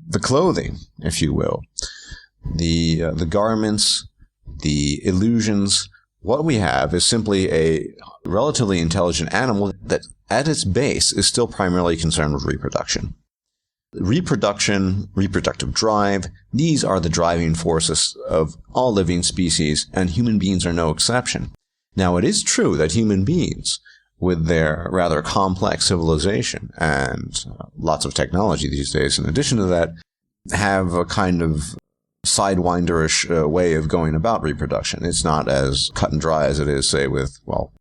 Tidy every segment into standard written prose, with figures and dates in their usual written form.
the clothing, if you will, the garments, the illusions. What we have is simply a relatively intelligent animal that at its base is still primarily concerned with reproduction. Reproduction, reproductive drive, these are the driving forces of all living species, and human beings are no exception. Now, it is true that human beings, with their rather complex civilization and lots of technology these days, in addition to that, have a kind of sidewinderish way of going about reproduction. It's not as cut and dry as it is, say, with, well,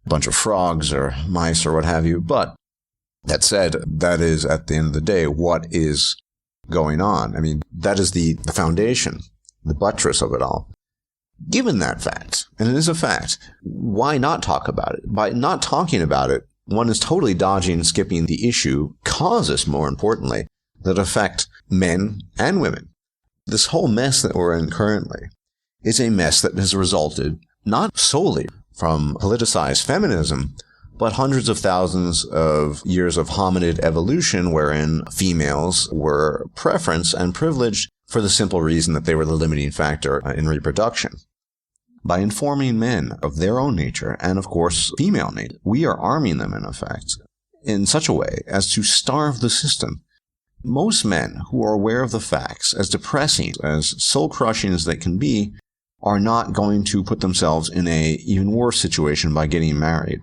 a bunch of frogs or mice or what have you. But that said, that is, at the end of the day, what is going on. I mean, that is the foundation, the buttress of it all. Given that fact, and it is a fact, why not talk about it? By not talking about it, one is totally dodging and skipping the issue, causes, more importantly, that affect men and women. This whole mess that we're in currently is a mess that has resulted not solely from politicized feminism, but hundreds of thousands of years of hominid evolution wherein females were preferenced and privileged for the simple reason that they were the limiting factor in reproduction. By informing men of their own nature, and of course female nature, we are arming them, in effect, in such a way as to starve the system. Most men who are aware of the facts, as depressing, as soul-crushing as they can be, are not going to put themselves in a even worse situation by getting married,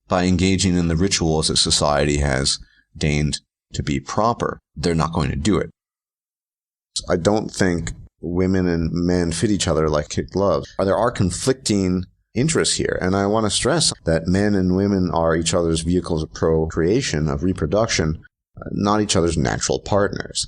by engaging in the rituals that society has deigned to be proper. They're not going to do it. I don't think women and men fit each other like kid gloves. There are conflicting interests here, and I want to stress that men and women are each other's vehicles of procreation, of reproduction, not each other's natural partners.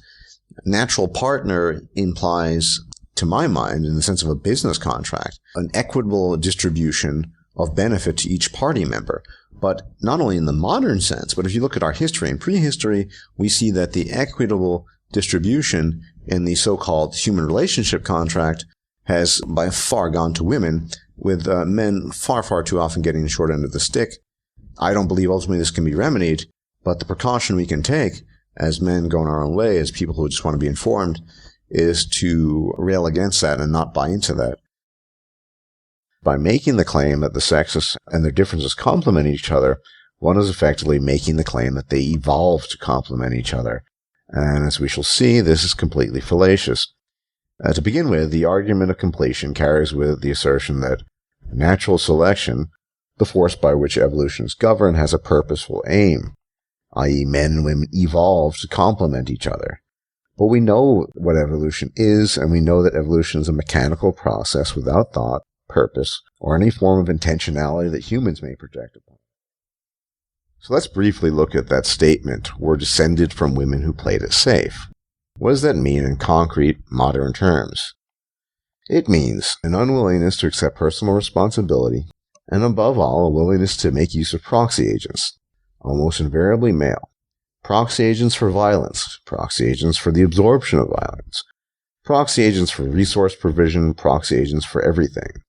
Natural partner implies, to my mind, in the sense of a business contract, an equitable distribution of benefit to each party member. But not only in the modern sense, but if you look at our history and prehistory, we see that the equitable distribution in the so-called human relationship contract has by far gone to women, with men far, far too often getting the short end of the stick. I don't believe ultimately this can be remedied, but the precaution we can take as men going our own way, as people who just want to be informed, is to rail against that and not buy into that. By making the claim that the sexes and their differences complement each other, one is effectively making the claim that they evolved to complement each other. And as we shall see, this is completely fallacious. To begin with, the argument of completion carries with it the assertion that natural selection, the force by which evolution is governed, has a purposeful aim, i.e. men and women evolved to complement each other. But we know what evolution is, and we know that evolution is a mechanical process without thought, purpose, or any form of intentionality that humans may project upon. So let's briefly look at that statement, "we're descended from women who played it safe." What does that mean in concrete, modern terms? It means an unwillingness to accept personal responsibility, and above all, a willingness to make use of proxy agents, almost invariably male. Proxy agents for violence, proxy agents for the absorption of violence, proxy agents for resource provision, proxy agents for everything.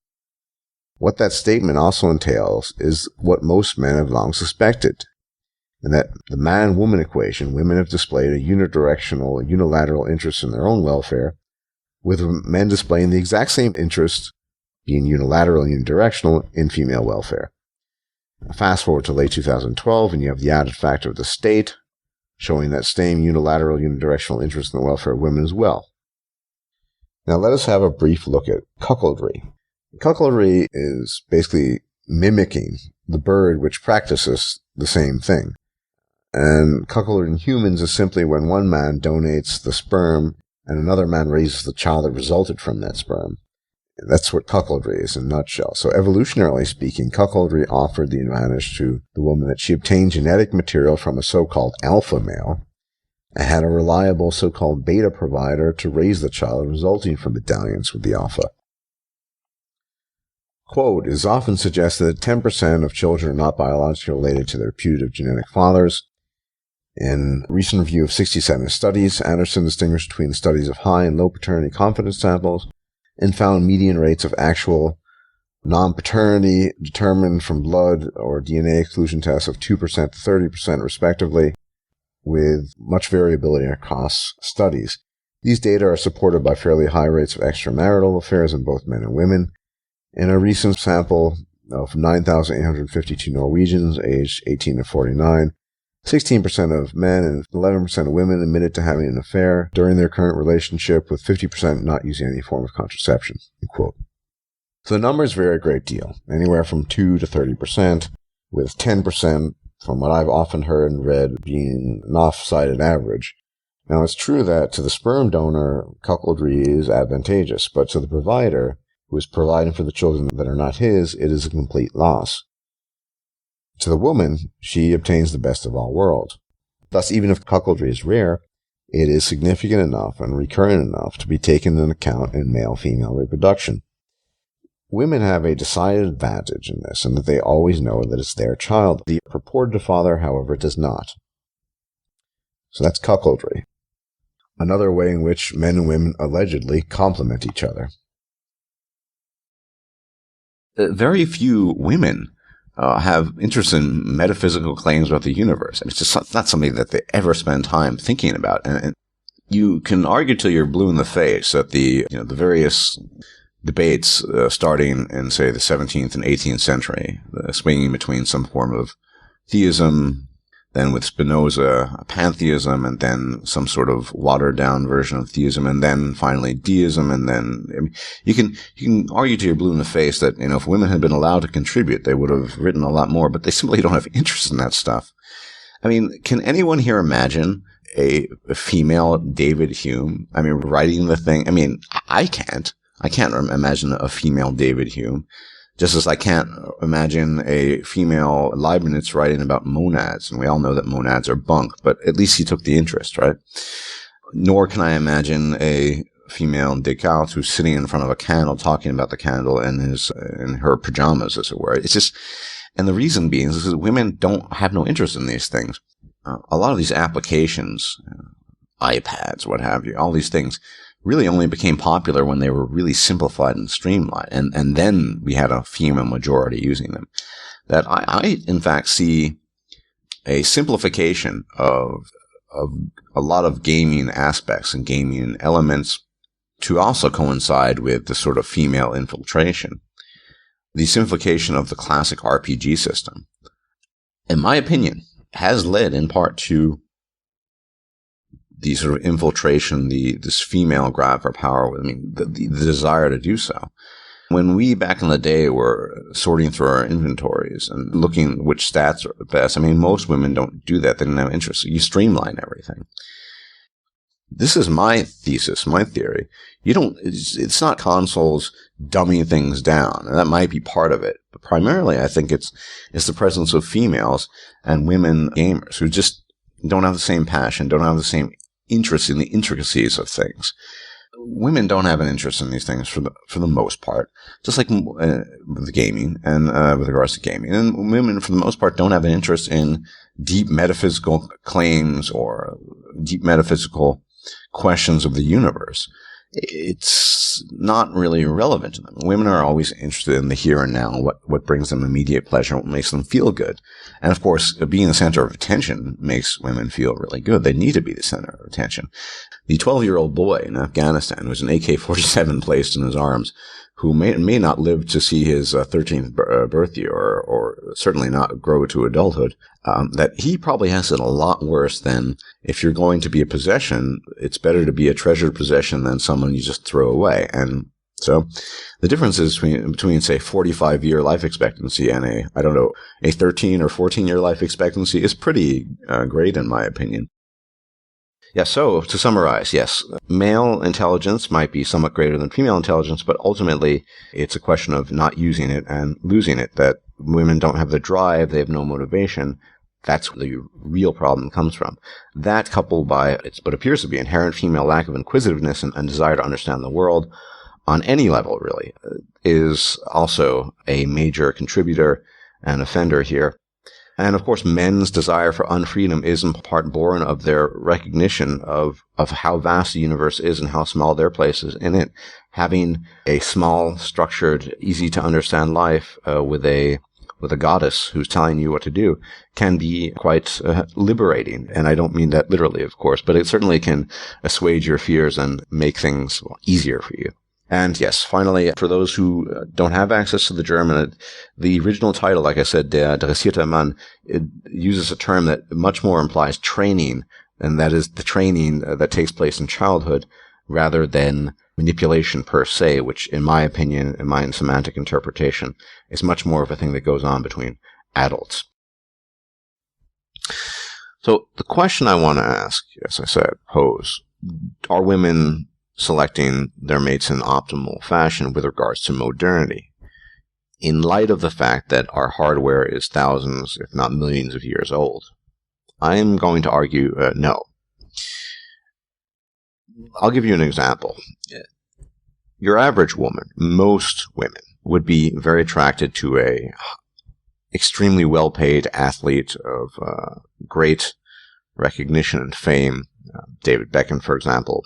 What that statement also entails is what most men have long suspected, and that the man-woman equation, women have displayed a unidirectional, unilateral interest in their own welfare, with men displaying the exact same interest, being unilateral and unidirectional, in female welfare. Fast forward to late 2012, and you have the added factor of the state, showing that same unilateral, unidirectional interest in the welfare of women as well. Now let us have a brief look at cuckoldry. Cuckoldry is basically mimicking the bird which practices the same thing. And cuckoldry in humans is simply when one man donates the sperm and another man raises the child that resulted from that sperm. That's what cuckoldry is in a nutshell. So evolutionarily speaking, cuckoldry offered the advantage to the woman that she obtained genetic material from a so-called alpha male and had a reliable so-called beta provider to raise the child resulting from the dalliance with the alpha. Quote, it is often suggested that 10% of children are not biologically related to their putative genetic fathers. In a recent review of 67 studies, Anderson distinguished between the studies of high and low paternity confidence samples and found median rates of actual non-paternity determined from blood or DNA exclusion tests of 2% to 30% respectively. with much variability across studies. These data are supported by fairly high rates of extramarital affairs in both men and women. In a recent sample of 9,852 Norwegians aged 18 to 49, 16% of men and 11% of women admitted to having an affair during their current relationship, with 50% not using any form of contraception. Quote. So the numbers vary a great deal, anywhere from 2 to 30%, with 10%, from what I've often heard and read, being an off-sided average. Now, it's true that to the sperm donor, cuckoldry is advantageous, but to the provider, who is providing for the children that are not his, it is a complete loss. To the woman, she obtains the best of all worlds. Thus, even if cuckoldry is rare, it is significant enough and recurrent enough to be taken into account in male-female reproduction. Women have a decided advantage in this, in that they always know that it's their child. The purported father, however, does not. So that's cuckoldry. Another way in which men and women allegedly complement each other. Very few women have interest in metaphysical claims about the universe. I mean, it's just not something that they ever spend time thinking about. And you can argue till you're blue in the face that the various debates starting in, say, the 17th and 18th century, swinging between some form of theism, then with Spinoza, pantheism, and then some sort of watered-down version of theism, and then finally deism, and then you can argue till you're blue in the face that if women had been allowed to contribute, they would have written a lot more, but they simply don't have interest in that stuff. I mean, can anyone here imagine a female David Hume? I mean, writing the thing. I mean, I can't. I can't imagine a female David Hume. Just as I can't imagine a female Leibniz writing about monads, and we all know that monads are bunk, but at least he took the interest, right? Nor can I imagine a female Descartes who's sitting in front of a candle talking about the candle in her pajamas, as it were. It's just, and the reason being is that women don't have no interest in these things. A lot of these applications, iPads, what have you, all these things, really only became popular when they were really simplified and streamlined. And then we had a female majority using them. That I in fact see a simplification of a lot of gaming aspects and gaming elements to also coincide with the sort of female infiltration. The simplification of the classic RPG system, in my opinion, has led in part to the sort of infiltration, this female grab for power, the desire to do so. When we back in the day were sorting through our inventories and looking which stats are the best, most women don't do that. They don't have interest. You streamline everything. This is my thesis, my theory. It's not consoles dumbing things down, and that might be part of it. But primarily, I think it's the presence of females and women gamers who just don't have the same passion, don't have the same interest in the intricacies of things. Women don't have an interest in these things for the most part, just like with gaming and with regards to gaming. And women, for the most part, don't have an interest in deep metaphysical claims or deep metaphysical questions of the universe. It's not really relevant to them. Women are always interested in the here and now, what brings them immediate pleasure, what makes them feel good. And of course, being the center of attention makes women feel really good. They need to be the center of attention. The 12-year-old boy in Afghanistan who has an AK-47 placed in his arms, who may not live to see his 13th birthday or certainly not grow to adulthood, that he probably has it a lot worse than if you're going to be a possession, it's better to be a treasured possession than someone you just throw away. And so the difference is between say, 45-year life expectancy and a 13 or 14-year life expectancy is pretty great in my opinion. Yeah, so to summarize, yes, male intelligence might be somewhat greater than female intelligence, but ultimately it's a question of not using it and losing it, that women don't have the drive, they have no motivation. That's where the real problem comes from. That, coupled by what appears to be inherent female lack of inquisitiveness and desire to understand the world on any level, really, is also a major contributor and offender here. And of course, men's desire for unfreedom is in part born of their recognition of how vast the universe is and how small their place is in it. Having a small, structured, easy to understand life with a with a goddess who's telling you what to do can be quite liberating. And I don't mean that literally, of course, but it certainly can assuage your fears and make things easier for you. And yes, finally, for those who don't have access to the German, the original title, like I said, Der dressierte Mann, it uses a term that much more implies training, and that is the training that takes place in childhood rather than manipulation per se, which in my opinion, in my semantic interpretation, is much more of a thing that goes on between adults. So the question I want to ask, as I said, pose, are women selecting their mates in optimal fashion with regards to modernity, in light of the fact that our hardware is thousands, if not millions of years old? I am going to argue no. I'll give you an example. Your average woman, most women, would be very attracted to a extremely well-paid athlete of great recognition and fame, David Beckham, for example,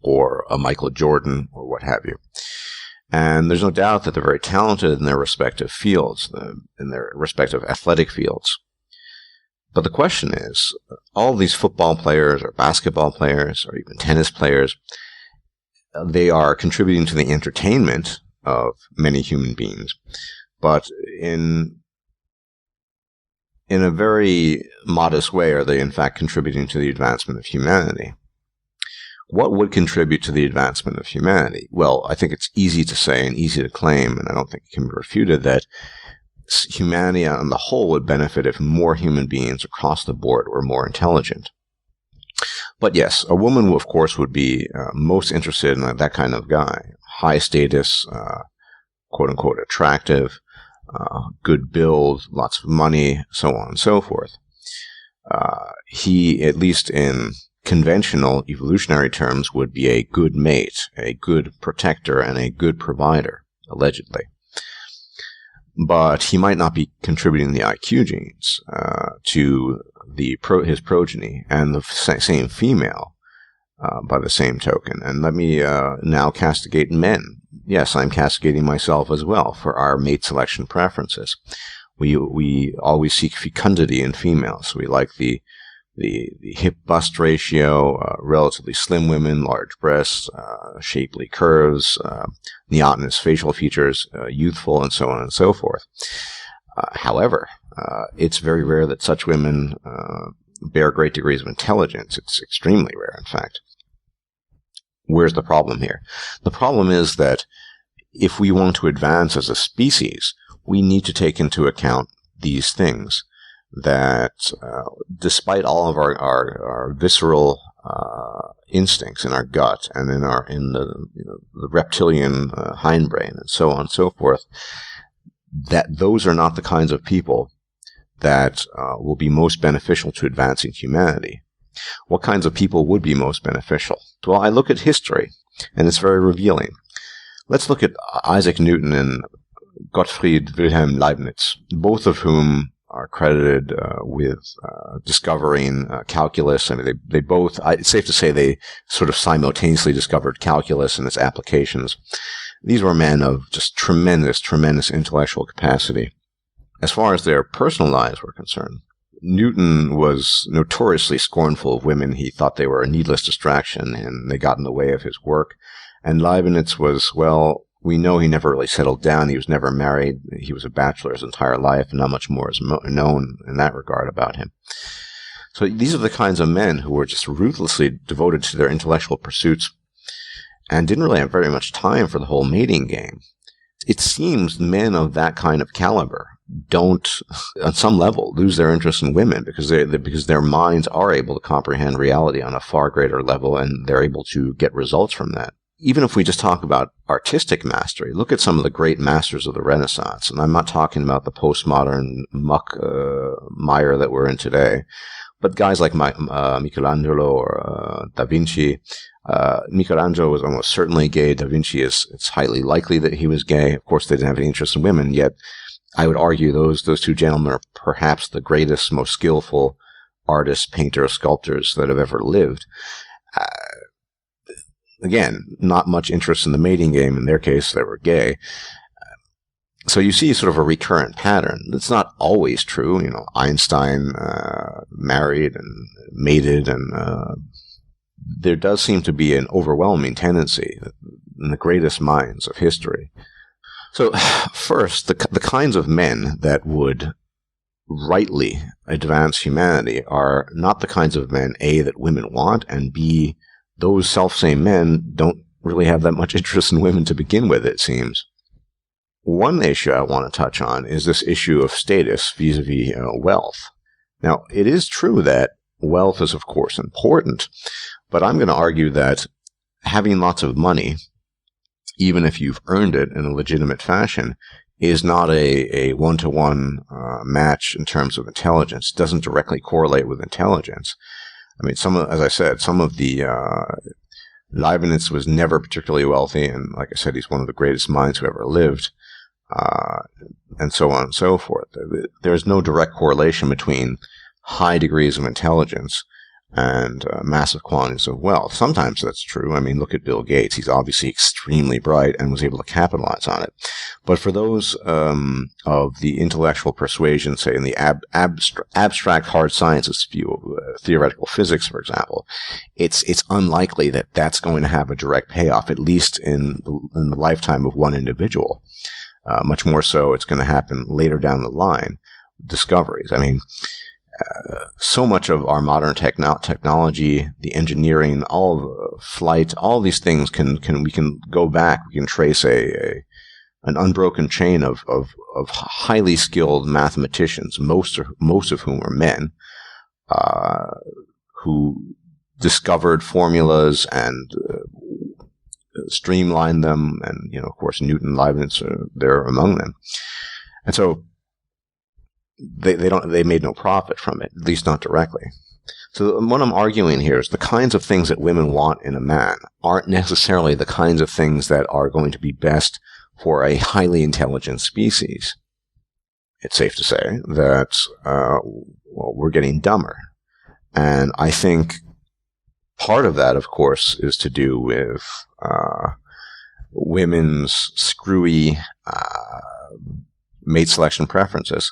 or a Michael Jordan, or what have you. And there's no doubt that they're very talented in their respective fields, in their respective athletic fields. But the question is, all these football players or basketball players or even tennis players, they are contributing to the entertainment of many human beings, but in a very modest way are they in fact contributing to the advancement of humanity. What would contribute to the advancement of humanity? Well, I think it's easy to say and easy to claim, and I don't think it can be refuted, that humanity on the whole would benefit if more human beings across the board were more intelligent. But yes, a woman, of course, would be most interested in that kind of guy. High status, quote-unquote attractive, good build, lots of money, so on and so forth. He, at least in conventional evolutionary terms, would be a good mate, a good protector, and a good provider, allegedly. But he might not be contributing the IQ genes to his progeny and the same female by the same token. And let me now castigate men. Yes, I'm castigating myself as well for our mate selection preferences. We always seek fecundity in females. We like the hip-bust ratio, relatively slim women, large breasts, shapely curves, neotenous facial features, youthful, and so on and so forth. However, it's very rare that such women bear great degrees of intelligence. It's extremely rare, in fact. Where's the problem here? The problem is that if we want to advance as a species, we need to take into account these things. That despite all of our visceral instincts in our gut and in the reptilian hindbrain and so on and so forth, that those are not the kinds of people that will be most beneficial to advancing humanity. What kinds of people would be most beneficial? Well, I look at history, and it's very revealing. Let's look at Isaac Newton and Gottfried Wilhelm Leibniz, both of whom are credited with discovering calculus. I mean, they both, it's safe to say they sort of simultaneously discovered calculus and its applications. These were men of just tremendous intellectual capacity. As far as their personal lives were concerned, Newton was notoriously scornful of women. He thought they were a needless distraction and they got in the way of his work. And Leibniz was, well, we know he never really settled down. He was never married. He was a bachelor his entire life, and not much more is known in that regard about him. So these are the kinds of men who were just ruthlessly devoted to their intellectual pursuits and didn't really have very much time for the whole mating game. It seems men of that kind of caliber don't, on some level, lose their interest in women because their minds are able to comprehend reality on a far greater level, and they're able to get results from that. Even if we just talk about artistic mastery, look at some of the great masters of the Renaissance. And I'm not talking about the postmodern muck mire that we're in today, but guys like Michelangelo or Da Vinci. Michelangelo was almost certainly gay. Da Vinci it's highly likely that he was gay. Of course, they didn't have any interest in women, yet I would argue those two gentlemen are perhaps the greatest, most skillful artists, painters, sculptors that have ever lived. Again, not much interest in the mating game. In their case, they were gay. So you see sort of a recurrent pattern. It's not always true. Einstein married and mated, and there does seem to be an overwhelming tendency in the greatest minds of history. So first, the kinds of men that would rightly advance humanity are not the kinds of men, A, that women want, and B, those selfsame men don't really have that much interest in women to begin with, it seems. One issue I want to touch on is this issue of status vis-a-vis wealth. Now, it is true that wealth is, of course, important, but I'm going to argue that having lots of money, even if you've earned it in a legitimate fashion, is not a one-to-one match in terms of intelligence. It doesn't directly correlate with intelligence. I mean, as I said, some of the Leibniz was never particularly wealthy, and like I said, he's one of the greatest minds who ever lived, and so on and so forth. There's no direct correlation between high degrees of intelligence and massive quantities of wealth. Sometimes that's true. I mean, look at Bill Gates. He's obviously extremely bright and was able to capitalize on it. But for those of the intellectual persuasion, say in the abstract hard sciences view of theoretical physics, for example, it's unlikely that that's going to have a direct payoff, at least in the lifetime of one individual. Much more so, it's going to happen later down the line. Discoveries. I mean, so much of our modern technology, the engineering, all of flight, all these things we can go back. We can trace an unbroken chain of highly skilled mathematicians, most of whom are men, who discovered formulas and streamlined them, and of course Newton, Leibniz, they're among them, and so. They made no profit from it, at least not directly. So what I'm arguing here is the kinds of things that women want in a man aren't necessarily the kinds of things that are going to be best for a highly intelligent species. It's safe to say that we're getting dumber. And I think part of that, of course, is to do with women's screwy mate selection preferences.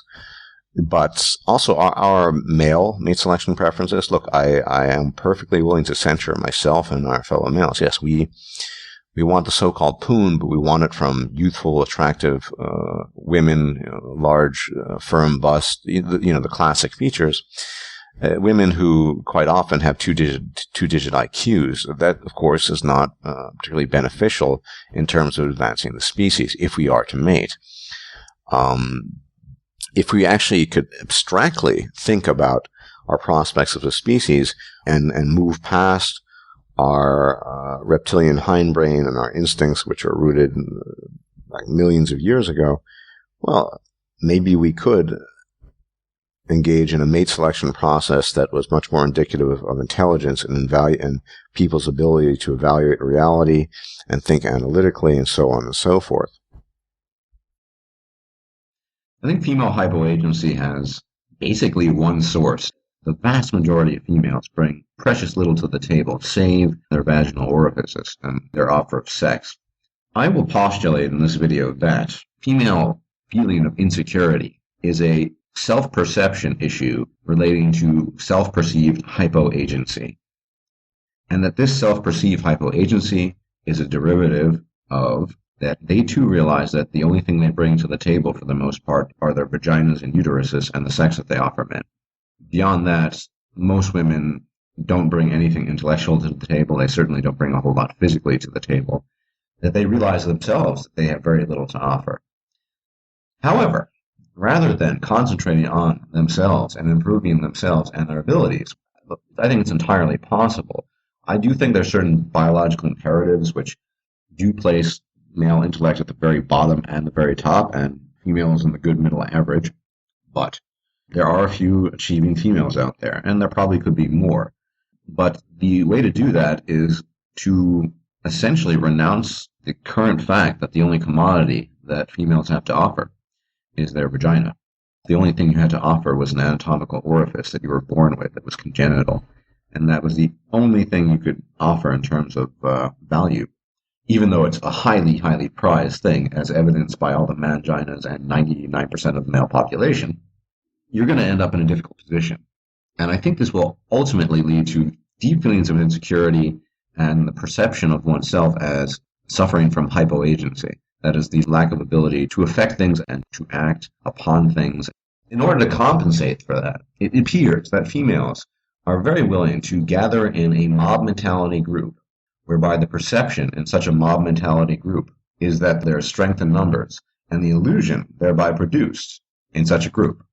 But also our male mate selection preferences. Look, I am perfectly willing to censure myself and our fellow males. Yes, we want the so-called poon, but we want it from youthful, attractive women, large, firm bust, the classic features. Women who quite often have two-digit IQs. That, of course, is not particularly beneficial in terms of advancing the species if we are to mate. If we actually could abstractly think about our prospects of a species and move past our reptilian hindbrain and our instincts, which are rooted like millions of years ago, well, maybe we could engage in a mate selection process that was much more indicative of intelligence and people's ability to evaluate reality and think analytically and so on and so forth. I think female hypoagency has basically one source. The vast majority of females bring precious little to the table, save their vaginal orifices and their offer of sex. I will postulate in this video that female feeling of insecurity is a self-perception issue relating to self-perceived hypoagency, and that this self-perceived hypoagency is a derivative of that they too realize that the only thing they bring to the table for the most part are their vaginas and uteruses and the sex that they offer men. Beyond that, most women don't bring anything intellectual to the table. They certainly don't bring a whole lot physically to the table. That they realize themselves that they have very little to offer. However, rather than concentrating on themselves and improving themselves and their abilities, I think it's entirely possible. I do think there's certain biological imperatives which do place male intellect at the very bottom and the very top, and females in the good middle average. But there are a few achieving females out there, and there probably could be more. But the way to do that is to essentially renounce the current fact that the only commodity that females have to offer is their vagina. The only thing you had to offer was an anatomical orifice that you were born with that was congenital, and that was the only thing you could offer in terms of value. even though it's a highly, highly prized thing, as evidenced by all the manginas and 99% of the male population, you're going to end up in a difficult position. And I think this will ultimately lead to deep feelings of insecurity and the perception of oneself as suffering from hypoagency. That is, the lack of ability to affect things and to act upon things. In order to compensate for that, it appears that females are very willing to gather in a mob mentality group, whereby the perception in such a mob mentality group is that there is strength in numbers, and the illusion thereby produced in such a group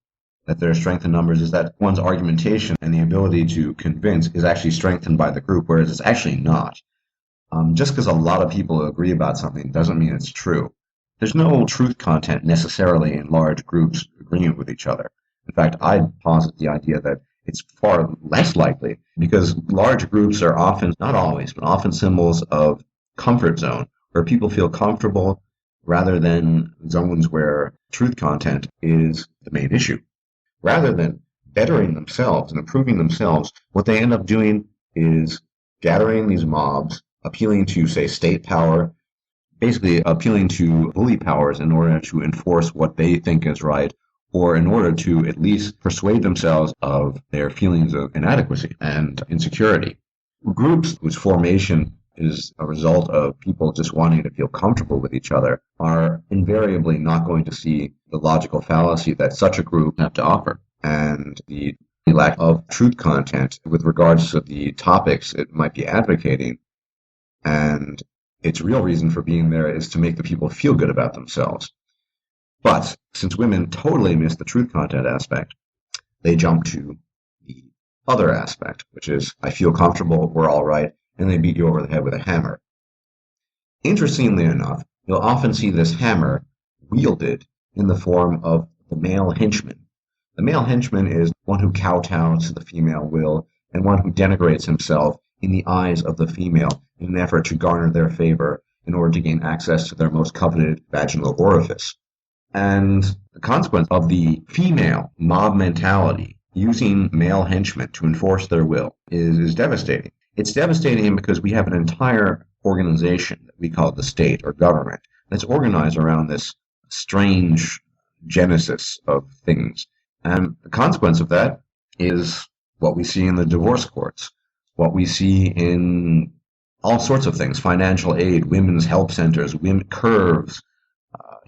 that there is strength in numbers is that one's argumentation and the ability to convince is actually strengthened by the group, whereas it's actually not. Just because a lot of people agree about something doesn't mean it's true. There's no truth content necessarily in large groups agreeing with each other. In fact, I'd posit the idea that it's far less likely because large groups are often, not always, but often symbols of comfort zone, where people feel comfortable rather than zones where truth content is the main issue. Rather than bettering themselves and improving themselves, what they end up doing is gathering these mobs, appealing to, say, state power, basically appealing to bully powers in order to enforce what they think is right, or in order to at least persuade themselves of their feelings of inadequacy and insecurity. Groups whose formation is a result of people just wanting to feel comfortable with each other are invariably not going to see the logical fallacy that such a group have to offer, and the lack of truth content with regards to the topics it might be advocating. And its real reason for being there is to make the people feel good about themselves. But since women totally miss the truth content aspect, they jump to the other aspect, which is, I feel comfortable, we're all right, and they beat you over the head with a hammer. Interestingly enough, you'll often see this hammer wielded in the form of the male henchman. The male henchman is one who kowtows to the female will and one who denigrates himself in the eyes of the female in an effort to garner their favor in order to gain access to their most coveted vaginal orifice. And the consequence of the female mob mentality using male henchmen to enforce their will is devastating. It's devastating because we have an entire organization that we call the state or government that's organized around this strange genesis of things. And the consequence of that is what we see in the divorce courts, what we see in all sorts of things, financial aid, women's help centers, women curves,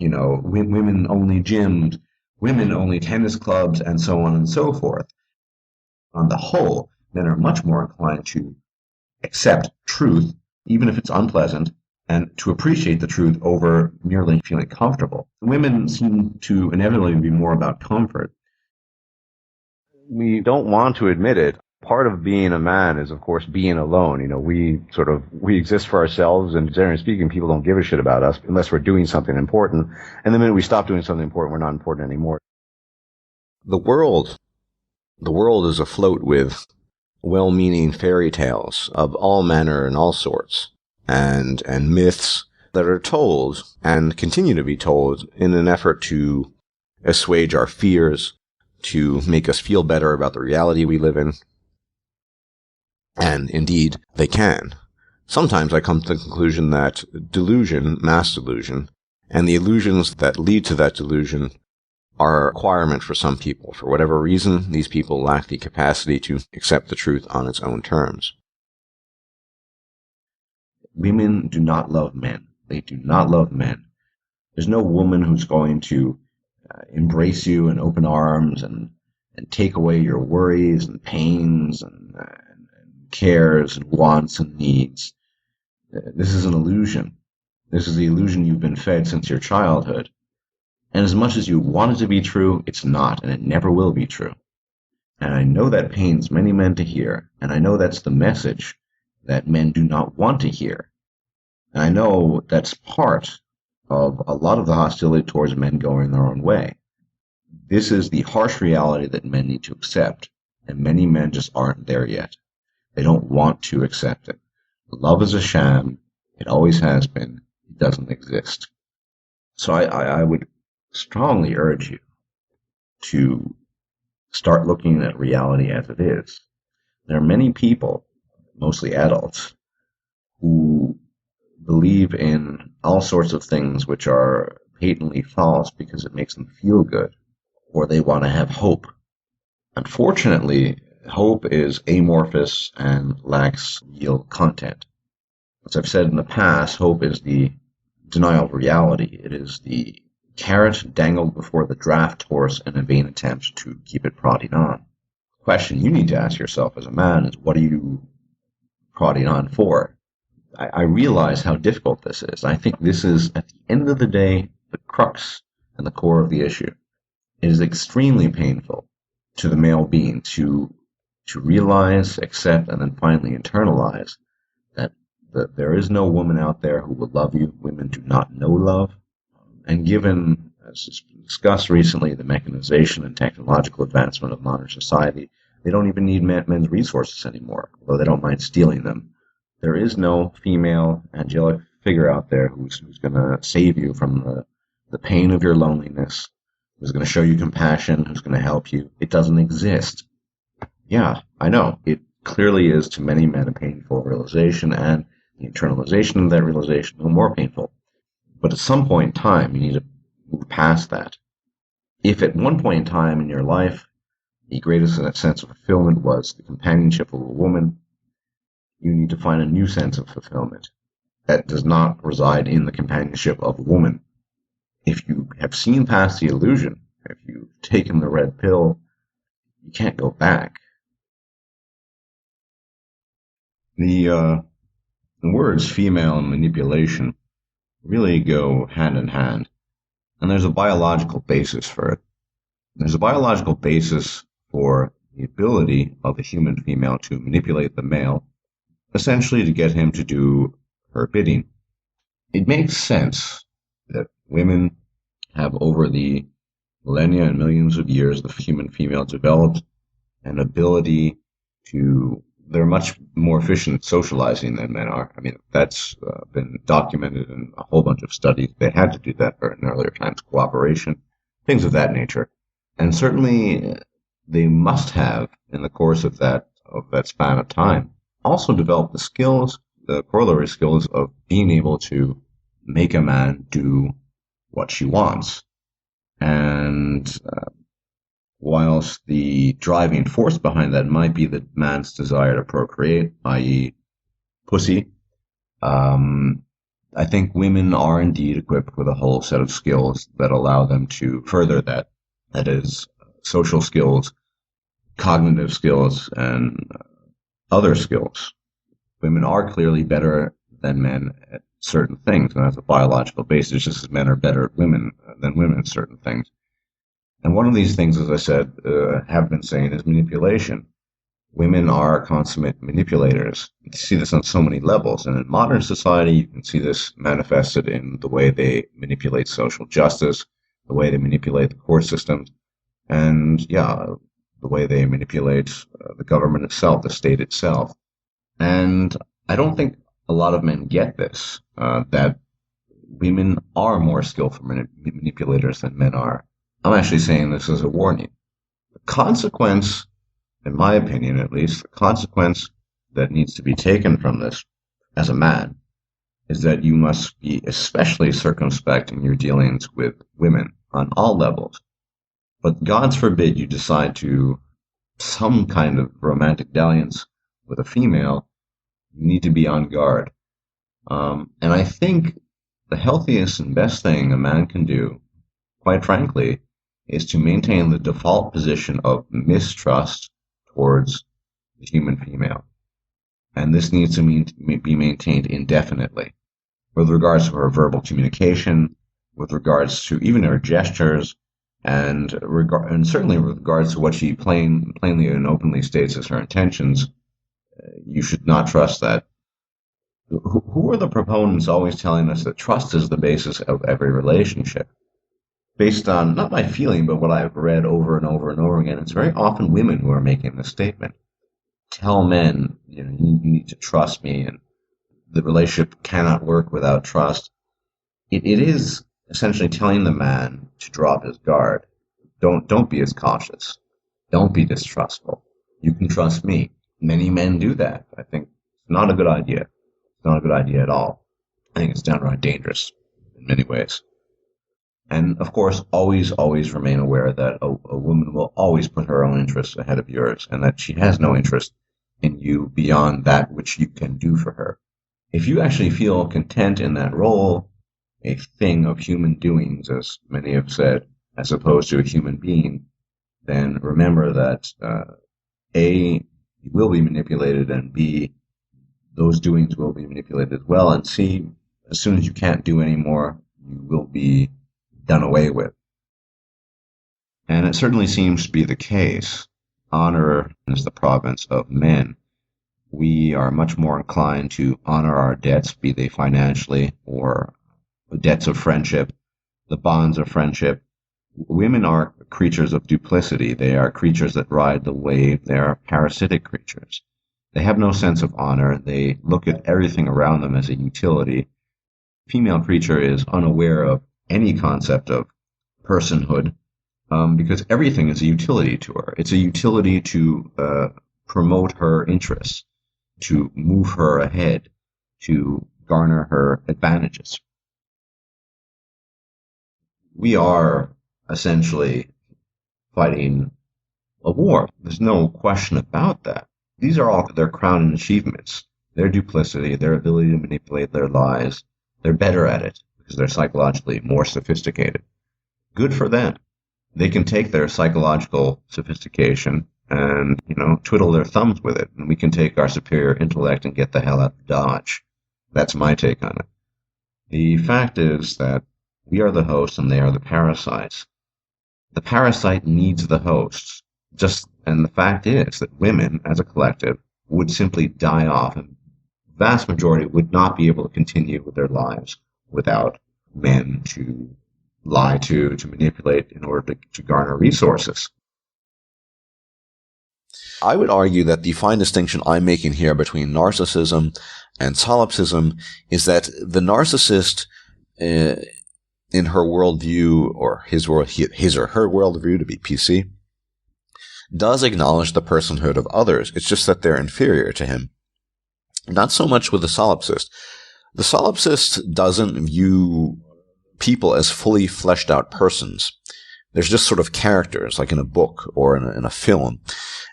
women-only gyms, women-only tennis clubs, and so on and so forth. On the whole, men are much more inclined to accept truth, even if it's unpleasant, and to appreciate the truth over merely feeling comfortable. Women seem to inevitably be more about comfort. We don't want to admit it. Part of being a man is, of course, being alone. We exist for ourselves, and generally speaking, people don't give a shit about us unless we're doing something important. And the minute we stop doing something important, we're not important anymore. The world is afloat with well-meaning fairy tales of all manner and all sorts, and myths that are told and continue to be told in an effort to assuage our fears, to make us feel better about the reality we live in. And indeed, they can. Sometimes I come to the conclusion that delusion, mass delusion, and the illusions that lead to that delusion are a requirement for some people. For whatever reason, these people lack the capacity to accept the truth on its own terms. Women do not love men. They do not love men. There's no woman who's going to embrace you in open arms and take away your worries and pains and cares and wants and needs. This is an illusion. This is the illusion you've been fed since your childhood. And as much as you want it to be true, it's not, and it never will be true. And I know that pains many men to hear, and I know that's the message that men do not want to hear. And I know that's part of a lot of the hostility towards men going their own way. This is the harsh reality that men need to accept, and many men just aren't there yet. They don't want to accept it. Love is a sham. It always has been. It doesn't exist. So I would strongly urge you to start looking at reality as it is. There are many people, mostly adults, who believe in all sorts of things which are patently false because it makes them feel good, or they want to have hope. Unfortunately, hope is amorphous and lacks real content. As I've said in the past, hope is the denial of reality. It is the carrot dangled before the draft horse in a vain attempt to keep it prodding on. The question you need to ask yourself as a man is, what are you prodding on for? I realize how difficult this is. I think this is, at the end of the day, the crux and the core of the issue. It is extremely painful to the male being to realize, accept, and then finally internalize that there is no woman out there who will love you. Women do not know love. And given, as has been discussed recently, the mechanization and technological advancement of modern society, they don't even need men's resources anymore, although they don't mind stealing them. There is no female angelic figure out there who's going to save you from the pain of your loneliness, who's going to show you compassion, who's going to help you. It doesn't exist. Yeah, I know. It clearly is to many men a painful realization, and the internalization of that realization no more painful. But at some point in time, you need to move past that. If at one point in time in your life, the greatest sense of fulfillment was the companionship of a woman, you need to find a new sense of fulfillment that does not reside in the companionship of a woman. If you have seen past the illusion, if you've taken the red pill, you can't go back. The words female and manipulation really go hand in hand, and there's a biological basis for it. There's a biological basis for the ability of the human female to manipulate the male, essentially to get him to do her bidding. It makes sense that women have, over the millennia and millions of years, the human female developed an ability to, they're much more efficient at socializing than men are. I mean, that's been documented in a whole bunch of studies. They had to do that in earlier times, cooperation, things of that nature. And certainly they must have, in the course of that span of time, also develop the skills, the corollary skills of being able to make a man do what she wants. And whilst the driving force behind that might be the man's desire to procreate, i.e. pussy, I think women are indeed equipped with a whole set of skills that allow them to further that. That is, social skills, cognitive skills, and other skills. Women are clearly better than men at certain things, and that's a biological basis, just as men are better at women than women at certain things. And one of these things, as I said, have been saying, is manipulation. Women are consummate manipulators. You can see this on so many levels, and in modern society, you can see this manifested in the way they manipulate social justice, the way they manipulate the court systems, and the way they manipulate the government itself, the state itself. And I don't think a lot of men get this, that women are more skillful manipulators than men are. I'm actually saying this as a warning. The consequence, in my opinion at least, the consequence that needs to be taken from this as a man is that you must be especially circumspect in your dealings with women on all levels. But God forbid you decide to some kind of romantic dalliance with a female, you need to be on guard. And I think the healthiest and best thing a man can do, quite frankly, is to maintain the default position of mistrust towards the human female. And this needs to be maintained indefinitely, with regards to her verbal communication, with regards to even her gestures, and certainly with regards to what she plainly and openly states as her intentions. You should not trust that. Who are the proponents always telling us that trust is the basis of every relationship? Based on, not my feeling, but what I've read over and over and over again, it's very often women who are making this statement. Tell men, you need to trust me, and the relationship cannot work without trust. It is essentially telling the man to drop his guard. Don't be as cautious. Don't be distrustful. You can trust me. Many men do that. I think it's not a good idea. It's not a good idea at all. I think it's downright dangerous in many ways. And of course, always remain aware that a woman will always put her own interests ahead of yours, and that she has no interest in you beyond that which you can do for her. If you actually feel content in that role, a thing of human doings, as many have said, as opposed to a human being, then remember that A, you will be manipulated, and B, those doings will be manipulated as well, and C, as soon as you can't do anymore, you will be done away with. And it certainly seems to be the case. Honor is the province of men. We are much more inclined to honor our debts, be they financially or debts of friendship, the bonds of friendship. Women are creatures of duplicity. They are creatures that ride the wave. They are parasitic creatures. They have no sense of honor. They look at everything around them as a utility. Female creature is unaware of any concept of personhood, because everything is a utility to her. It's a utility to promote her interests, to move her ahead, to garner her advantages. We are essentially fighting a war. There's no question about that. These are all their crowning achievements. Their duplicity, their ability to manipulate their lives. They're better at it because they're psychologically more sophisticated. Good for them. They can take their psychological sophistication and, twiddle their thumbs with it. And we can take our superior intellect and get the hell out of Dodge. That's my take on it. The fact is that we are the hosts and they are the parasites. The parasite needs the hosts. And the fact is that women, as a collective, would simply die off, and the vast majority would not be able to continue with their lives without men to lie to manipulate in order to garner resources. I would argue that the fine distinction I'm making here between narcissism and solipsism is that the narcissist, in her worldview, or his or her worldview, to be PC, does acknowledge the personhood of others. It's just that they're inferior to him. Not so much with the solipsist. The solipsist doesn't view people as fully fleshed out persons. There's just sort of characters, like in a book or in a film.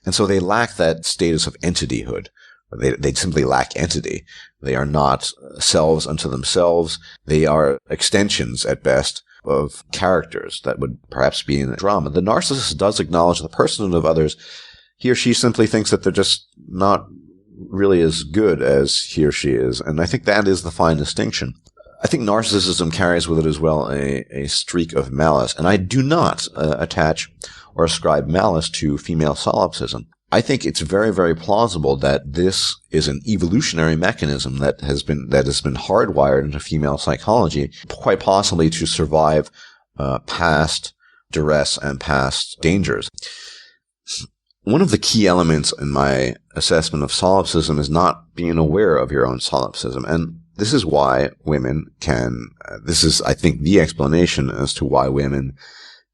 And so they lack that status of entityhood. They simply lack entity. They are not selves unto themselves. They are extensions, at best, of characters that would perhaps be in a drama. The narcissist does acknowledge the personhood of others. He or she simply thinks that they're just not really as good as he or she is. And I think that is the fine distinction. I think narcissism carries with it as well a streak of malice. And I do not attach or ascribe malice to female solipsism. I think it's very, very plausible that this is an evolutionary mechanism that has been hardwired into female psychology, quite possibly to survive past duress and past dangers. One of the key elements in my assessment of solipsism is not being aware of your own solipsism. And this is why women can, this is, I think, the explanation as to why women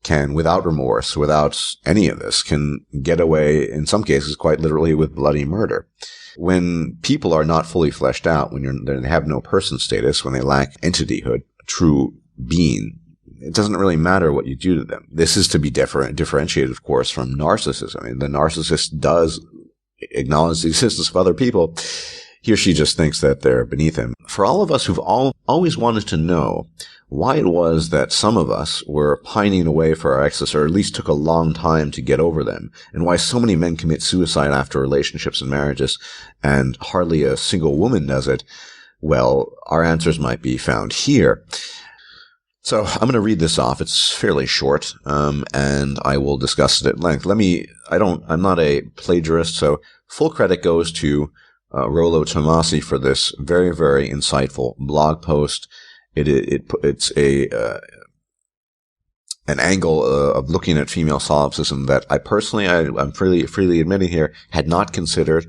can, without remorse, without any of this, can get away, in some cases, quite literally with bloody murder. When people are not fully fleshed out, when they have no person status, when they lack entityhood, true being, it doesn't really matter what you do to them. This is to be differentiated, of course, from narcissism. I mean, the narcissist does acknowledge the existence of other people. He or she just thinks that they're beneath him. For all of us who've always wanted to know why it was that some of us were pining away for our exes, or at least took a long time to get over them, and why so many men commit suicide after relationships and marriages, and hardly a single woman does it, well, our answers might be found here. So I'm going to read this off. It's fairly short, and I will discuss it at length. I'm not a plagiarist, so full credit goes to Rollo Tomassi for this very, very insightful blog post. It's an angle of looking at female solipsism that I personally, I'm freely admitting here, had not considered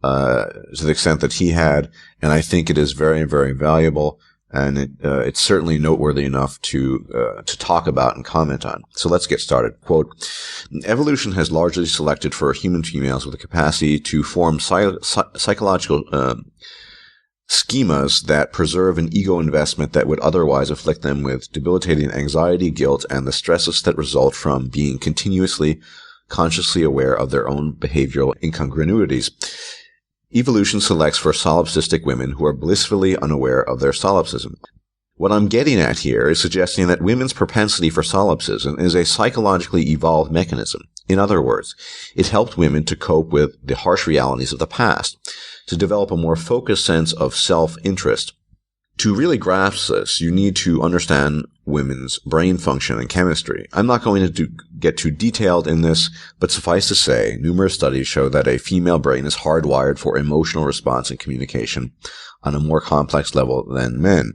to the extent that he had, and I think it is very, very valuable, and it's certainly noteworthy enough to talk about and comment on. So let's get started. Quote, evolution has largely selected for human females with the capacity to form psychological schemas that preserve an ego investment that would otherwise afflict them with debilitating anxiety, guilt, and the stresses that result from being continuously consciously aware of their own behavioral incongruities. Evolution selects for solipsistic women who are blissfully unaware of their solipsism. What I'm getting at here is suggesting that women's propensity for solipsism is a psychologically evolved mechanism. In other words, it helped women to cope with the harsh realities of the past, to develop a more focused sense of self-interest. To really grasp this, you need to understand women's brain function and chemistry. I'm not going to get too detailed in this, but suffice to say, numerous studies show that a female brain is hardwired for emotional response and communication on a more complex level than men.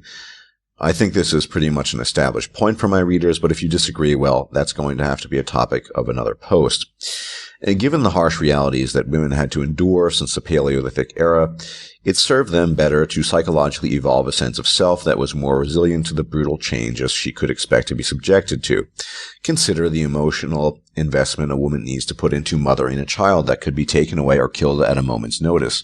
I think this is pretty much an established point for my readers, but if you disagree, well, that's going to have to be a topic of another post. And given the harsh realities that women had to endure since the Paleolithic era, it served them better to psychologically evolve a sense of self that was more resilient to the brutal changes she could expect to be subjected to. Consider the emotional investment a woman needs to put into mothering a child that could be taken away or killed at a moment's notice.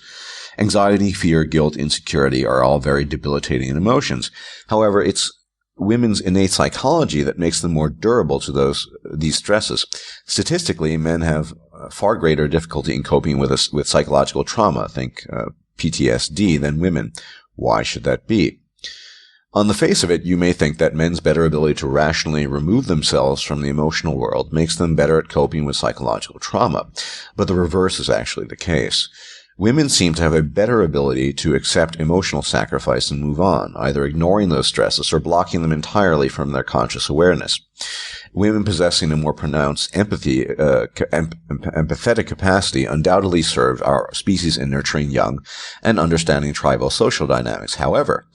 Anxiety, fear, guilt, insecurity are all very debilitating emotions. However, it's women's innate psychology that makes them more durable to these stresses. Statistically, men have far greater difficulty in coping with psychological trauma, think PTSD, than women. Why should that be? On the face of it, you may think that men's better ability to rationally remove themselves from the emotional world makes them better at coping with psychological trauma, but the reverse is actually the case. Women seem to have a better ability to accept emotional sacrifice and move on, either ignoring those stresses or blocking them entirely from their conscious awareness. Women possessing a more pronounced empathetic capacity undoubtedly served our species in nurturing young and understanding tribal social dynamics. However,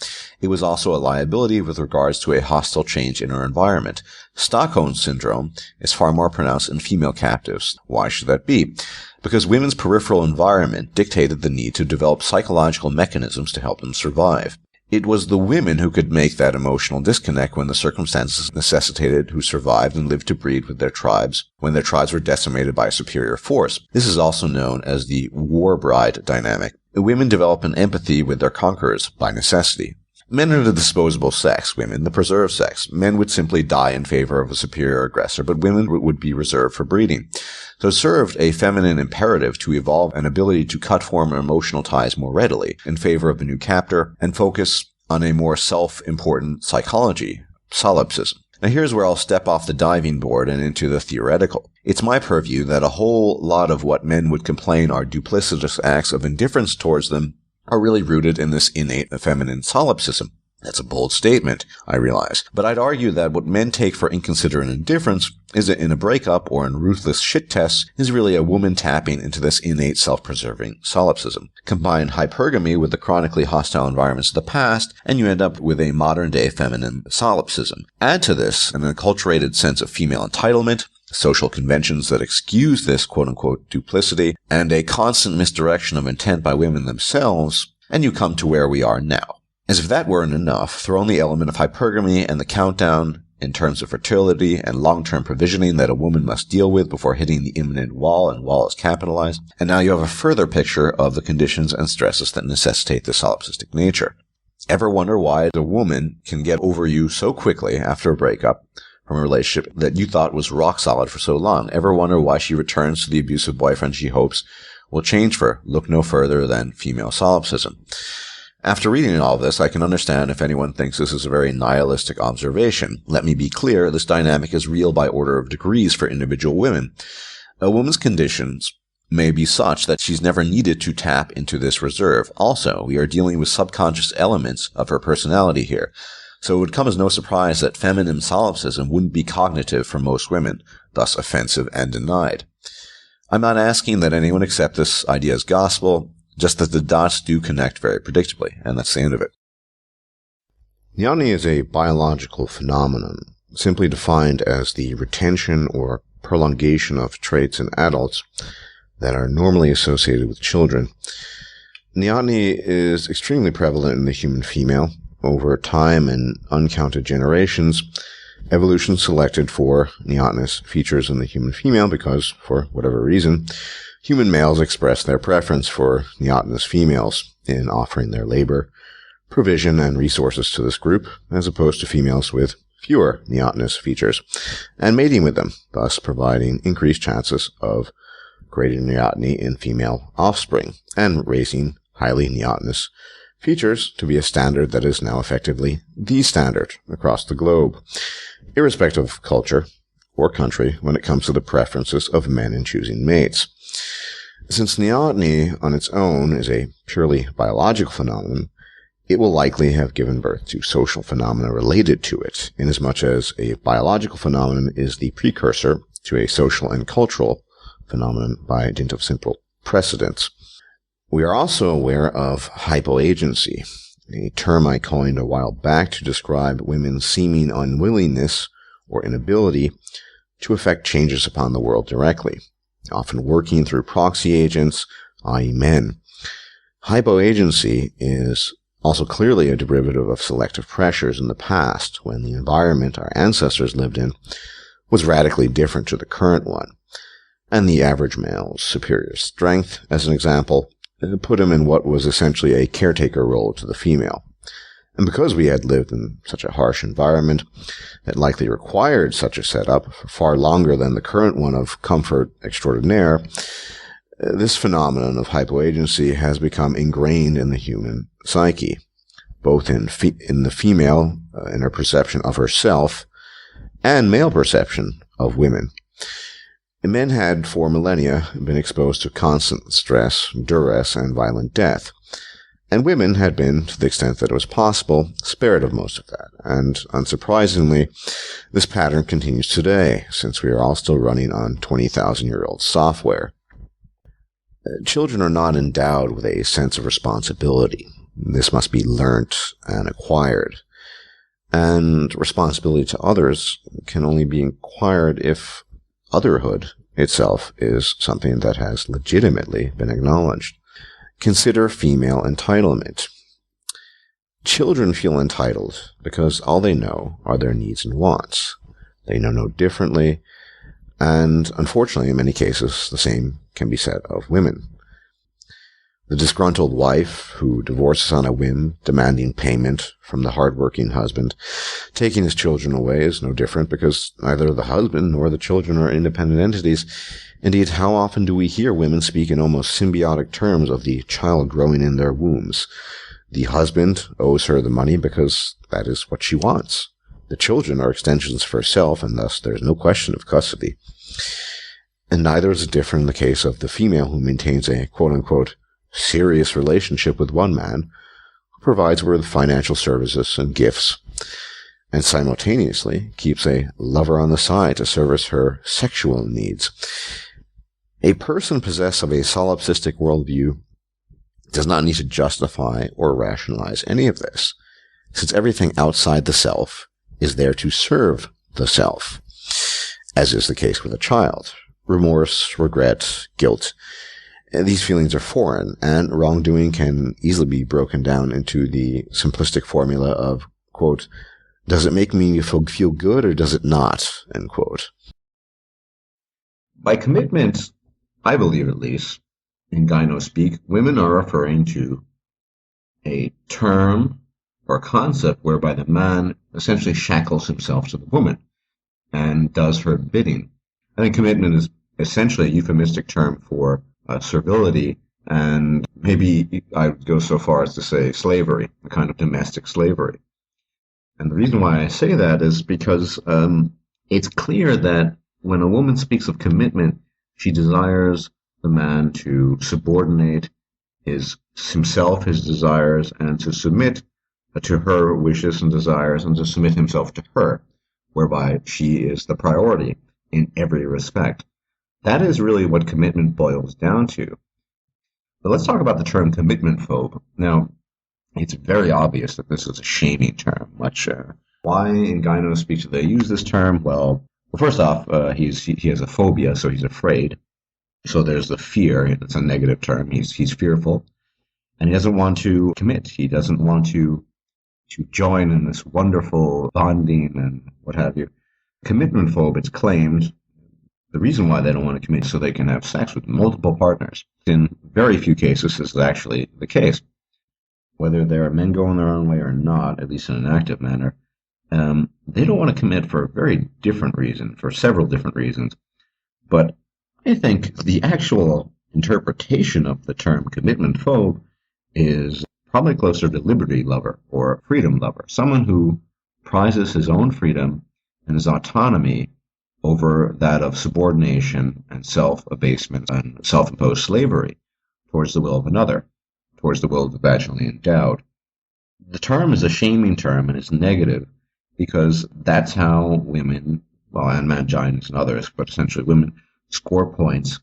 it was also a liability with regards to a hostile change in our environment. Stockholm syndrome is far more pronounced in female captives. Why should that be? Because women's peripheral environment dictated the need to develop psychological mechanisms to help them survive. It was the women who could make that emotional disconnect when the circumstances necessitated, who survived and lived to breed with their tribes when their tribes were decimated by a superior force. This is also known as the war bride dynamic. Women develop an empathy with their conquerors by necessity. Men are the disposable sex, women the preserved sex. Men would simply die in favor of a superior aggressor, but women would be reserved for breeding. So it served a feminine imperative to evolve an ability to cut form emotional ties more readily in favor of the new captor and focus on a more self-important psychology, solipsism. Now here's where I'll step off the diving board and into the theoretical. It's my purview that a whole lot of what men would complain are duplicitous acts of indifference towards them are really rooted in this innate feminine solipsism. That's a bold statement, I realize. But I'd argue that what men take for inconsiderate indifference is that in a breakup or in ruthless shit tests is really a woman tapping into this innate self-preserving solipsism. Combine hypergamy with the chronically hostile environments of the past, and you end up with a modern-day feminine solipsism. Add to this an acculturated sense of female entitlement, social conventions that excuse this quote-unquote duplicity, and a constant misdirection of intent by women themselves, and you come to where we are now. As if that weren't enough, throw in the element of hypergamy and the countdown in terms of fertility and long-term provisioning that a woman must deal with before hitting the imminent wall, and wall is capitalized, and now you have a further picture of the conditions and stresses that necessitate the solipsistic nature. Ever wonder why a woman can get over you so quickly after a breakup from a relationship that you thought was rock solid for so long? Ever wonder why she returns to the abusive boyfriend she hopes will change for her? Look no further than female solipsism. After reading all this, I can understand if anyone thinks this is a very nihilistic observation. Let me be clear, this dynamic is real by order of degrees for individual women. A woman's conditions may be such that she's never needed to tap into this reserve. Also, we are dealing with subconscious elements of her personality here. So it would come as no surprise that feminine solipsism wouldn't be cognitive for most women, thus offensive and denied. I'm not asking that anyone accept this idea as gospel, just that the dots do connect very predictably, and that's the end of it. Neoteny is a biological phenomenon, simply defined as the retention or prolongation of traits in adults that are normally associated with children. Neoteny is extremely prevalent in the human female over time and uncounted generations, Evolution selected for neotenous features in the human female because, for whatever reason, human males express their preference for neotenous females in offering their labor, provision, and resources to this group, as opposed to females with fewer neotenous features, and mating with them, thus providing increased chances of greater neoteny in female offspring, and raising highly neotenous features to be a standard that is now effectively the standard across the globe, irrespective of culture or country when it comes to the preferences of men in choosing mates. Since neoteny on its own is a purely biological phenomenon, it will likely have given birth to social phenomena related to it, inasmuch as a biological phenomenon is the precursor to a social and cultural phenomenon by dint of simple precedents. We are also aware of hypoagency, a term I coined a while back to describe women's seeming unwillingness or inability to effect changes upon the world directly, often working through proxy agents, i.e. men. Hypoagency is also clearly a derivative of selective pressures in the past, when the environment our ancestors lived in was radically different to the current one, and the average male's superior strength, as an example, put him in what was essentially a caretaker role to the female. And because we had lived in such a harsh environment that likely required such a setup for far longer than the current one of comfort extraordinaire, this phenomenon of hypoagency has become ingrained in the human psyche, both in the female, in her perception of herself, and male perception of women. Men had for millennia been exposed to constant stress, duress, and violent death, and women had been, to the extent that it was possible, spared of most of that. And unsurprisingly, this pattern continues today, since we are all still running on 20,000-year-old software. Children are not endowed with a sense of responsibility. This must be learnt and acquired. And responsibility to others can only be acquired if otherhood itself is something that has legitimately been acknowledged. Consider female entitlement. Children feel entitled because all they know are their needs and wants. They know no differently, and unfortunately, in many cases, the same can be said of women. The disgruntled wife who divorces on a whim, demanding payment from the hard-working husband, taking his children away, is no different because neither the husband nor the children are independent entities. Indeed, how often do we hear women speak in almost symbiotic terms of the child growing in their wombs? The husband owes her the money because that is what she wants. The children are extensions of herself, and thus there is no question of custody. And neither is it different in the case of the female who maintains a quote-unquote serious relationship with one man who provides her with financial services and gifts, and simultaneously keeps a lover on the side to service her sexual needs. A person possessed of a solipsistic worldview does not need to justify or rationalize any of this, since everything outside the self is there to serve the self, as is the case with a child. Remorse, regret, guilt, these feelings are foreign, and wrongdoing can easily be broken down into the simplistic formula of, quote, does it make me feel good or does it not, end quote. By commitment, I believe at least, in gyno speak, women are referring to a term or concept whereby the man essentially shackles himself to the woman and does her bidding. I think commitment is essentially a euphemistic term for servility, and maybe I would go so far as to say slavery, a kind of domestic slavery. And the reason why I say that is because it's clear that when a woman speaks of commitment, she desires the man to subordinate himself, his desires, and to submit to her wishes and desires, and to submit himself to her, whereby she is the priority in every respect. That is really what commitment boils down to. But let's talk about the term commitment phobe. Now, it's very obvious that this is a shaming term. Why in gyno speech do they use this term? Well, first off, he has a phobia, so he's afraid. So there's the fear. It's a negative term. He's fearful, and he doesn't want to commit. He doesn't want to to join in this wonderful bonding and what have you. Commitment phobics claimed the reason why they don't want to commit is so they can have sex with multiple partners. In very few cases, this is actually the case. Whether there are men going their own way or not, at least in an active manner, they don't want to commit for a very different reason, for several different reasons. But I think the actual interpretation of the term commitment phobe is probably closer to liberty lover or freedom lover, someone who prizes his own freedom and his autonomy over that of subordination and self-abasement and self-imposed slavery towards the will of another, towards the will of the vaginally endowed. The term is a shaming term and it's negative because that's how women, well, and mangines and others, but essentially women, score points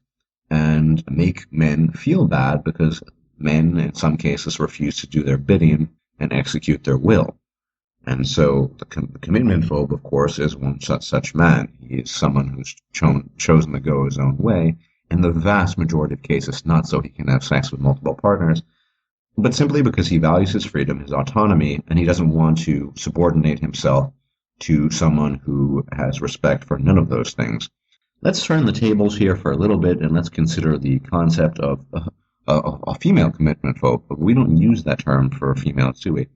and make men feel bad because men, in some cases, refuse to do their bidding and execute their will. And so the commitment phobe, of course, is one such man. He is someone who's chosen to go his own way, in the vast majority of cases, not so he can have sex with multiple partners, but simply because he values his freedom, his autonomy, and he doesn't want to subordinate himself to someone who has respect for none of those things. Let's turn the tables here for a little bit, and let's consider the concept of a female commitment phobe. But we don't use that term for females, do we?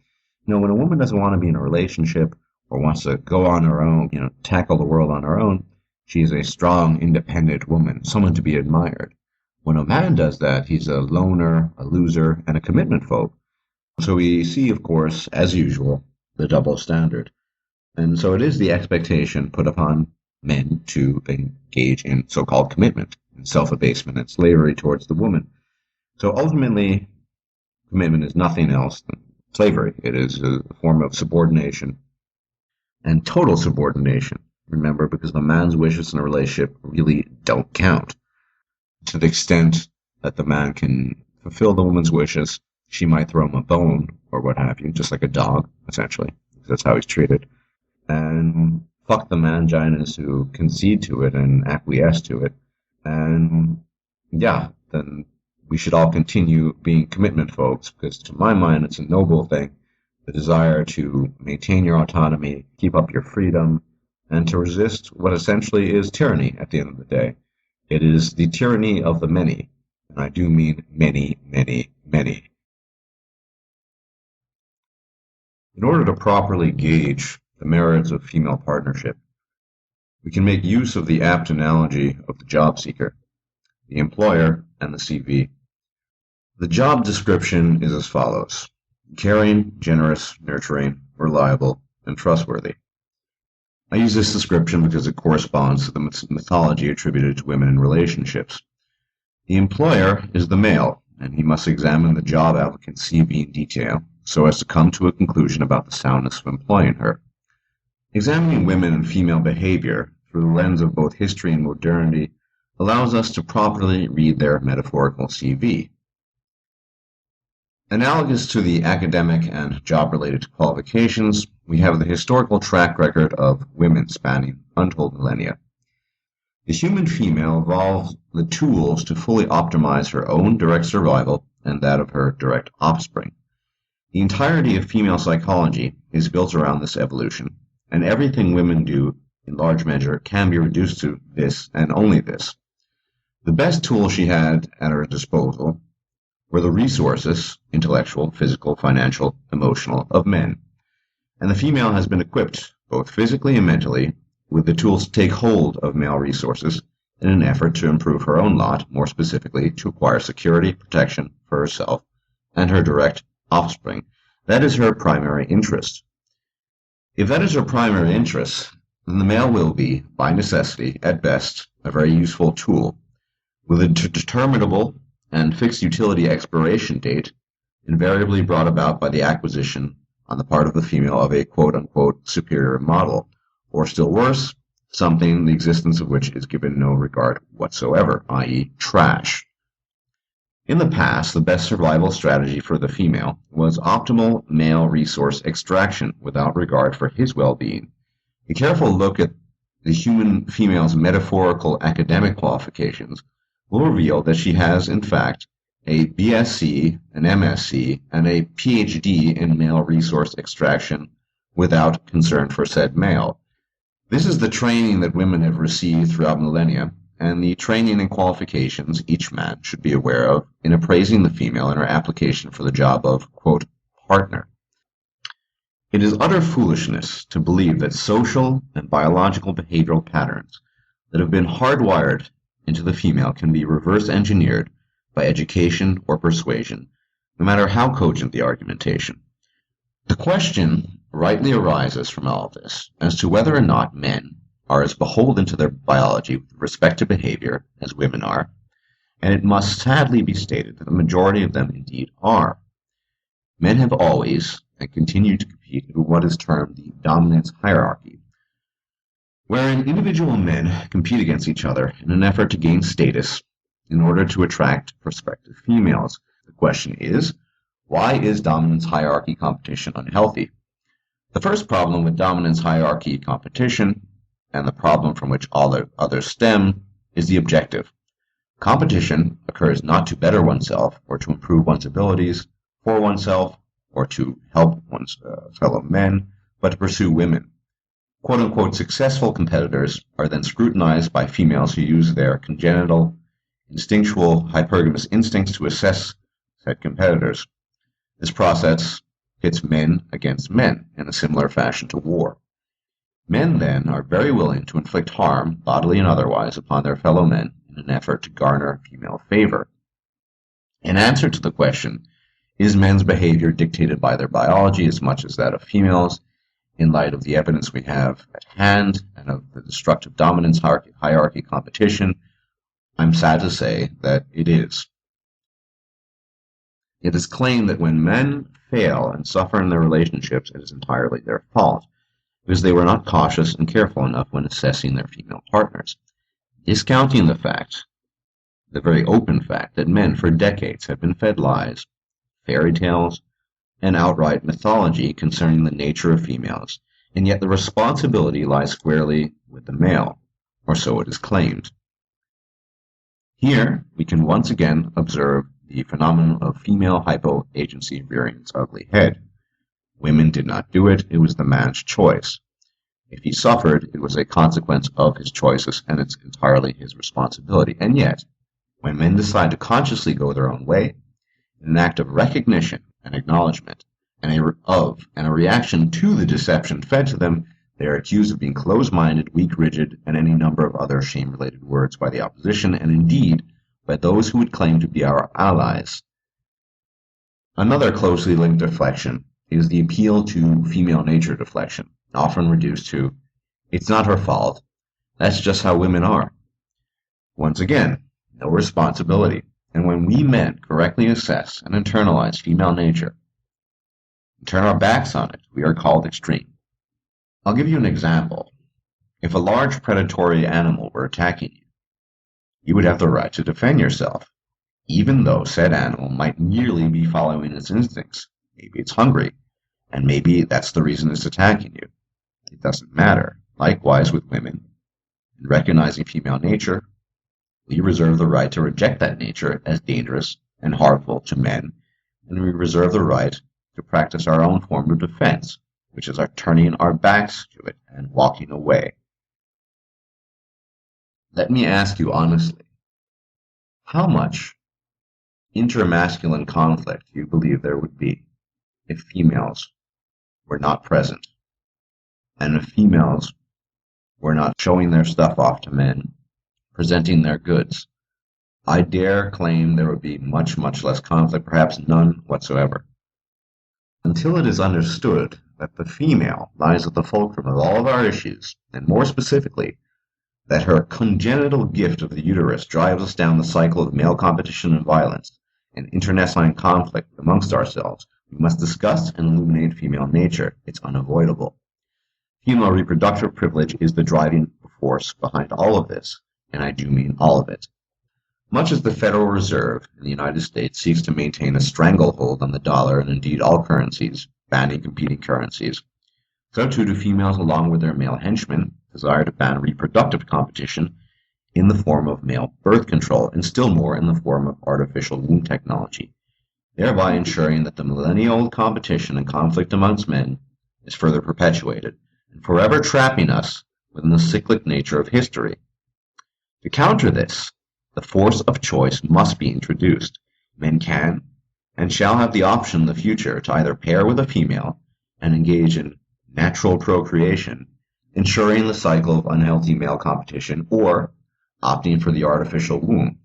When a woman doesn't want to be in a relationship or wants to go on her own, tackle the world on her own, she is a strong, independent woman, someone to be admired. When a man does that, he's a loner, a loser, and a commitment phobe. So we see, of course, as usual, the double standard. And so it is the expectation put upon men to engage in so-called commitment, and self-abasement and slavery towards the woman. So ultimately, commitment is nothing else than slavery. It is a form of subordination and total subordination. Remember, because the man's wishes in a relationship really don't count. To the extent that the man can fulfill the woman's wishes, she might throw him a bone or what have you, just like a dog, essentially. That's how he's treated. And fuck the manginas who concede to it and acquiesce to it. And yeah, then we should all continue being commitment phobes, because to my mind, it's a noble thing, the desire to maintain your autonomy, keep up your freedom, and to resist what essentially is tyranny at the end of the day. It is the tyranny of the many, and I do mean many, many, many. In order to properly gauge the merits of female partnership, we can make use of the apt analogy of the job seeker, the employer, and the CV. The job description is as follows: caring, generous, nurturing, reliable, and trustworthy. I use this description because it corresponds to the mythology attributed to women in relationships. The employer is the male, and he must examine the job applicant's CV in detail so as to come to a conclusion about the soundness of employing her. Examining women and female behavior through the lens of both history and modernity allows us to properly read their metaphorical CV. Analogous to the academic and job-related qualifications, we have the historical track record of women spanning untold millennia. The human female evolved the tools to fully optimize her own direct survival and that of her direct offspring. The entirety of female psychology is built around this evolution, and everything women do, in large measure, can be reduced to this and only this. The best tool she had at her disposal were the resources, intellectual, physical, financial, emotional, of men. And the female has been equipped, both physically and mentally, with the tools to take hold of male resources in an effort to improve her own lot, more specifically, to acquire security, protection for herself and her direct offspring. That is her primary interest. If that is her primary interest, then the male will be, by necessity, at best, a very useful tool, with a determinable and fixed utility expiration date, invariably brought about by the acquisition on the part of the female of a quote-unquote superior model, or still worse, something the existence of which is given no regard whatsoever, i.e. trash. In the past, the best survival strategy for the female was optimal male resource extraction without regard for his well-being. A careful look at the human female's metaphorical academic qualifications will reveal that she has, in fact, a BSc, an MSc, and a PhD in male resource extraction without concern for said male. This is the training that women have received throughout millennia, and the training and qualifications each man should be aware of in appraising the female in her application for the job of, quote, partner. It is utter foolishness to believe that social and biological behavioral patterns that have been hardwired into the female can be reverse engineered by education or persuasion, no matter how cogent the argumentation. The question rightly arises from all of this as to whether or not men are as beholden to their biology with respect to behavior as women are, and it must sadly be stated that the majority of them indeed are. Men have always and continue to compete in what is termed the dominance hierarchy, wherein individual men compete against each other in an effort to gain status in order to attract prospective females. The question is, why is dominance hierarchy competition unhealthy? The first problem with dominance hierarchy competition, and the problem from which all the others stem, is the objective. Competition occurs not to better oneself or to improve one's abilities for oneself or to help one's fellow men, but to pursue women. Quote-unquote successful competitors are then scrutinized by females who use their congenital, instinctual, hypergamous instincts to assess said competitors. This process pits men against men in a similar fashion to war. Men then are very willing to inflict harm, bodily and otherwise, upon their fellow men in an effort to garner female favor. In answer to the question, is men's behavior dictated by their biology as much as that of females, in light of the evidence we have at hand and of the destructive dominance hierarchy competition, I'm sad to say that it is. It is claimed that when men fail and suffer in their relationships, it is entirely their fault, because they were not cautious and careful enough when assessing their female partners, discounting the fact, the very open fact, that men for decades have been fed lies, fairy tales, and outright mythology concerning the nature of females, and yet the responsibility lies squarely with the male, or so it is claimed. Here we can once again observe the phenomenon of female hypoagency rearing its ugly head. Women did not do it, it was the man's choice. If he suffered, it was a consequence of his choices, and it's entirely his responsibility. And yet, when men decide to consciously go their own way, in an act of recognition and acknowledgement, and a reaction to the deception fed to them, they are accused of being closed-minded, weak, rigid, and any number of other shame-related words by the opposition, and indeed by those who would claim to be our allies. Another closely linked deflection is the appeal to female nature deflection, often reduced to, it's not her fault, that's just how women are. Once again, no responsibility. And when we men correctly assess and internalize female nature, and turn our backs on it, we are called extreme. I'll give you an example. If a large predatory animal were attacking you, you would have the right to defend yourself, even though said animal might merely be following its instincts. Maybe it's hungry, and maybe that's the reason it's attacking you. It doesn't matter. Likewise with women. In recognizing female nature, we reserve the right to reject that nature as dangerous and harmful to men, and we reserve the right to practice our own form of defense, which is our turning our backs to it and walking away. Let me ask you honestly, how much intermasculine conflict do you believe there would be if females were not present, and if females were not showing their stuff off to men, presenting their goods? I dare claim there would be much, much less conflict, perhaps none whatsoever. Until it is understood that the female lies at the fulcrum of all of our issues, and more specifically, that her congenital gift of the uterus drives us down the cycle of male competition and violence, and internecine conflict amongst ourselves, we must discuss and illuminate female nature. It's unavoidable. Female reproductive privilege is the driving force behind all of this, and I do mean all of it. Much as the Federal Reserve in the United States seeks to maintain a stranglehold on the dollar and indeed all currencies, banning competing currencies, so too do females along with their male henchmen desire to ban reproductive competition in the form of male birth control, and still more in the form of artificial womb technology, thereby ensuring that the millennial competition and conflict amongst men is further perpetuated, and forever trapping us within the cyclic nature of history. To counter this, the force of choice must be introduced. Men can and shall have the option in the future to either pair with a female and engage in natural procreation, ensuring the cycle of unhealthy male competition, or opting for the artificial womb,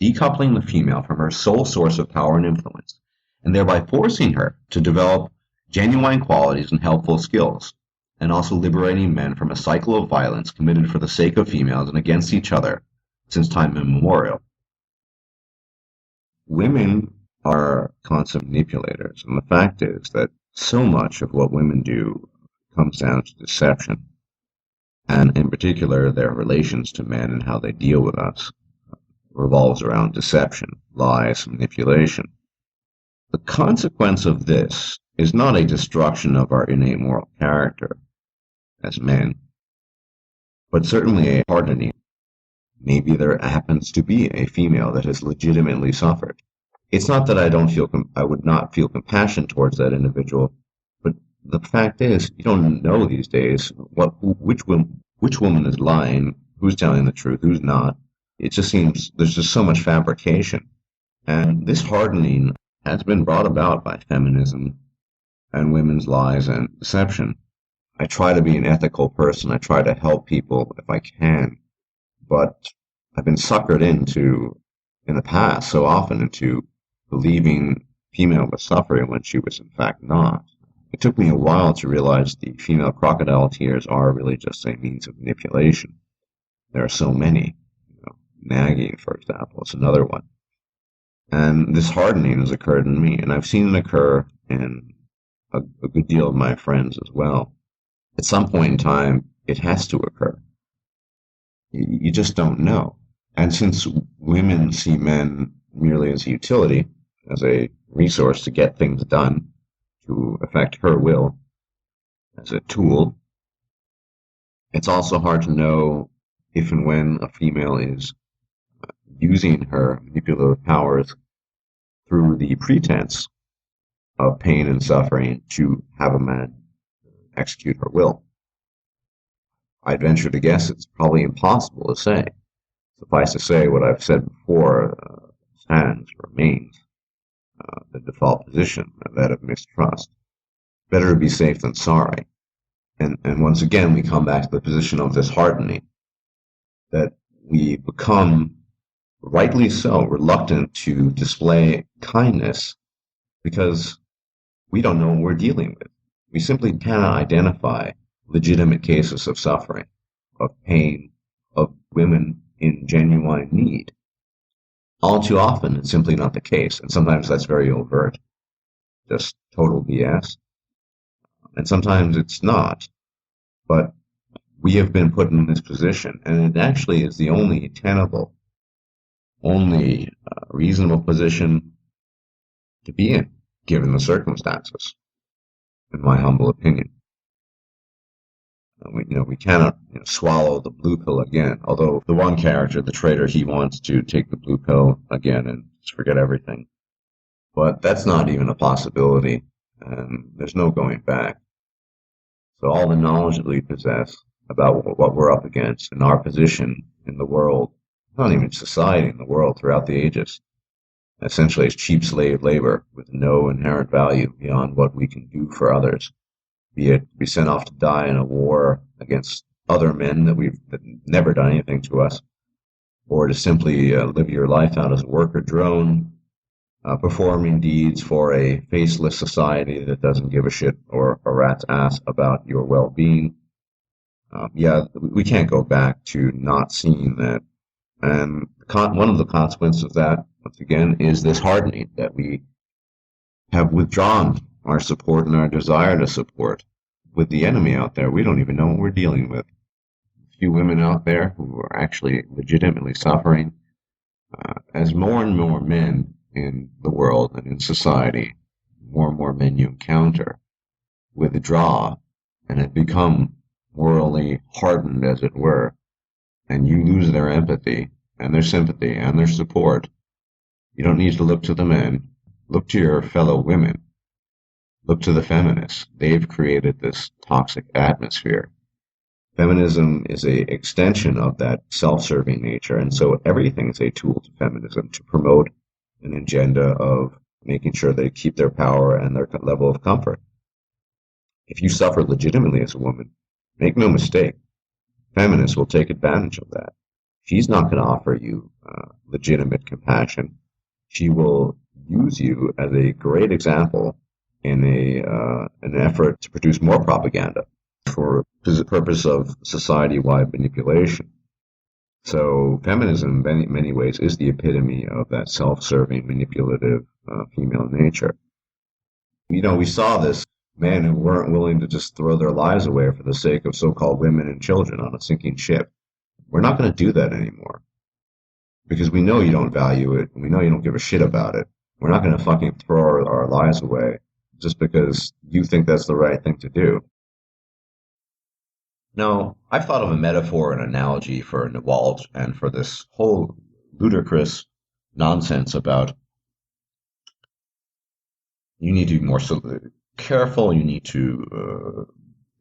decoupling the female from her sole source of power and influence, and thereby forcing her to develop genuine qualities and helpful skills, and also liberating men from a cycle of violence committed for the sake of females and against each other since time immemorial. Women are constant manipulators, and the fact is that so much of what women do comes down to deception, and in particular their relations to men and how they deal with us revolves around deception, lies, manipulation. The consequence of this is not a destruction of our innate moral character as men, but certainly a hardening. Maybe there happens to be a female that has legitimately suffered. It's not that I would not feel compassion towards that individual, but the fact is, you don't know these days which woman is lying, who's telling the truth, who's not. It just seems there's just so much fabrication. And this hardening has been brought about by feminism and women's lies and deception. I try to be an ethical person. I try to help people if I can. But I've been suckered into, in the past, so often into believing female was suffering when she was in fact not. It took me a while to realize the female crocodile tears are really just a means of manipulation. There are so many. Nagging, for example, is another one. And this hardening has occurred in me, and I've seen it occur in a good deal of my friends as well. At some point in time, it has to occur. You just don't know. And since women see men merely as a utility, as a resource to get things done, to affect her will, as a tool, it's also hard to know if and when a female is using her manipulative powers through the pretense of pain and suffering to have a man execute her will. I'd venture to guess it's probably impossible to say. Suffice to say, what I've said before remains the default position, that of mistrust. Better to be safe than sorry. And once again, we come back to the position of this hardening, that we become, rightly so, reluctant to display kindness because we don't know what we're dealing with. We simply cannot identify legitimate cases of suffering, of pain, of women in genuine need. All too often, it's simply not the case, and sometimes that's very overt, just total BS. And sometimes it's not, but we have been put in this position, and it actually is the only tenable, only reasonable position to be in, given the circumstances, in my humble opinion. We cannot swallow the blue pill again, although the one character, the traitor, he wants to take the blue pill again and just forget everything. But that's not even a possibility, and there's no going back. So all the knowledge that we possess about what we're up against and our position in the world, not even society, in the world throughout the ages, essentially is cheap slave labor with no inherent value beyond what we can do for others. Be it be sent off to die in a war against other men that never done anything to us, or to simply live your life out as a worker drone, performing deeds for a faceless society that doesn't give a shit or a rat's ass about your well-being. We can't go back to not seeing that. And one of the consequences of that, once again, is this hardening, that we have withdrawn our support and our desire to support. With the enemy out there, we don't even know what we're dealing with. A few women out there who are actually legitimately suffering. As more and more men in the world and in society, more and more men you encounter withdraw and have become morally hardened, as it were, and you lose their empathy and their sympathy and their support, you don't need to look to the men. Look to your fellow women. Look to the feminists. They've created this toxic atmosphere. Feminism is an extension of that self-serving nature, and so everything is a tool to feminism to promote an agenda of making sure they keep their power and their level of comfort. If you suffer legitimately as a woman, make no mistake, feminists will take advantage of that. She's not going to offer you legitimate compassion. She will use you as a great example in an effort to produce more propaganda for the purpose of society-wide manipulation. So feminism, in many ways, is the epitome of that self-serving, manipulative female nature. We saw this, men who weren't willing to just throw their lives away for the sake of so-called women and children on a sinking ship. We're not going to do that anymore. Because we know you don't value it, and we know you don't give a shit about it. We're not going to fucking throw our lives away just because you think that's the right thing to do. Now, I've thought of a metaphor and analogy for NAWALT and for this whole ludicrous nonsense about you need to be more careful, you need to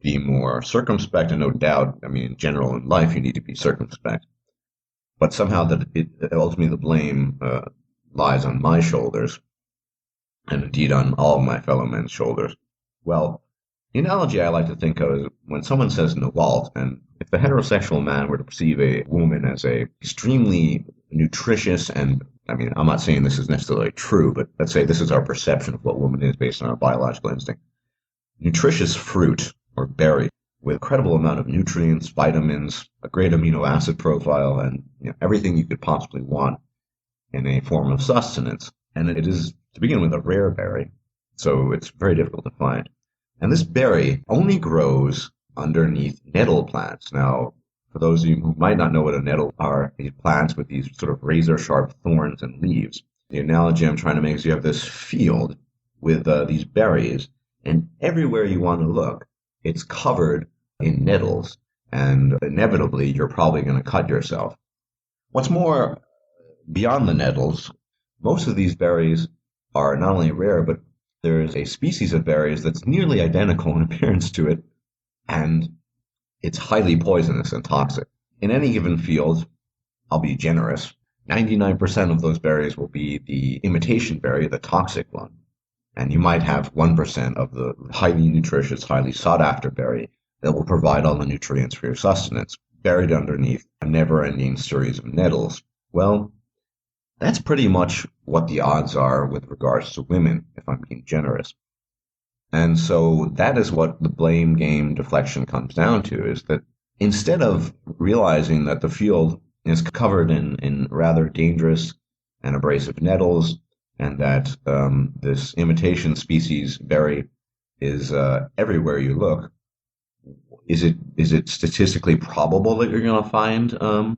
be more circumspect, and no doubt, in general in life, you need to be circumspect. But somehow that ultimately the blame lies on my shoulders, and indeed on all of my fellow men's shoulders. Well, the analogy I like to think of is when someone says NAWALT, and if a heterosexual man were to perceive a woman as a extremely nutritious, and I'm not saying this is necessarily true, but let's say this is our perception of what woman is based on our biological instinct. Nutritious fruit or berry with an incredible amount of nutrients, vitamins, a great amino acid profile, and everything you could possibly want in a form of sustenance. And it is, to begin with, a rare berry, so it's very difficult to find. And this berry only grows underneath nettle plants. Now, for those of you who might not know what a nettle are, these plants with these sort of razor-sharp thorns and leaves. The analogy I'm trying to make is you have this field with these berries, and everywhere you want to look, it's covered in nettles, and inevitably, you're probably going to cut yourself. What's more, beyond the nettles, most of these berries are not only rare, but there is a species of berries that's nearly identical in appearance to it, and it's highly poisonous and toxic. In any given field, I'll be generous, 99% of those berries will be the imitation berry, the toxic one. And you might have 1% of the highly nutritious, highly sought-after berry that will provide all the nutrients for your sustenance, buried underneath a never-ending series of nettles. Well, that's pretty much what the odds are with regards to women, if I'm being generous. And so that is what the blame game deflection comes down to, is that instead of realizing that the field is covered in rather dangerous and abrasive nettles, and that this imitation species berry is everywhere you look, is it statistically probable that you're going to find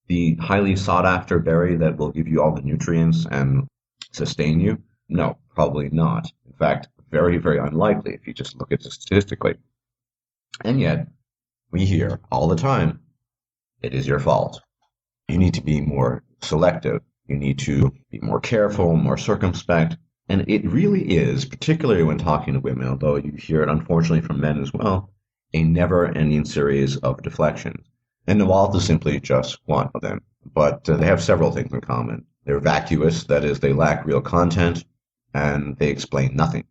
the highly sought-after berry that will give you all the nutrients and sustain you? No, probably not. In fact, very, very unlikely if you just look at it statistically. And yet, we hear all the time, it is your fault. You need to be more selective. You need to be more careful, more circumspect. And it really is, particularly when talking to women, although you hear it unfortunately from men as well, a never-ending series of deflections. And NAWALT is simply just one of them. But they have several things in common. They're vacuous, that is, they lack real content, and they explain nothing.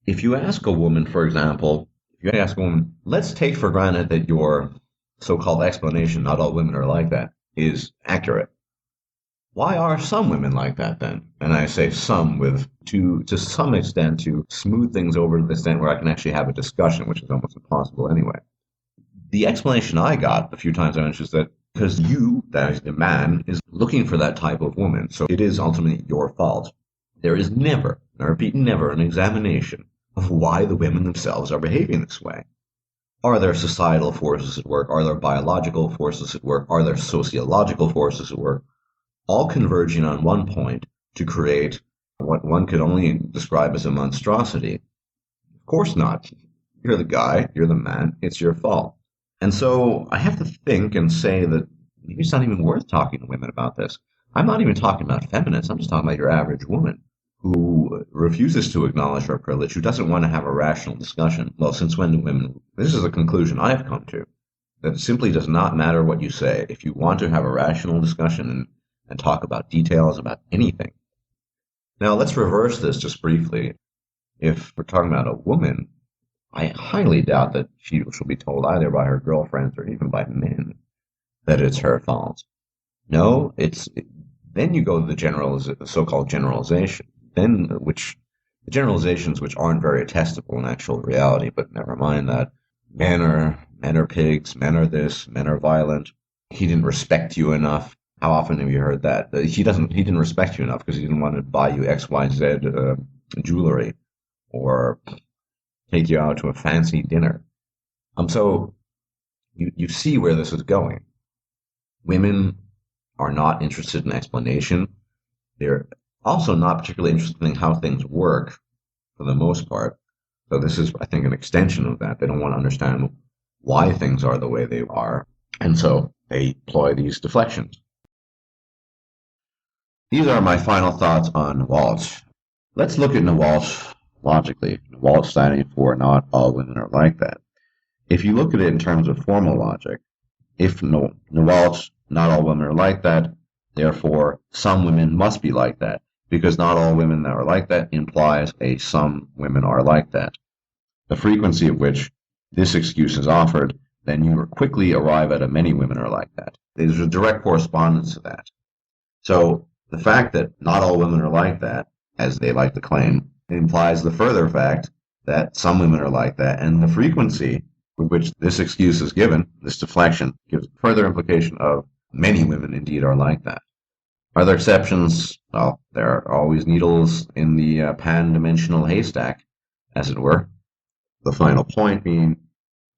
If you ask a woman, for example, let's take for granted that your so-called explanation, not all women are like that, is accurate. Why are some women like that then? And I say some to some extent to smooth things over to the extent where I can actually have a discussion, which is almost impossible anyway. The explanation I got a few times I mentioned is that because you, that is the man, is looking for that type of woman, so it is ultimately your fault. There is never, and I repeat, never an examination of why the women themselves are behaving this way. Are there societal forces at work? Are there biological forces at work? Are there sociological forces at work? All converging on one point to create what one could only describe as a monstrosity. Of course not. You're the guy, you're the man, it's your fault. And so I have to think and say that maybe it's not even worth talking to women about this. I'm not even talking about feminists. I'm just talking about your average woman who refuses to acknowledge her privilege, who doesn't want to have a rational discussion. Well, since when do women? This is a conclusion I've come to, that it simply does not matter what you say. If you want to have a rational discussion and talk about details about anything. Now, let's reverse this just briefly. If we're talking about a woman, I highly doubt that she'll be told either by her girlfriends or even by men that it's her fault. No, then you go to the so-called generalization, the generalizations which aren't very testable in actual reality, but never mind that. Men are pigs, men are this, men are violent. He didn't respect you enough. How often have you heard that? He didn't respect you enough because he didn't want to buy you XYZ jewelry or take you out to a fancy dinner. So you see where this is going. Women are not interested in explanation. They're also not particularly interested in how things work for the most part. So this is, I think, an extension of that. They don't want to understand why things are the way they are. And so they employ these deflections. These are my final thoughts on NAWALT. Let's look at NAWALT logically. NAWALT standing for not all women are like that. If you look at it in terms of formal logic, if NAWALT, not all women are like that, therefore some women must be like that, because not all women that are like that implies some women are like that. The frequency of which this excuse is offered, then you quickly arrive at a many women are like that. There's a direct correspondence to that. So the fact that not all women are like that, as they like to claim, implies the further fact that some women are like that, and the frequency with which this excuse is given, this deflection, gives further implication of many women indeed are like that. Are there exceptions? Well, there are always needles in the pan-dimensional haystack, as it were. The final point being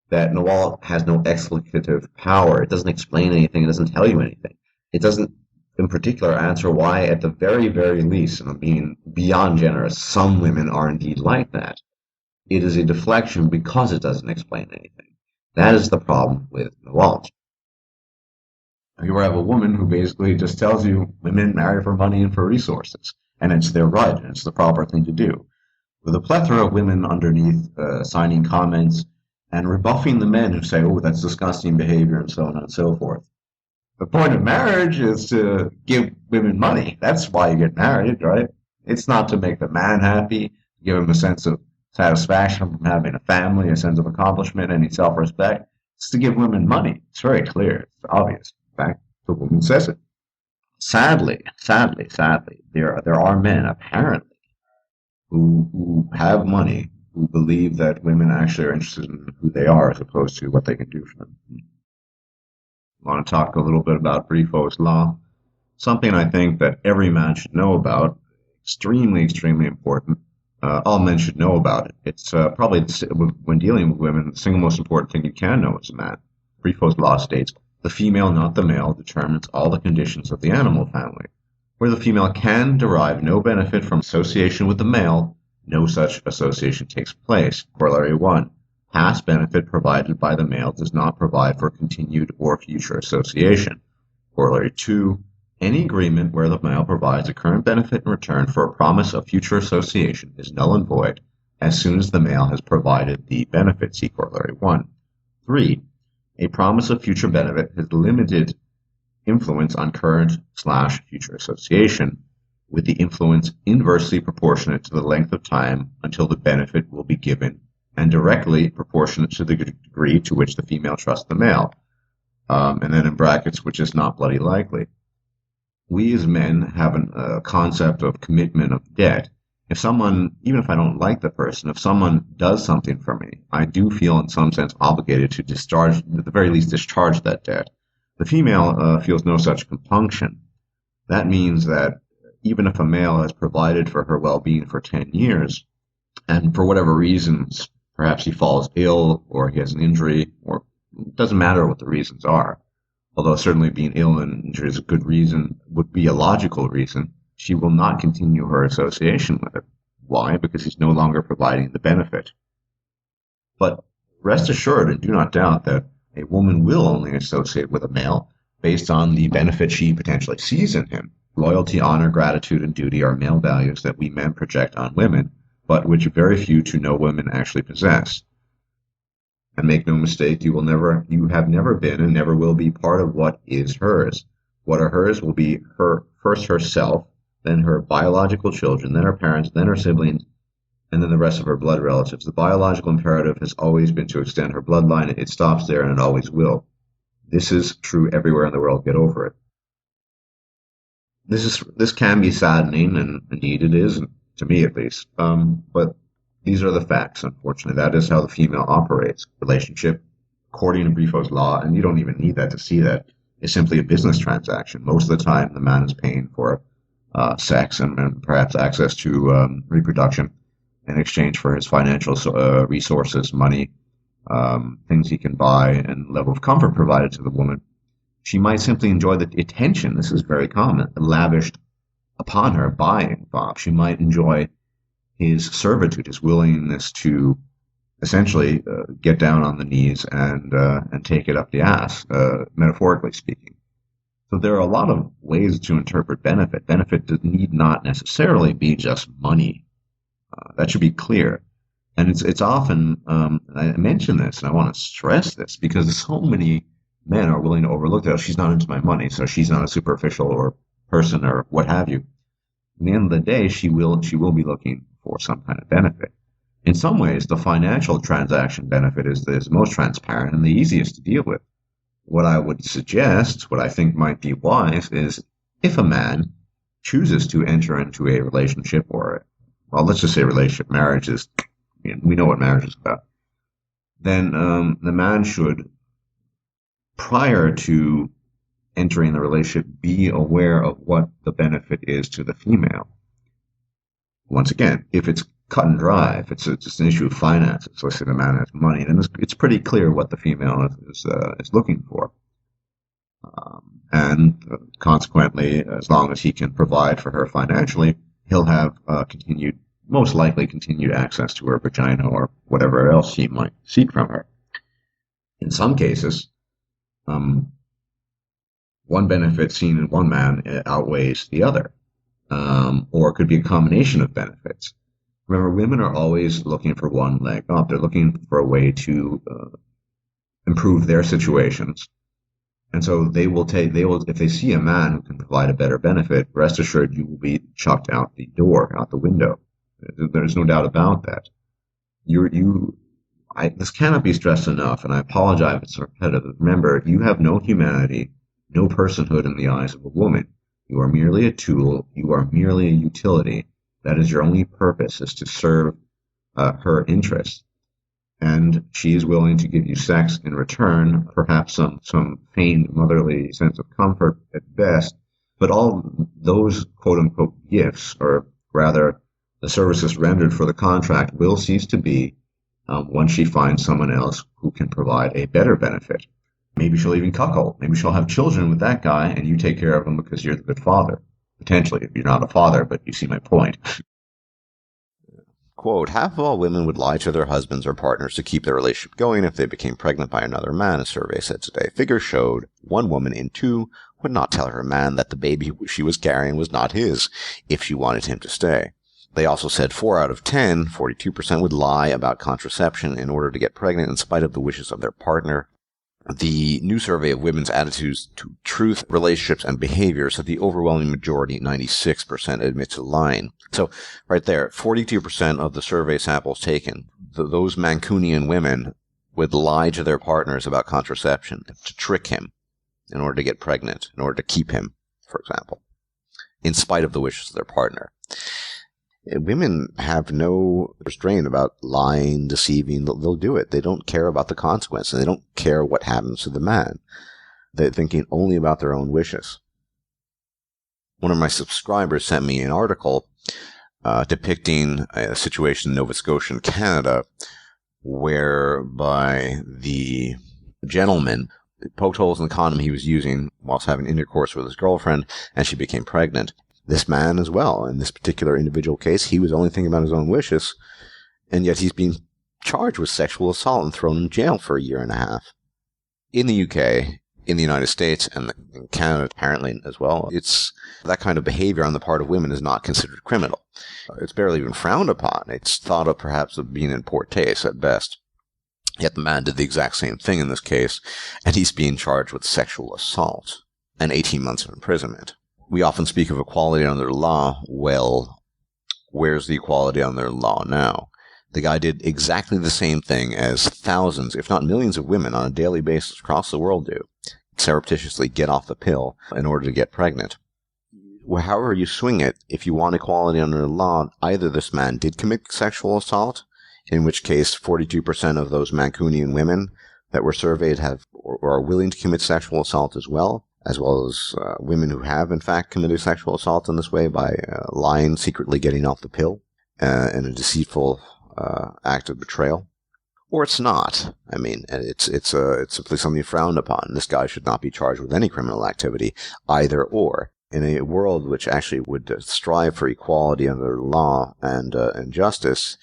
that NAWALT has no explicative power. It doesn't explain anything. It doesn't tell you anything. It doesn't, in particular, answer why, at the very, very least, and I'm being beyond generous, some women are indeed like that. It is a deflection because it doesn't explain anything. That is the problem with NAWALT. You have a woman who basically just tells you women marry for money and for resources, and it's their right, and it's the proper thing to do. With a plethora of women underneath signing comments and rebuffing the men who say, oh, that's disgusting behavior, and so on and so forth. The point of marriage is to give women money. That's why you get married, right? It's not to make the man happy, give him a sense of satisfaction from having a family, a sense of accomplishment, any self-respect. It's to give women money. It's very clear. It's obvious. In fact, the woman says it. Sadly, there are men, apparently, who have money, who believe that women actually are interested in who they are as opposed to what they can do for them. I want to talk a little bit about Briffault's law, something I think that every man should know about, extremely, extremely important. All men should know about it. It's probably, when dealing with women, the single most important thing you can know as a man. Briffault's law states, the female, not the male, determines all the conditions of the animal family. Where the female can derive no benefit from association with the male, no such association takes place. Corollary 1. Past benefit provided by the male does not provide for continued or future association. Corollary 2. Any agreement where the male provides a current benefit in return for a promise of future association is null and void as soon as the male has provided the benefit. See Corollary 1. 3. A promise of future benefit has limited influence on current/future association, with the influence inversely proportionate to the length of time until the benefit will be given, and directly proportionate to the degree to which the female trusts the male. And then in brackets, which is not bloody likely. We as men have a concept of commitment of debt. If someone, even if I don't like the person, if someone does something for me, I do feel in some sense obligated to discharge, at the very least, discharge that debt. The female feels no such compunction. That means that even if a male has provided for her well-being for 10 years, and for whatever reasons, perhaps he falls ill, or he has an injury, or it doesn't matter what the reasons are, although certainly being ill and injured is a good reason, would be a logical reason, she will not continue her association with it. Why? Because he's no longer providing the benefit. But rest assured and do not doubt that a woman will only associate with a male based on the benefit she potentially sees in him. Loyalty, honor, gratitude, and duty are male values that we men project on women, but which very few to no women actually possess. And make no mistake, you have never been and never will be part of what is hers. What are hers will be first herself, then her biological children, then her parents, then her siblings, and then the rest of her blood relatives. The biological imperative has always been to extend her bloodline. It stops there, and it always will. This is true everywhere in the world. Get over it. This can be saddening, and indeed it is, to me at least. But these are the facts, unfortunately. That is how the female operates. Relationship, according to Briffault's law, and you don't even need that to see that, is simply a business transaction. Most of the time, the man is paying for sex and perhaps access to reproduction in exchange for his financial resources, money, things he can buy, and level of comfort provided to the woman. She might simply enjoy the attention, this is very common, lavished upon her by Bob. She might enjoy his servitude, his willingness to essentially get down on the knees and take it up the ass, metaphorically speaking. So there are a lot of ways to interpret benefit. Benefit need not necessarily be just money. That should be clear. And it's often, I mention this, and I want to stress this, because so many men are willing to overlook that. She's not into my money, so she's not a superficial or person or what have you. At the end of the day, she will be looking for some kind of benefit. In some ways, the financial transaction benefit is the most transparent and the easiest to deal with. What I would suggest, what I think might be wise, is if a man chooses to enter into a relationship, or, well, let's just say relationship, marriage is, we know what marriage is about, then the man should, prior to entering the relationship, be aware of what the benefit is to the female. Once again, if it's cut and dry, if it's just an issue of finances, let's say the man has money, then it's pretty clear what the female is looking for. And consequently, as long as he can provide for her financially, he'll have most likely continued access to her vagina or whatever else he might seek from her. In some cases, one benefit seen in one man outweighs the other, or it could be a combination of benefits. Remember, women are always looking for one leg up. They're looking for a way to improve their situations. And so if they see a man who can provide a better benefit, rest assured you will be chucked out the door, out the window. There's no doubt about that. This cannot be stressed enough, and I apologize if it's repetitive. Remember, you have no humanity, no personhood in the eyes of a woman. You are merely a tool. You are merely a utility. That is your only purpose, is to serve her interests. And she is willing to give you sex in return, perhaps some feigned motherly sense of comfort at best. But all those quote-unquote gifts, or rather the services rendered for the contract, will cease to be once she finds someone else who can provide a better benefit. Maybe she'll even cuckold. Maybe she'll have children with that guy, and you take care of them because you're the good father. Potentially, if you're not a father, but you see my point. Quote, half of all women would lie to their husbands or partners to keep their relationship going if they became pregnant by another man, a survey said today. Figures showed 1 woman in 2 would not tell her man that the baby she was carrying was not his if she wanted him to stay. They also said 4 out of 10, 42%, would lie about contraception in order to get pregnant in spite of the wishes of their partner. The new survey of women's attitudes to truth, relationships, and behavior said the overwhelming majority, 96%, admit to lying. So, right there, 42% of the survey samples taken, those Mancunian women would lie to their partners about contraception to trick him in order to get pregnant, in order to keep him, for example, in spite of the wishes of their partner. Women have no restraint about lying, deceiving. They'll do it. They don't care about the consequences. They don't care what happens to the man. They're thinking only about their own wishes. One of my subscribers sent me an article depicting a situation in Nova Scotia, Canada, whereby the gentleman poked holes in the condom he was using whilst having intercourse with his girlfriend, and she became pregnant. This man as well, in this particular individual case, he was only thinking about his own wishes, and yet he's being charged with sexual assault and thrown in jail for 1.5 years. In the UK, in the United States and in Canada apparently as well, it's that kind of behavior on the part of women is not considered criminal. It's barely even frowned upon. It's thought of perhaps of being in poor taste at best. Yet the man did the exact same thing in this case, and he's being charged with sexual assault and 18 months of imprisonment. We often speak of equality under the law. Well, where's the equality under the law now? The guy did exactly the same thing as thousands, if not millions of women on a daily basis across the world do. Surreptitiously get off the pill in order to get pregnant. However you swing it, if you want equality under the law, either this man did commit sexual assault, in which case 42% of those Mancunian women that were surveyed have or are willing to commit sexual assault as well as women who have in fact committed sexual assault in this way by lying, secretly getting off the pill in a deceitful act of betrayal. Or it's not. I mean, it's simply something frowned upon. This guy should not be charged with any criminal activity, either or. In a world which actually would strive for equality under the law and justice,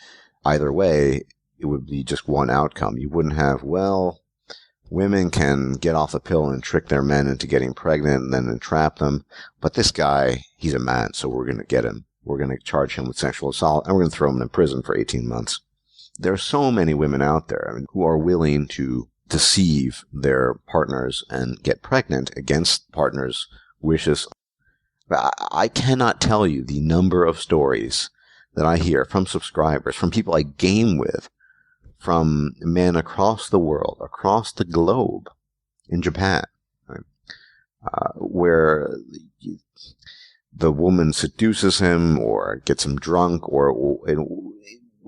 either way, it would be just one outcome. You wouldn't have, well, women can get off the pill and trick their men into getting pregnant and then entrap them, but this guy, he's a man, so we're going to get him. We're going to charge him with sexual assault, and we're going to throw him in prison for 18 months. There are so many women out there who are willing to deceive their partners and get pregnant against partners' wishes. I cannot tell you the number of stories that I hear from subscribers, from people I game with, from men across the world, across the globe, in Japan, right? Where the woman seduces him or gets him drunk or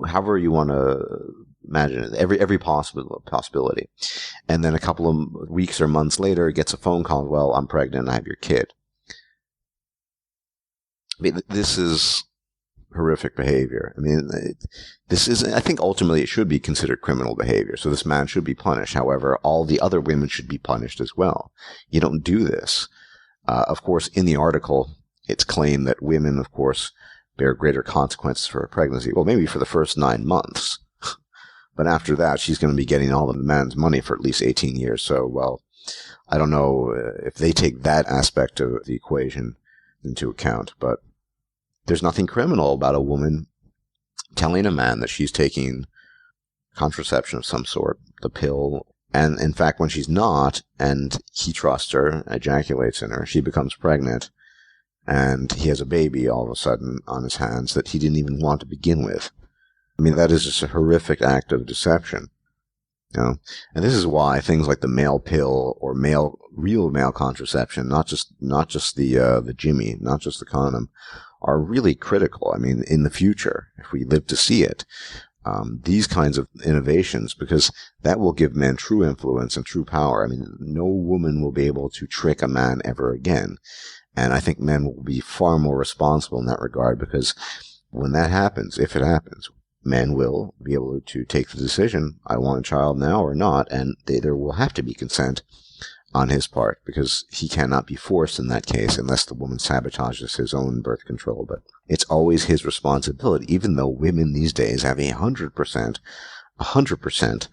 however you want to imagine it, every possibility. And then a couple of weeks or months later, gets a phone call, well, I'm pregnant, I have your kid. I mean, this is horrific behavior. I mean, I think ultimately it should be considered criminal behavior, so this man should be punished. However, all the other women should be punished as well. You don't do this. Of course, in the article, it's claimed that women, of course, bear greater consequences for a pregnancy. Well, maybe for the first 9 months. But after that, she's going to be getting all the man's money for at least 18 years. So, well, I don't know if they take that aspect of the equation into account. But there's nothing criminal about a woman telling a man that she's taking contraception of some sort, the pill. And in fact, when she's not, and he trusts her, ejaculates in her, she becomes pregnant, and he has a baby all of a sudden on his hands that he didn't even want to begin with. I mean, that is just a horrific act of deception. You know? And this is why things like the male pill or real male contraception, not just the Jimmy, not just the condom, are really critical. I mean, in the future, if we live to see it, these kinds of innovations, because that will give men true influence and true power. I mean, no woman will be able to trick a man ever again. And I think men will be far more responsible in that regard, because when that happens, if it happens, men will be able to take the decision, I want a child now or not, and there will have to be consent on his part, because he cannot be forced in that case unless the woman sabotages his own birth control. But it's always his responsibility, even though women these days have 100%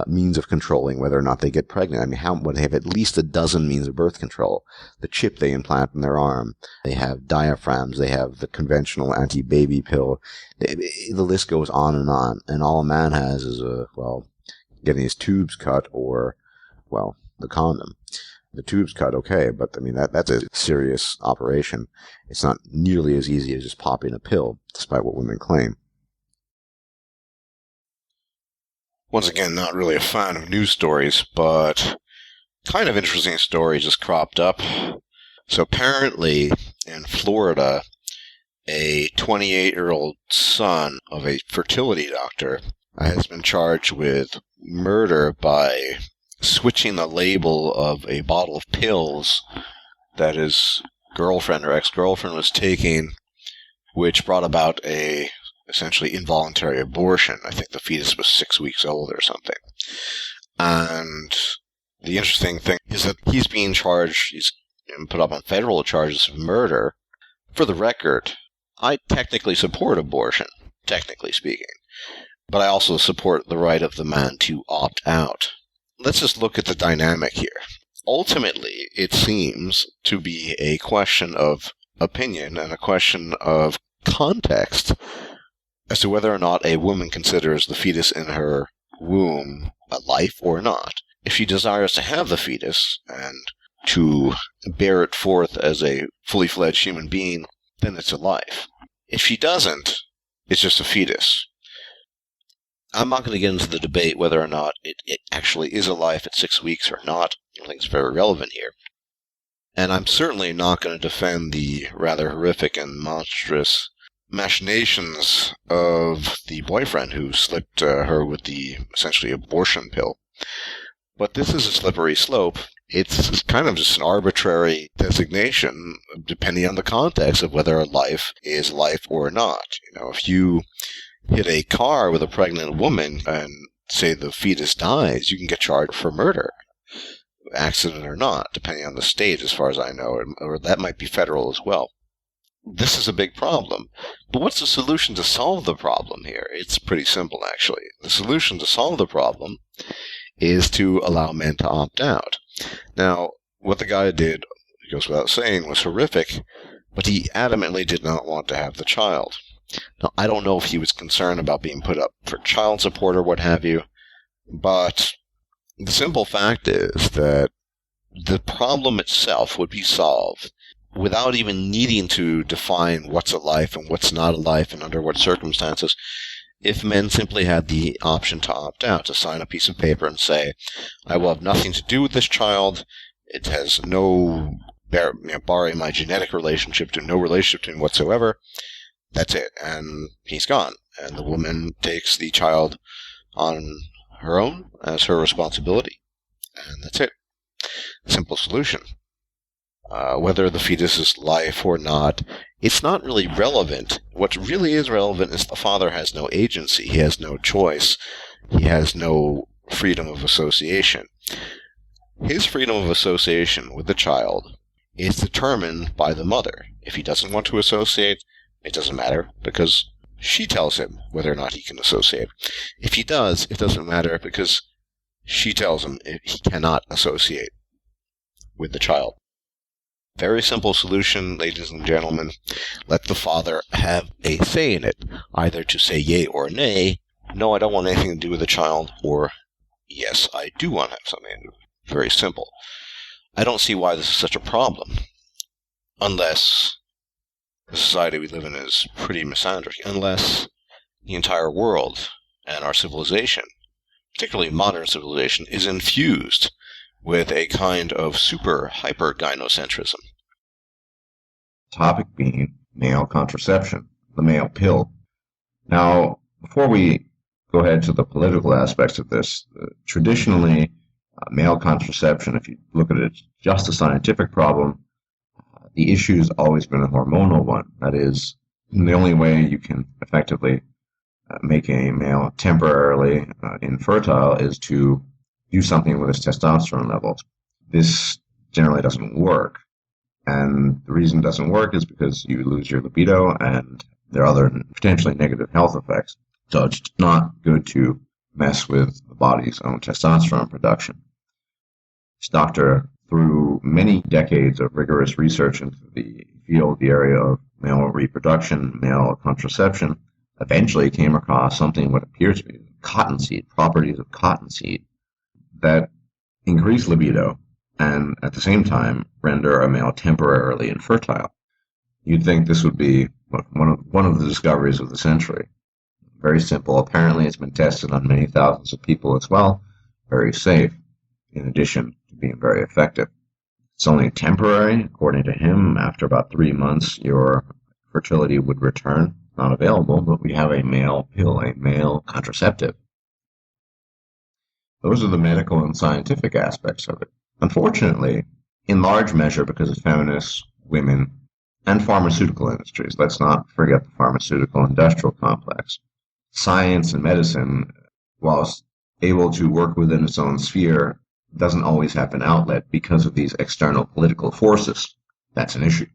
means of controlling whether or not they get pregnant. I mean, they have at least a dozen means of birth control. The chip they implant in their arm, they have diaphragms, they have the conventional anti-baby pill. The list goes on, and all a man has is getting his tubes cut or, well, the condom. The tubes cut, okay, but I mean, that's a serious operation. It's not nearly as easy as just popping a pill, despite what women claim. Once again, not really a fan of news stories, but kind of interesting story just cropped up. So apparently, in Florida, a 28-year-old son of a fertility doctor has been charged with murder by switching the label of a bottle of pills that his girlfriend or ex-girlfriend was taking, which brought about a essentially involuntary abortion. I think the fetus was 6 weeks old or something. And the interesting thing is that he's being charged, he's put up on federal charges of murder. For the record, I technically support abortion, technically speaking, but I also support the right of the man to opt out. Let's just look at the dynamic here. ultimately, it seems to be a question of opinion and a question of context as to whether or not a woman considers the fetus in her womb a life or not. If she desires to have the fetus and to bear it forth as a fully fledged human being, then it's a life. If she doesn't, it's just a fetus. I'm not going to get into the debate whether or not it actually is a life at 6 weeks or not. I think it's very relevant here. And I'm certainly not going to defend the rather horrific and monstrous machinations of the boyfriend who slipped her with the essentially abortion pill. But this is a slippery slope. It's kind of just an arbitrary designation depending on the context of whether a life is life or not. If you hit a car with a pregnant woman and say the fetus dies, you can get charged for murder, accident or not, depending on the state as far as I know, or that might be federal as well. This is a big problem. But what's the solution to solve the problem here? It's pretty simple, actually. The solution to solve the problem is to allow men to opt out. Now, what the guy did, it goes without saying, was horrific, but he adamantly did not want to have the child. Now, I don't know if he was concerned about being put up for child support or what have you, but the simple fact is that the problem itself would be solved without even needing to define what's a life and what's not a life and under what circumstances, if men simply had the option to opt out, to sign a piece of paper and say, I will have nothing to do with this child, it has no, barring my genetic relationship, no relationship to him whatsoever, that's it, and he's gone. And the woman takes the child on her own as her responsibility, and that's it. Simple solution. Whether the fetus is life or not, it's not really relevant. What really is relevant is the father has no agency. He has no choice. He has no freedom of association. His freedom of association with the child is determined by the mother. If he doesn't want to associate, it doesn't matter, because she tells him whether or not he can associate. If he does, it doesn't matter, because she tells him he cannot associate with the child. Very simple solution, ladies and gentlemen. Let the father have a say in it, either to say yay or nay, no, I don't want anything to do with the child, or yes, I do want to have something to do with it. Very simple. I don't see why this is such a problem, unless the society we live in is pretty misandric, unless the entire world and our civilization, particularly modern civilization, is infused with a kind of super-hyper-gynocentrism. Topic being male contraception, the male pill. Now, before we go ahead to the political aspects of this, traditionally, male contraception, if you look at it as just a scientific problem, the issue has always been a hormonal one. That is, the only way you can effectively make a male temporarily infertile is to do something with his testosterone levels. This generally doesn't work. And the reason it doesn't work is because you lose your libido and there are other potentially negative health effects. So it's not good to mess with the body's own testosterone production. This doctor, through many decades of rigorous research into the field, the area of male reproduction, male contraception, eventually came across something what appears to be cottonseed, properties of cottonseed, that increase libido and at the same time render a male temporarily infertile. You'd think this would be one of the discoveries of the century. Very simple. Apparently it's been tested on many thousands of people as well. Very safe, in addition to being very effective. It's only temporary. According to him, after about 3 months, your fertility would return. Not available, but we have a male pill, a male contraceptive. Those are the medical and scientific aspects of it. Unfortunately, in large measure because of feminists, women, and pharmaceutical industries, let's not forget the pharmaceutical industrial complex, science and medicine, whilst able to work within its own sphere, doesn't always have an outlet because of these external political forces. That's an issue.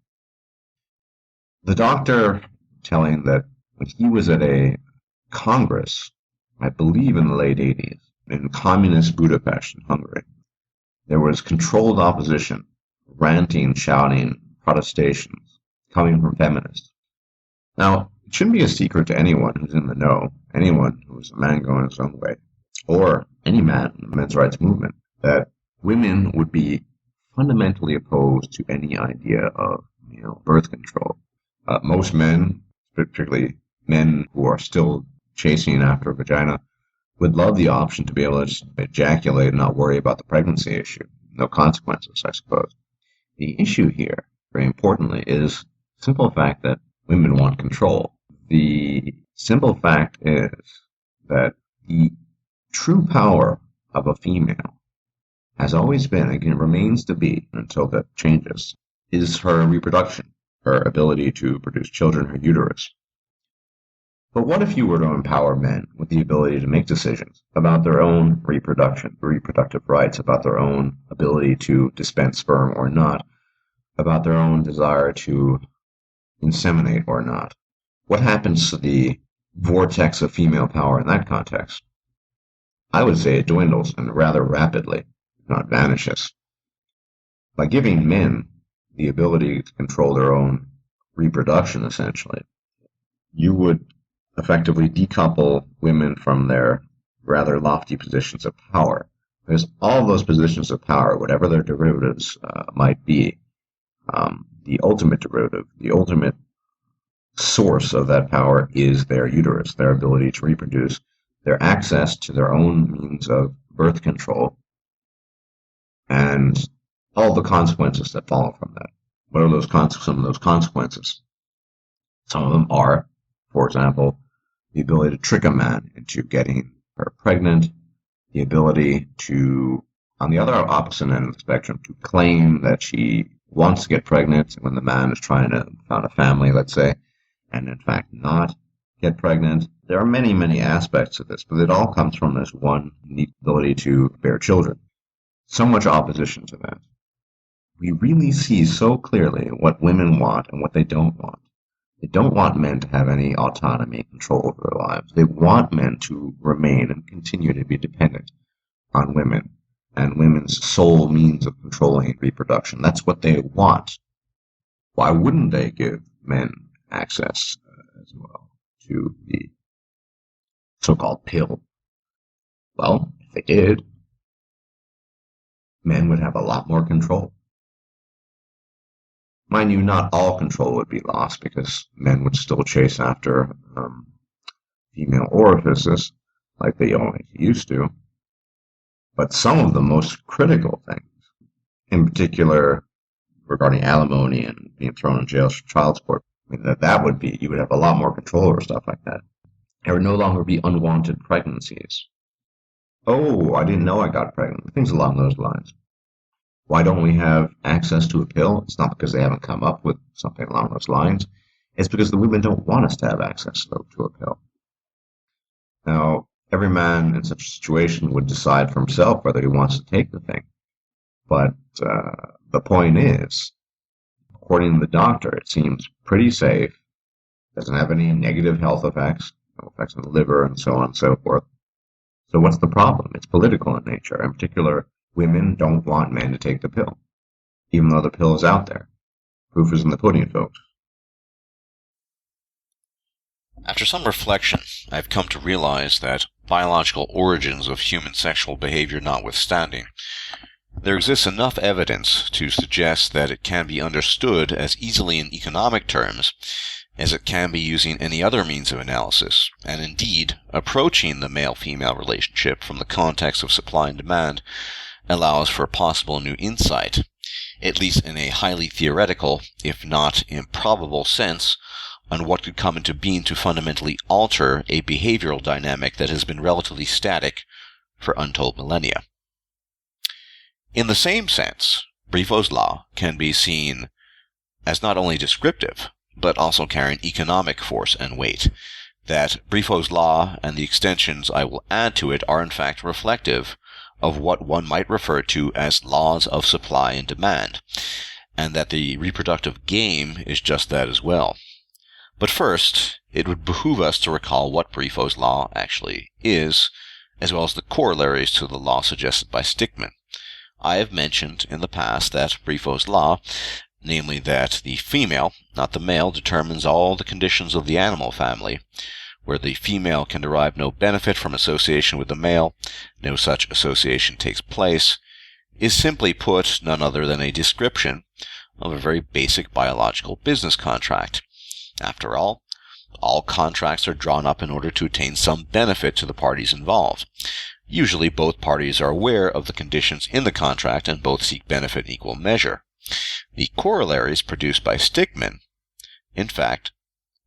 The doctor telling that when he was at a congress, I believe in the late 80s, in communist Budapest in Hungary, there was controlled opposition, ranting, shouting, protestations coming from feminists. Now, it shouldn't be a secret to anyone who's in the know, anyone who is a man going his own way, or any man in the men's rights movement, that women would be fundamentally opposed to any idea of birth control. Most men, particularly men who are still chasing after a vagina, would love the option to be able to just ejaculate and not worry about the pregnancy issue. No consequences, I suppose. The issue here, very importantly, is the simple fact that women want control. The simple fact is that the true power of a female has always been, again, remains to be until that changes, is her reproduction, her ability to produce children, her uterus. But what if you were to empower men with the ability to make decisions about their own reproduction, reproductive rights, about their own ability to dispense sperm or not, about their own desire to inseminate or not? What happens to the vortex of female power in that context? I would say it dwindles, and rather rapidly, if not vanishes. By giving men the ability to control their own reproduction, essentially, you would effectively decouple women from their rather lofty positions of power. Because all those positions of power, whatever their derivatives might be, the ultimate derivative, the ultimate source of that power is their uterus, their ability to reproduce, their access to their own means of birth control, and all the consequences that follow from that. What are some of those consequences? Some of them are, for example, the ability to trick a man into getting her pregnant, the ability to, on the other opposite end of the spectrum, to claim that she wants to get pregnant when the man is trying to found a family, let's say, and in fact not get pregnant. There are many, many aspects of this, but it all comes from this one unique ability to bear children. So much opposition to that. We really see so clearly what women want and what they don't want. They don't want men to have any autonomy and control over their lives. They want men to remain and continue to be dependent on women and women's sole means of controlling reproduction. That's what they want. Why wouldn't they give men access as well to the so-called pill? Well, if they did, men would have a lot more control. Mind you, not all control would be lost because men would still chase after female orifices like they always used to. But some of the most critical things, in particular regarding alimony and being thrown in jail for child support, I mean, that would be, you would have a lot more control over stuff like that. There would no longer be unwanted pregnancies. Oh, I didn't know I got pregnant. Things along those lines. Why don't we have access to a pill? It's not because they haven't come up with something along those lines. It's because the women don't want us to have access to a pill. Now, every man in such a situation would decide for himself whether he wants to take the thing. But the point is, according to the doctor, it seems pretty safe, doesn't have any negative health effects, no effects on the liver, and so on and so forth. So what's the problem? It's political in nature. In particular, women don't want men to take the pill, even though the pill is out there. Proof is in the pudding, folks. After some reflection, I've come to realize that, biological origins of human sexual behavior notwithstanding, there exists enough evidence to suggest that it can be understood as easily in economic terms as it can be using any other means of analysis, and indeed, approaching the male-female relationship from the context of supply and demand allows for possible new insight, at least in a highly theoretical, if not improbable sense, on what could come into being to fundamentally alter a behavioral dynamic that has been relatively static for untold millennia. In the same sense, Briffault's law can be seen as not only descriptive, but also carrying economic force and weight, that Briffault's law and the extensions I will add to it are in fact reflective of what one might refer to as laws of supply and demand, and that the reproductive game is just that as well. But first, it would behoove us to recall what Briffault's law actually is, as well as the corollaries to the law suggested by Stickman, I have mentioned in the past that Briffault's law, namely that the female, not the male, determines all the conditions of the animal family, where the female can derive no benefit from association with the male, no such association takes place, is simply put none other than a description of a very basic biological business contract. After all contracts are drawn up in order to attain some benefit to the parties involved. Usually both parties are aware of the conditions in the contract and both seek benefit in equal measure. The corollaries produced by stickmen, in fact,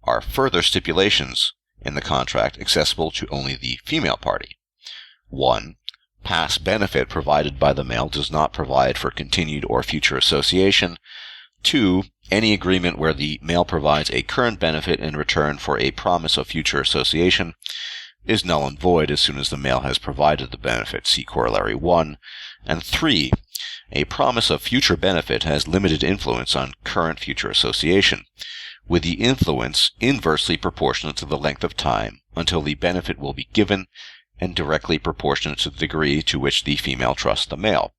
are further stipulations in the contract accessible to only the female party. 1. Past benefit provided by the male does not provide for continued or future association. 2. Any agreement where the male provides a current benefit in return for a promise of future association is null and void as soon as the male has provided the benefit. See Corollary 1. And 3. A promise of future benefit has limited influence on current future association, with the influence inversely proportionate to the length of time until the benefit will be given and directly proportionate to the degree to which the female trusts the male.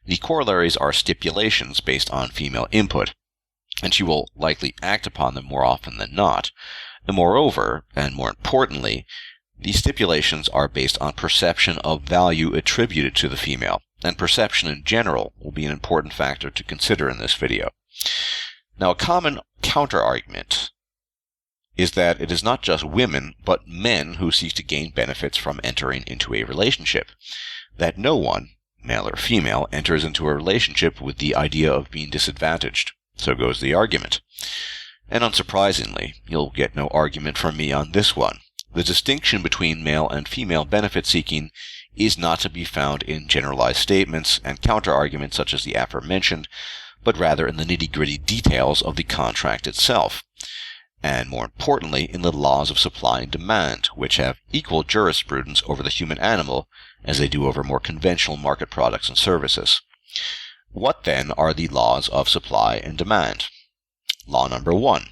The corollaries are stipulations based on female input, and she will likely act upon them more often than not. And moreover, and more importantly, these stipulations are based on perception of value attributed to the female, and perception in general will be an important factor to consider in this video. Now, a common counter-argument is that it is not just women, but men who seek to gain benefits from entering into a relationship. That no one, male or female, enters into a relationship with the idea of being disadvantaged. So goes the argument. And unsurprisingly, you'll get no argument from me on this one. The distinction between male and female benefit seeking is not to be found in generalized statements and counter-arguments such as the aforementioned, but rather in the nitty-gritty details of the contract itself, and more importantly in the laws of supply and demand, which have equal jurisprudence over the human animal as they do over more conventional market products and services. What then are the laws of supply and demand? Law number 1.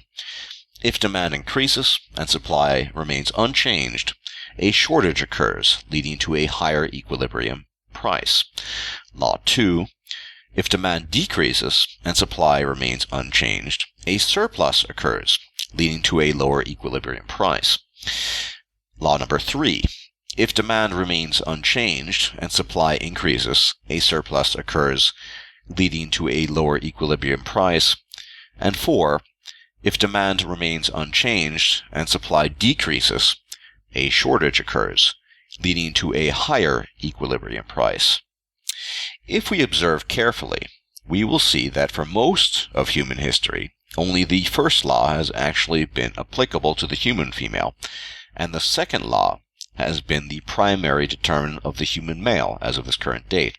If demand increases and supply remains unchanged, a shortage occurs, leading to a higher equilibrium price. Law 2. If demand decreases and supply remains unchanged, a surplus occurs, leading to a lower equilibrium price. Law number 3. If demand remains unchanged and supply increases, a surplus occurs, leading to a lower equilibrium price. And 4. If demand remains unchanged and supply decreases, a shortage occurs, leading to a higher equilibrium price. If we observe carefully, we will see that for most of human history, only the first law has actually been applicable to the human female, and the second law has been the primary determinant of the human male as of this current date.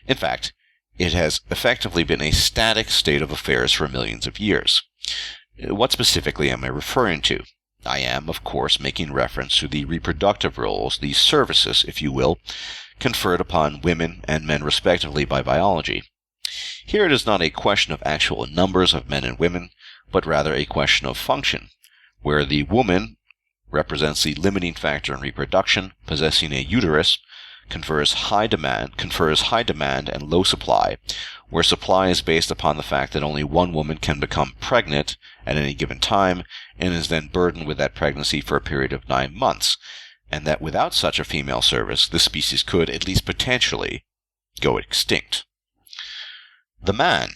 In fact, it has effectively been a static state of affairs for millions of years. What specifically am I referring to? I am, of course, making reference to the reproductive roles, the services, if you will, conferred upon women and men respectively by biology. Here it is not a question of actual numbers of men and women, but rather a question of function, where the woman represents the limiting factor in reproduction, possessing a uterus, confers high demand and low supply, where supply is based upon the fact that only one woman can become pregnant at any given time, and is then burdened with that pregnancy for a period of 9 months, and that without such a female service, the species could, at least potentially, go extinct. The man,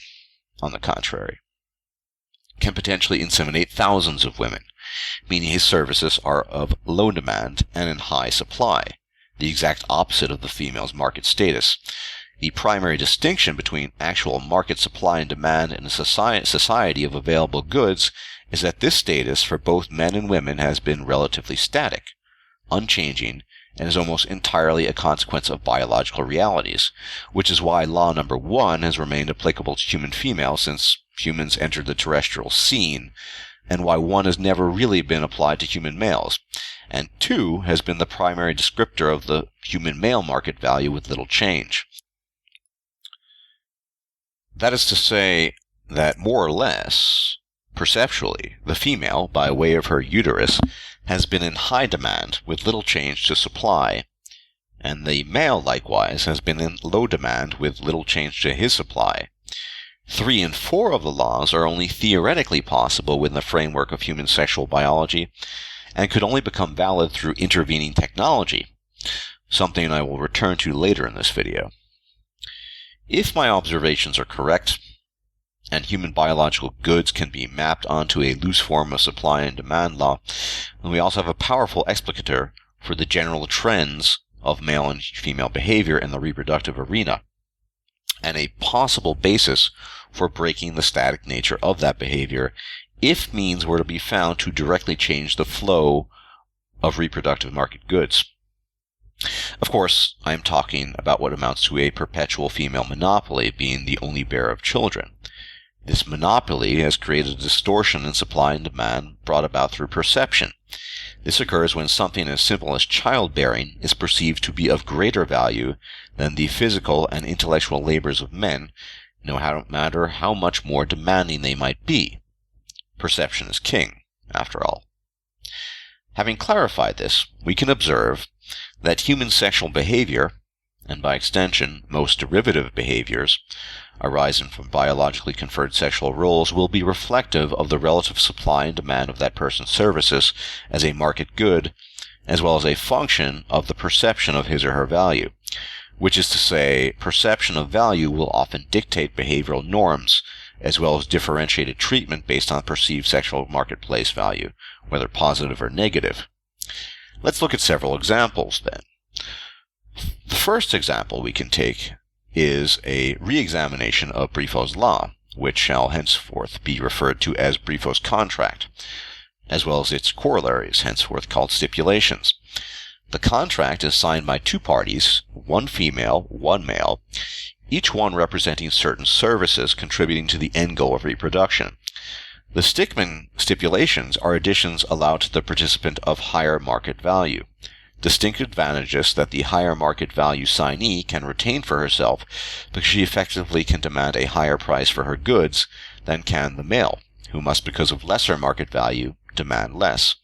on the contrary, can potentially inseminate thousands of women, meaning his services are of low demand and in high supply, the exact opposite of the female's market status. The primary distinction between actual market supply and demand in a society of available goods is that this status for both men and women has been relatively static, unchanging, and is almost entirely a consequence of biological realities, which is why law number 1 has remained applicable to human female since humans entered the terrestrial scene, and why 1 has never really been applied to human males, and 2 has been the primary descriptor of the human male market value with little change. That is to say that more or less, perceptually, the female, by way of her uterus, has been in high demand with little change to supply, and the male, likewise, has been in low demand with little change to his supply. 3 and 4 of the laws are only theoretically possible within the framework of human sexual biology, and could only become valid through intervening technology, something I will return to later in this video. If my observations are correct, and human biological goods can be mapped onto a loose form of supply and demand law, then we also have a powerful explicator for the general trends of male and female behavior in the reproductive arena, and a possible basis for breaking the static nature of that behavior if means were to be found to directly change the flow of reproductive market goods. Of course, I am talking about what amounts to a perpetual female monopoly, being the only bearer of children. This monopoly has created a distortion in supply and demand brought about through perception. This occurs when something as simple as childbearing is perceived to be of greater value than the physical and intellectual labors of men, no matter how much more demanding they might be. Perception is king, after all. Having clarified this, we can observe that human sexual behavior, and by extension most derivative behaviors, arising from biologically conferred sexual roles, will be reflective of the relative supply and demand of that person's services as a market good, as well as a function of the perception of his or her value, which is to say, perception of value will often dictate behavioral norms, as well as differentiated treatment based on perceived sexual marketplace value, whether positive or negative. Let's look at several examples then. The first example we can take is a re-examination of Briffault's law, which shall henceforth be referred to as Briffault's contract, as well as its corollaries, henceforth called stipulations. The contract is signed by 2 parties, 1 female, 1 male, each one representing certain services contributing to the end goal of reproduction. The Stickman stipulations are additions allowed to the participant of higher market value. Distinct advantages that the higher market value signee can retain for herself because she effectively can demand a higher price for her goods than can the male, who must, because of lesser market value, demand less.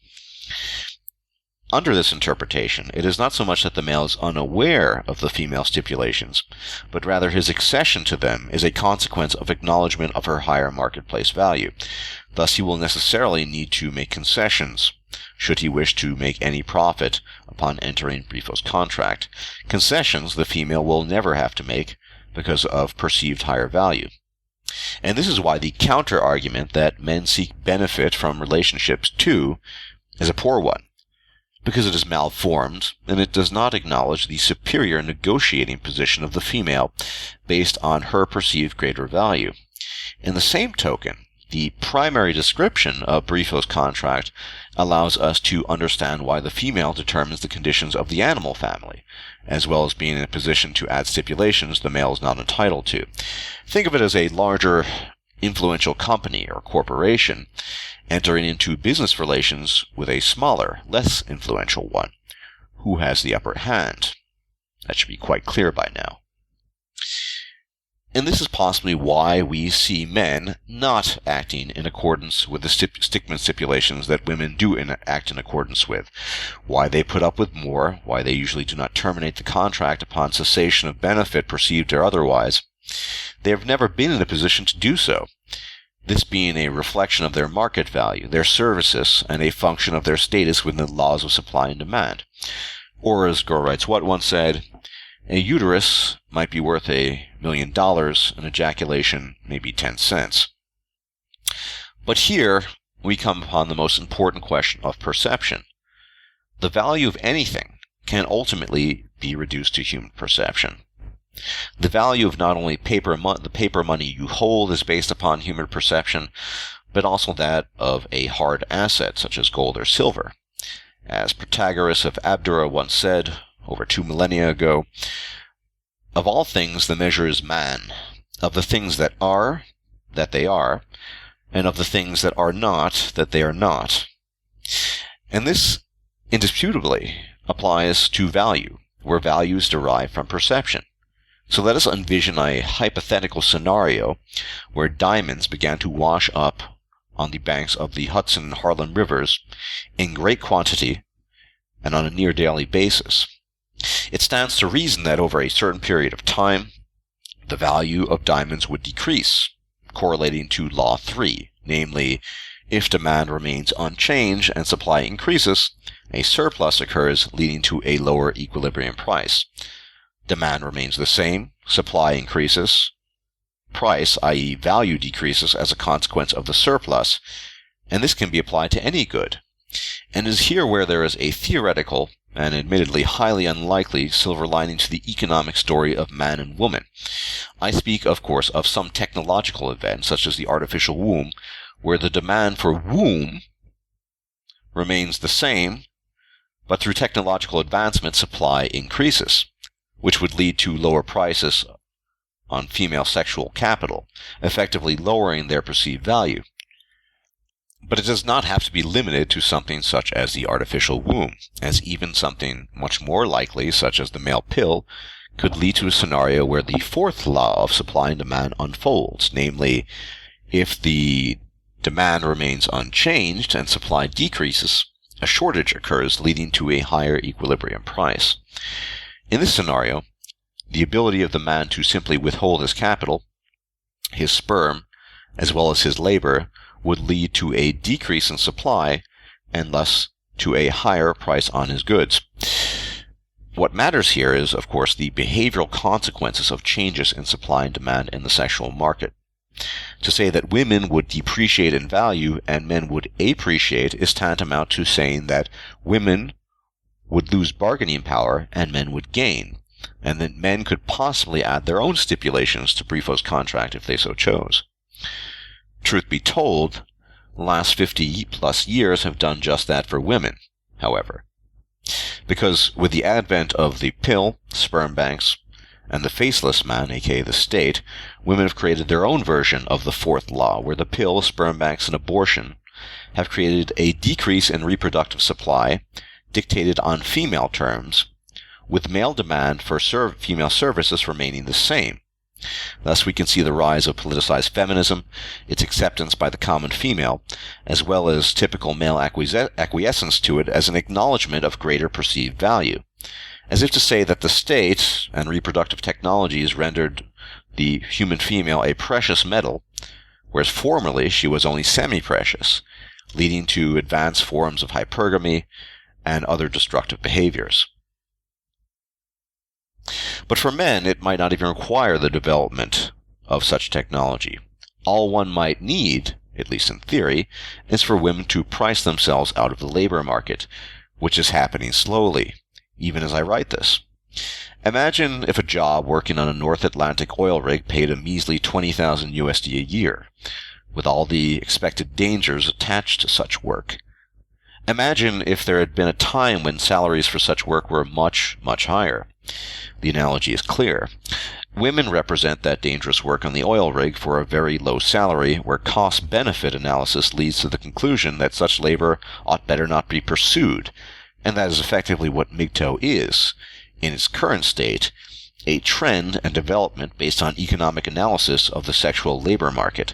Under this interpretation, it is not so much that the male is unaware of the female stipulations, but rather his accession to them is a consequence of acknowledgement of her higher marketplace value. Thus he will necessarily need to make concessions, should he wish to make any profit upon entering Briffault's contract, concessions the female will never have to make because of perceived higher value. And this is why the counter-argument that men seek benefit from relationships too is a poor one, because it is malformed, and it does not acknowledge the superior negotiating position of the female based on her perceived greater value. In the same token, the primary description of Briffault's contract allows us to understand why the female determines the conditions of the animal family, as well as being in a position to add stipulations the male is not entitled to. Think of it as a larger, influential company or corporation entering into business relations with a smaller, less influential one. Who has the upper hand? That should be quite clear by now. And this is possibly why we see men not acting in accordance with the Stickman stipulations that women do act in accordance with, why they put up with more, why they usually do not terminate the contract upon cessation of benefit perceived or otherwise. They have never been in a position to do so, this being a reflection of their market value, their services, and a function of their status within the laws of supply and demand. Or, as Gore Writes What once said, a uterus might be worth $1 million, an ejaculation maybe 10 cents. But here we come upon the most important question of perception. The value of anything can ultimately be reduced to human perception. The value of not only the paper money you hold is based upon human perception, but also that of a hard asset such as gold or silver. As Protagoras of Abdera once said, over 2 millennia ago, of all things the measure is man, of the things that they are, and of the things that are not, that they are not. And this indisputably applies to value, where value is derived from perception. So let us envision a hypothetical scenario where diamonds began to wash up on the banks of the Hudson and Harlem rivers in great quantity and on a near daily basis. it stands to reason that over a certain period of time, the value of diamonds would decrease, correlating to Law 3, namely, if demand remains unchanged and supply increases, a surplus occurs leading to a lower equilibrium price. Demand remains the same, supply increases, price, i.e. value, decreases as a consequence of the surplus, and this can be applied to any good. And it is here where there is a theoretical, and admittedly highly unlikely, silver lining to the economic story of man and woman. I speak, of course, of some technological event, such as the artificial womb, where the demand for womb remains the same, but through technological advancement, supply increases, which would lead to lower prices on female sexual capital, effectively lowering their perceived value. But it does not have to be limited to something such as the artificial womb, as even something much more likely, such as the male pill, could lead to a scenario where the fourth law of supply and demand unfolds, namely, if the demand remains unchanged and supply decreases, a shortage occurs leading to a higher equilibrium price. In this scenario, the ability of the man to simply withhold his capital, his sperm, as well as his labor, would lead to a decrease in supply and thus to a higher price on his goods. What matters here is, of course, the behavioral consequences of changes in supply and demand in the sexual market. To say that women would depreciate in value and men would appreciate is tantamount to saying that women would lose bargaining power and men would gain, and that men could possibly add their own stipulations to Briffault's contract if they so chose. Truth be told, the last 50-plus years have done just that for women, however. Because with the advent of the pill, sperm banks, and the faceless man, aka the state, women have created their own version of the fourth law, where the pill, sperm banks, and abortion have created a decrease in reproductive supply, dictated on female terms, with male demand for female services remaining the same. Thus we can see the rise of politicized feminism, its acceptance by the common female, as well as typical male acquiescence to it as an acknowledgement of greater perceived value, as if to say that the state and reproductive technologies rendered the human female a precious metal, whereas formerly she was only semi-precious, leading to advanced forms of hypergamy and other destructive behaviors. But for men, it might not even require the development of such technology. All one might need, at least in theory, is for women to price themselves out of the labor market, which is happening slowly, even as I write this. Imagine if a job working on a North Atlantic oil rig paid a measly $20,000 USD a year, with all the expected dangers attached to such work. Imagine if there had been a time when salaries for such work were much, much higher. The analogy is clear. Women represent that dangerous work on the oil rig for a very low salary, where cost-benefit analysis leads to the conclusion that such labor ought better not be pursued, and that is effectively what MGTOW is, in its current state, a trend and development based on economic analysis of the sexual labor market.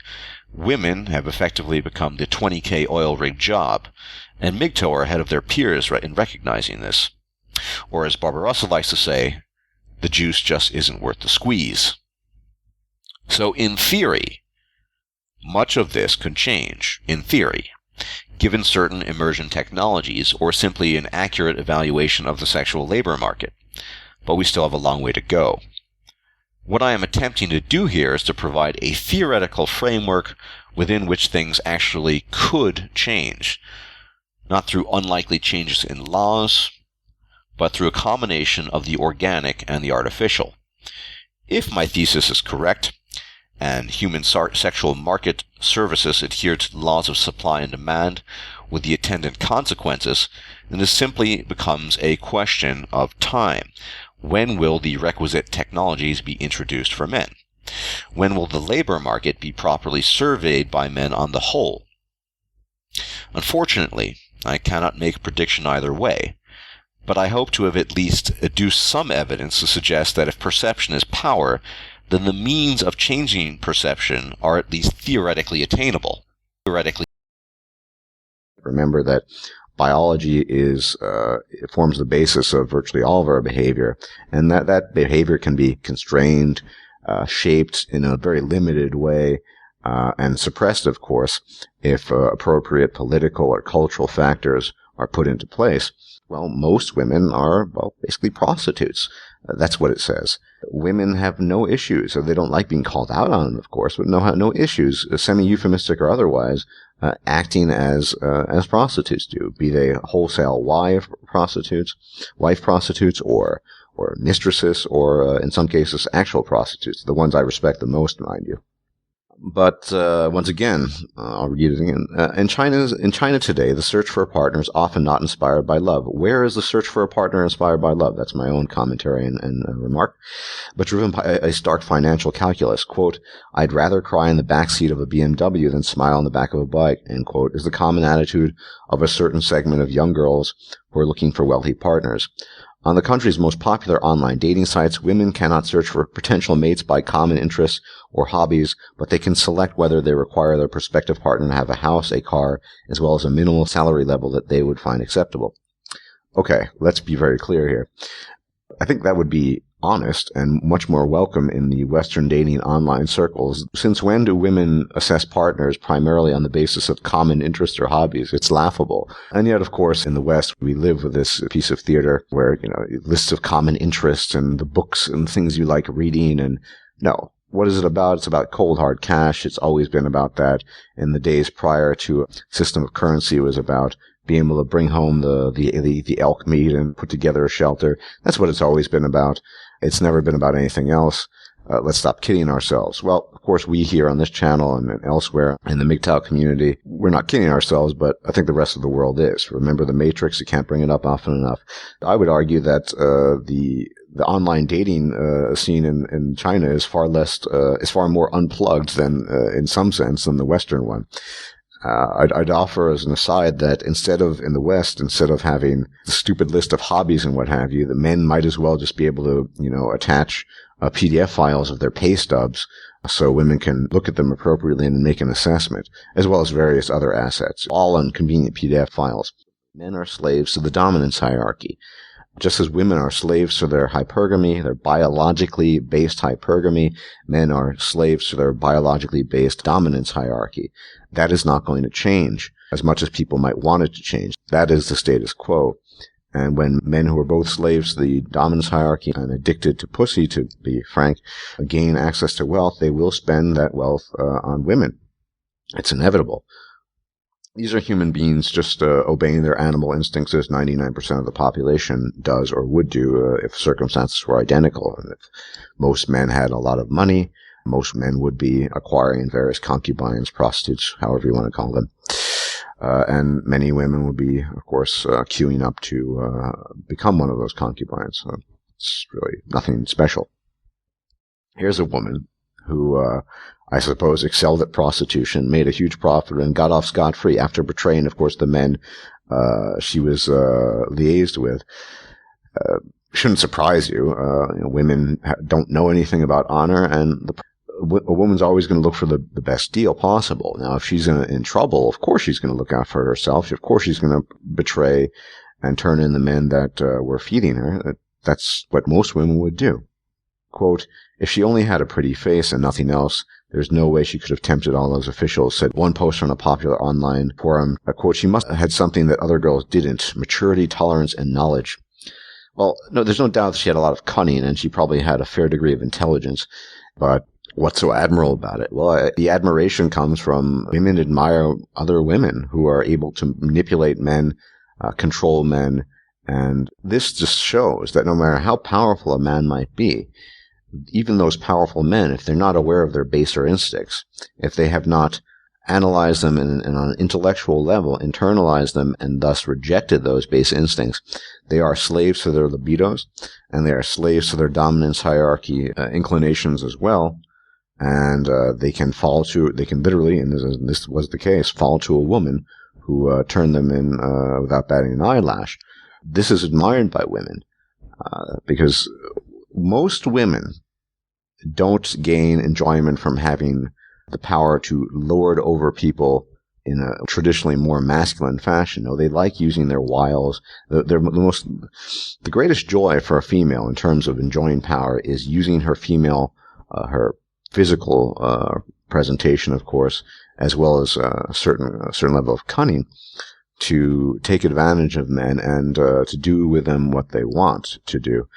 Women have effectively become the 20K oil rig job, and MGTOW are ahead of their peers in recognizing this. Or as Barbara Russell likes to say, the juice just isn't worth the squeeze. So in theory, much of this could change, in theory, given certain immersion technologies or simply an accurate evaluation of the sexual labor market. But we still have a long way to go. What I am attempting to do here is to provide a theoretical framework within which things actually could change, not through unlikely changes in laws, but through a combination of the organic and the artificial. If my thesis is correct, and human sexual market services adhere to the laws of supply and demand with the attendant consequences, then this simply becomes a question of time. When will the requisite technologies be introduced for men? When will the labor market be properly surveyed by men on the whole? Unfortunately, I cannot make a prediction either way, but I hope to have at least adduced some evidence to suggest that if perception is power, then the means of changing perception are at least theoretically attainable. Remember that biology it forms the basis of virtually all of our behavior, and that behavior can be constrained, shaped in a very limited way, and suppressed, of course, if appropriate political or cultural factors are put into place. Well, most women are, basically prostitutes. That's what it says. Women have no issues, or they don't like being called out on it, of course, but no issues, semi-euphemistic or otherwise, acting as prostitutes do, be they wholesale wife prostitutes, or mistresses, or in some cases, actual prostitutes, the ones I respect the most, mind you. But once again, I'll read it again. In China today, the search for a partner is often not inspired by love. Where is the search for a partner inspired by love? That's my own commentary and remark. But driven by a stark financial calculus. Quote, "I'd rather cry in the backseat of a BMW than smile on the back of a bike," end quote, is the common attitude of a certain segment of young girls who are looking for wealthy partners. On the country's most popular online dating sites, women cannot search for potential mates by common interests or hobbies, but they can select whether they require their prospective partner to have a house, a car, as well as a minimal salary level that they would find acceptable. Okay, let's be very clear here. I think that would be honest and much more welcome in the Western dating online circles. Since when do women assess partners primarily on the basis of common interests or hobbies? It's laughable. And yet, of course, in the West, we live with this piece of theater where, lists of common interests and the books and things you like reading. And no, what is it about? It's about cold, hard cash. It's always been about that. In the days prior to a system of currency, it was about being able to bring home the elk meat and put together a shelter. That's what it's always been about. It's never been about anything else. Let's stop kidding ourselves. Well, of course, we here on this channel and elsewhere in the MGTOW community, we're not kidding ourselves, but I think the rest of the world is. Remember the Matrix? You can't bring it up often enough. I would argue that the online dating scene in China is far more unplugged than, in some sense, than the Western one. I'd offer as an aside that instead of having the stupid list of hobbies and what have you, the men might as well just be able to, attach PDF files of their pay stubs so women can look at them appropriately and make an assessment, as well as various other assets, all on convenient PDF files. Men are slaves to the dominance hierarchy. Just as women are slaves to their hypergamy, their biologically based hypergamy, men are slaves to their biologically based dominance hierarchy. That is not going to change as much as people might want it to change. That is the status quo. And when men who are both slaves to the dominance hierarchy and addicted to pussy, to be frank, gain access to wealth, they will spend that wealth on women. It's inevitable. These are human beings just obeying their animal instincts as 99% of the population does or would do if circumstances were identical. And if most men had a lot of money, most men would be acquiring various concubines, prostitutes, however you want to call them. And many women would be, of course, queuing up to become one of those concubines. So it's really nothing special. Here's a woman who I suppose excelled at prostitution, made a huge profit, and got off scot-free after betraying, of course, the men she was liaised with. Shouldn't surprise you. Women don't know anything about honor, and a woman's always going to look for the best deal possible. Now, if she's in trouble, of course she's going to look out for herself. Of course she's going to betray and turn in the men that were feeding her. That's what most women would do. Quote, "If she only had a pretty face and nothing else, there's no way she could have tempted all those officials," said one poster on a popular online forum. Quote, "She must have had something that other girls didn't: maturity, tolerance, and knowledge." Well, no, there's no doubt that she had a lot of cunning, and she probably had a fair degree of intelligence. But what's so admirable about it? Well, the admiration comes from women admire other women who are able to manipulate men, control men, and this just shows that no matter how powerful a man might be, even those powerful men, if they're not aware of their baser instincts, if they have not analyzed them and on an intellectual level, internalized them, and thus rejected those base instincts, they are slaves to their libidos, and they are slaves to their dominance hierarchy inclinations as well. And they can literally, and this was the case, fall to a woman who turned them in without batting an eyelash. This is admired by women because most women don't gain enjoyment from having the power to lord over people in a traditionally more masculine fashion. No, they like using their wiles. The greatest joy for a female in terms of enjoying power is using her her physical presentation, of course, as well as a certain level of cunning, to take advantage of men and to do with them what they want to do.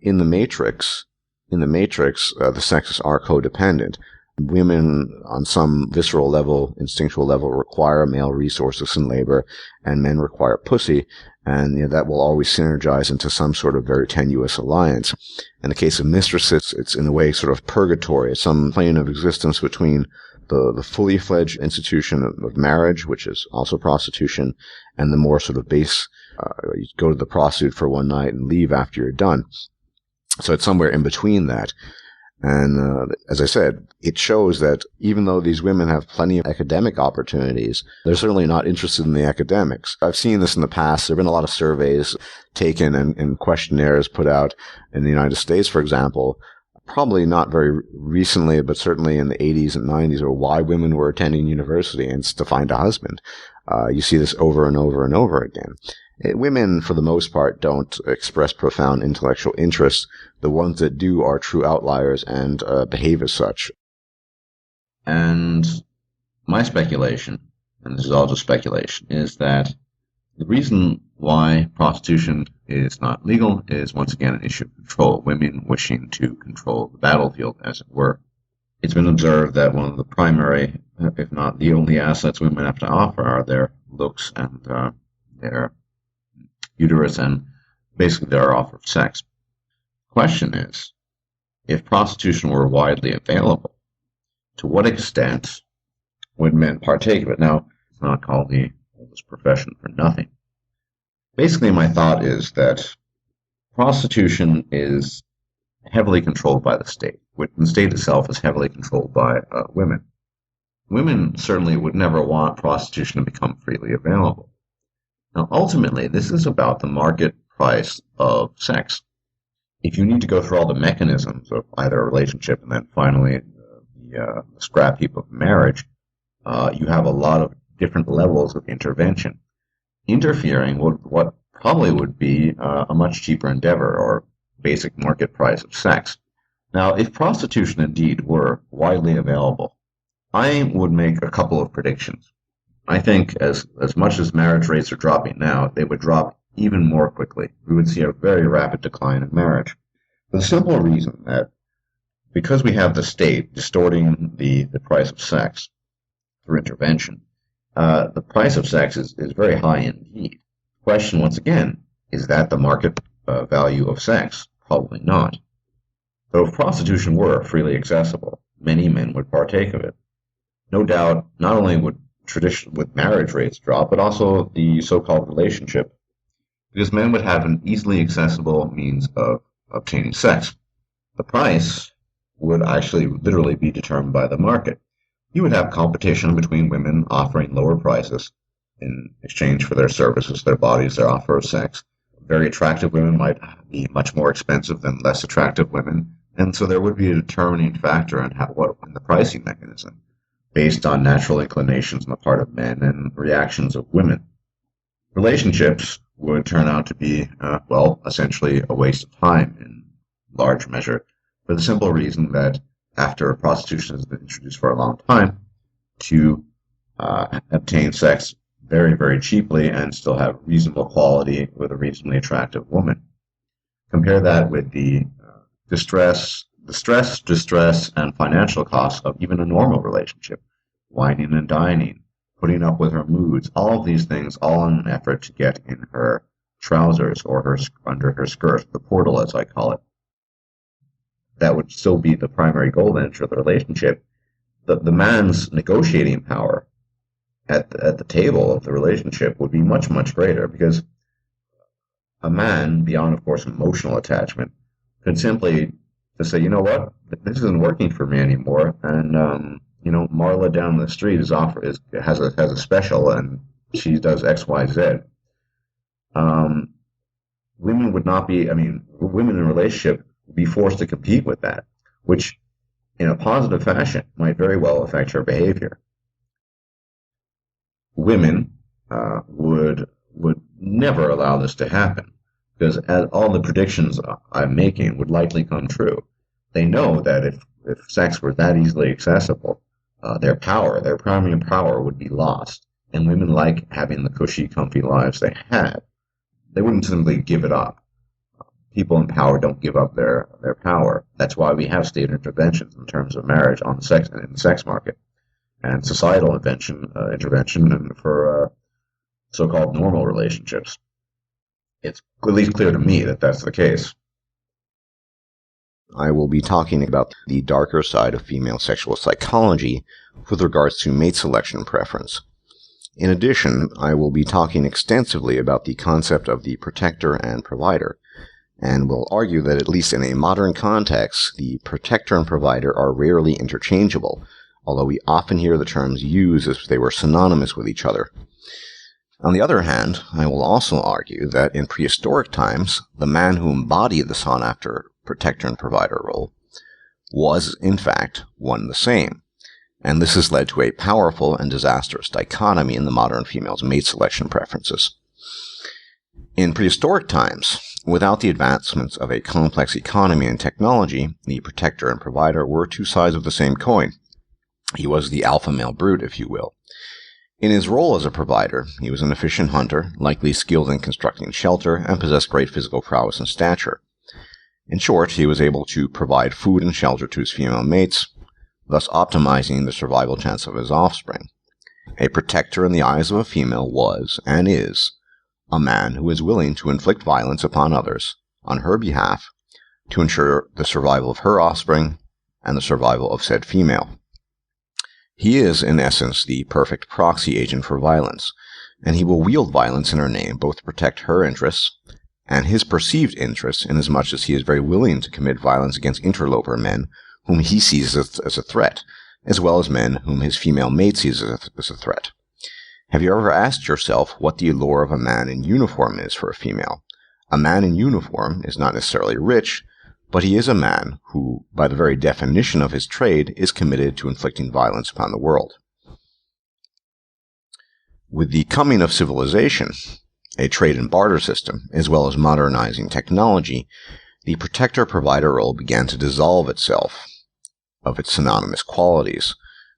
In the Matrix, the sexes are codependent. Women, on some visceral level, instinctual level, require male resources and labor, and men require pussy, and that will always synergize into some sort of very tenuous alliance. In the case of mistresses, it's in a way sort of purgatory. It's some plane of existence between the fully fledged institution of marriage, which is also prostitution, and the more sort of base, you go to the prostitute for one night and leave after you're done. So it's somewhere in between that. And as I said, it shows that even though these women have plenty of academic opportunities, they're certainly not interested in the academics. I've seen this in the past. There have been a lot of surveys taken and questionnaires put out in the United States, for example, probably not very recently, but certainly in the 80s and 90s, or why women were attending university, and it's to find a husband. You see this over and over and over again. Women, for the most part, don't express profound intellectual interest. The ones that do are true outliers and behave as such. And my speculation, and this is all just speculation, is that the reason why prostitution is not legal is, once again, an issue of control. Women wishing to control the battlefield, as it were. It's been observed that one of the primary, if not the only, assets women have to offer are their looks and their uterus, and basically their offer of sex. The question is, if prostitution were widely available, to what extent would men partake of it? Now, it's not called the oldest profession for nothing. Basically, my thought is that prostitution is heavily controlled by the state. The state itself is heavily controlled by women. Women certainly would never want prostitution to become freely available. Now, ultimately, this is about the market price of sex. If you need to go through all the mechanisms of either a relationship and then finally the scrap heap of marriage, you have a lot of different levels of intervention. Interfering with what probably would be a much cheaper endeavor, or basic market price of sex. Now, if prostitution indeed were widely available, I would make a couple of predictions. I think as much as marriage rates are dropping now, they would drop even more quickly. We would see a very rapid decline in marriage. For the simple reason that because we have the state distorting the price of sex through intervention, the price of sex is very high indeed. The question, once again, is that the market value of sex? Probably not. Though if prostitution were freely accessible, many men would partake of it. No doubt, not only would with marriage rates drop, but also the so-called relationship, because men would have an easily accessible means of obtaining sex. The price would actually literally be determined by the market. You would have competition between women offering lower prices in exchange for their services, their bodies, their offer of sex. Very attractive women might be much more expensive than less attractive women, and so there would be a determining factor in the pricing mechanism, based on natural inclinations on the part of men and reactions of women. Relationships would turn out to be, essentially a waste of time in large measure, for the simple reason that after prostitution has been introduced for a long time, to obtain sex very, very cheaply and still have reasonable quality with a reasonably attractive woman. Compare that with the stress, distress, and financial costs of even a normal relationship. Whining and dining, putting up with her moods, all of these things, all in an effort to get in her trousers or under her skirt, the portal as I call it. That would still be the primary goal then for the relationship. The man's negotiating power at the table of the relationship would be much, much greater, because a man, beyond, of course, emotional attachment, could simply just say, you know what, this isn't working for me anymore, and Marla down the street has a special, and she does X, Y, Z. Women would not be. Women in a relationship would be forced to compete with that, which, in a positive fashion, might very well affect her behavior. women would never allow this to happen, because all the predictions I'm making would likely come true. They know that if sex were that easily accessible, their primary power would be lost, and women like having the cushy, comfy lives they had. They wouldn't simply give it up. People in power don't give up their power. That's why we have state interventions in terms of marriage in the sex market, and societal intervention for so-called normal relationships. It's at least clear to me that that's the case. I will be talking about the darker side of female sexual psychology with regards to mate selection preference. In addition, I will be talking extensively about the concept of the protector and provider, and will argue that at least in a modern context, the protector and provider are rarely interchangeable, although we often hear the terms used as if they were synonymous with each other. On the other hand, I will also argue that in prehistoric times, the man who embodied the sought-after protector and provider role was, in fact, one the same, and this has led to a powerful and disastrous dichotomy in the modern female's mate selection preferences. In prehistoric times, without the advancements of a complex economy and technology, the protector and provider were two sides of the same coin. He was the alpha male brute, if you will. In his role as a provider, he was an efficient hunter, likely skilled in constructing shelter, and possessed great physical prowess and stature. In short, he was able to provide food and shelter to his female mates, thus optimizing the survival chance of his offspring. A protector in the eyes of a female was, and is, a man who is willing to inflict violence upon others, on her behalf, to ensure the survival of her offspring and the survival of said female. He is, in essence, the perfect proxy agent for violence, and he will wield violence in her name both to protect her interests and his perceived interests, inasmuch as he is very willing to commit violence against interloper men whom he sees as a threat, as well as men whom his female mate sees as a threat. Have you ever asked yourself what the allure of a man in uniform is for a female? A man in uniform is not necessarily rich, but he is a man who, by the very definition of his trade, is committed to inflicting violence upon the world. With the coming of civilization, a trade and barter system, as well as modernizing technology, the protector-provider role began to dissolve itself of its synonymous qualities.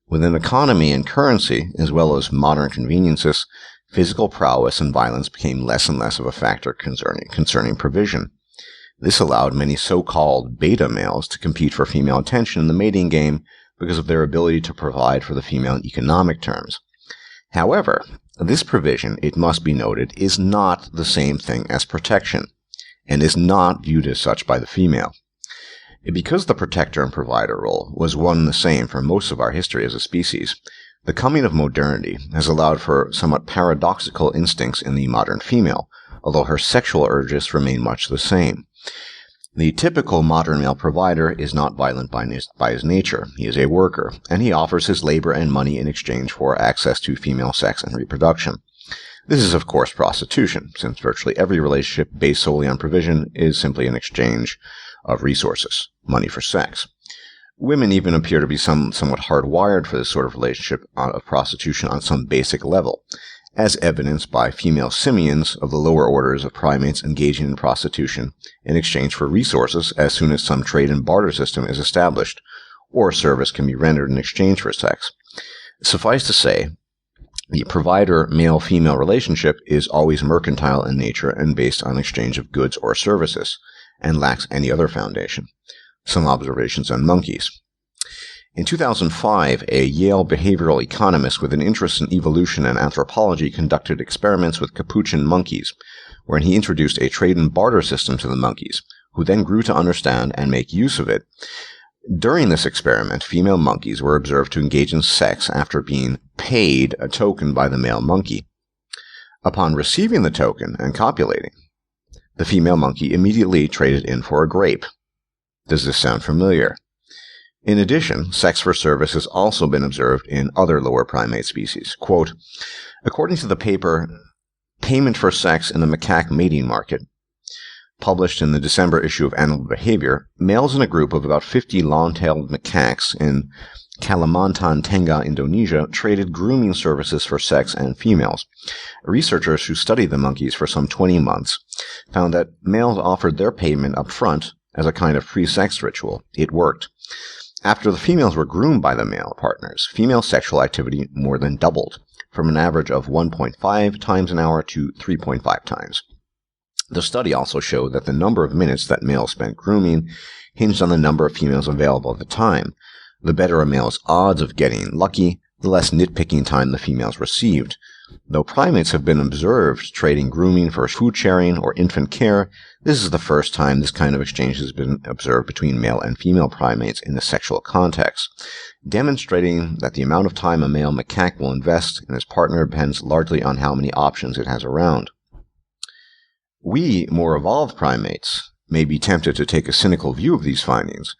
With an economy and currency, as well as modern conveniences, physical prowess and violence became less and less of a factor concerning provision. This allowed many so-called beta males to compete for female attention in the mating game because of their ability to provide for the female in economic terms. However, this provision, it must be noted, is not the same thing as protection, and is not viewed as such by the female. Because the protector and provider role was one and the same for most of our history as a species, the coming of modernity has allowed for somewhat paradoxical instincts in the modern female, although her sexual urges remain much the same. The typical modern male provider is not violent by his nature. He is a worker, and he offers his labor and money in exchange for access to female sex and reproduction. This is, of course, prostitution, since virtually every relationship based solely on provision is simply an exchange of resources, money for sex. Women even appear to be somewhat hardwired for this sort of relationship of prostitution on some basic level, as evidenced by female simians of the lower orders of primates engaging in prostitution in exchange for resources as soon as some trade and barter system is established, or a service can be rendered in exchange for sex. Suffice to say, the provider male-female relationship is always mercantile in nature and based on exchange of goods or services, and lacks any other foundation. Some observations on monkeys. In 2005, a Yale behavioral economist with an interest in evolution and anthropology conducted experiments with capuchin monkeys, wherein he introduced a trade and barter system to the monkeys, who then grew to understand and make use of it. During this experiment, female monkeys were observed to engage in sex after being paid a token by the male monkey. Upon receiving the token and copulating, the female monkey immediately traded in for a grape. Does this sound familiar? In addition, sex for service has also been observed in other lower primate species. Quote, according to the paper Payment for Sex in the Macaque Mating Market, published in the December issue of Animal Behavior, males in a group of about 50 long-tailed macaques in Kalimantan Tengah, Indonesia, traded grooming services for sex and females. Researchers who studied the monkeys for some 20 months found that males offered their payment up front as a kind of pre-sex ritual. It worked. After the females were groomed by the male partners, female sexual activity more than doubled, from an average of 1.5 times an hour to 3.5 times. The study also showed that the number of minutes that males spent grooming hinged on the number of females available at the time. The better a male's odds of getting lucky, the less nitpicking time the females received. Though primates have been observed trading grooming for food sharing or infant care, this is the first time this kind of exchange has been observed between male and female primates in a sexual context, demonstrating that the amount of time a male macaque will invest in his partner depends largely on how many options it has around. We, more evolved primates, may be tempted to take a cynical view of these findings,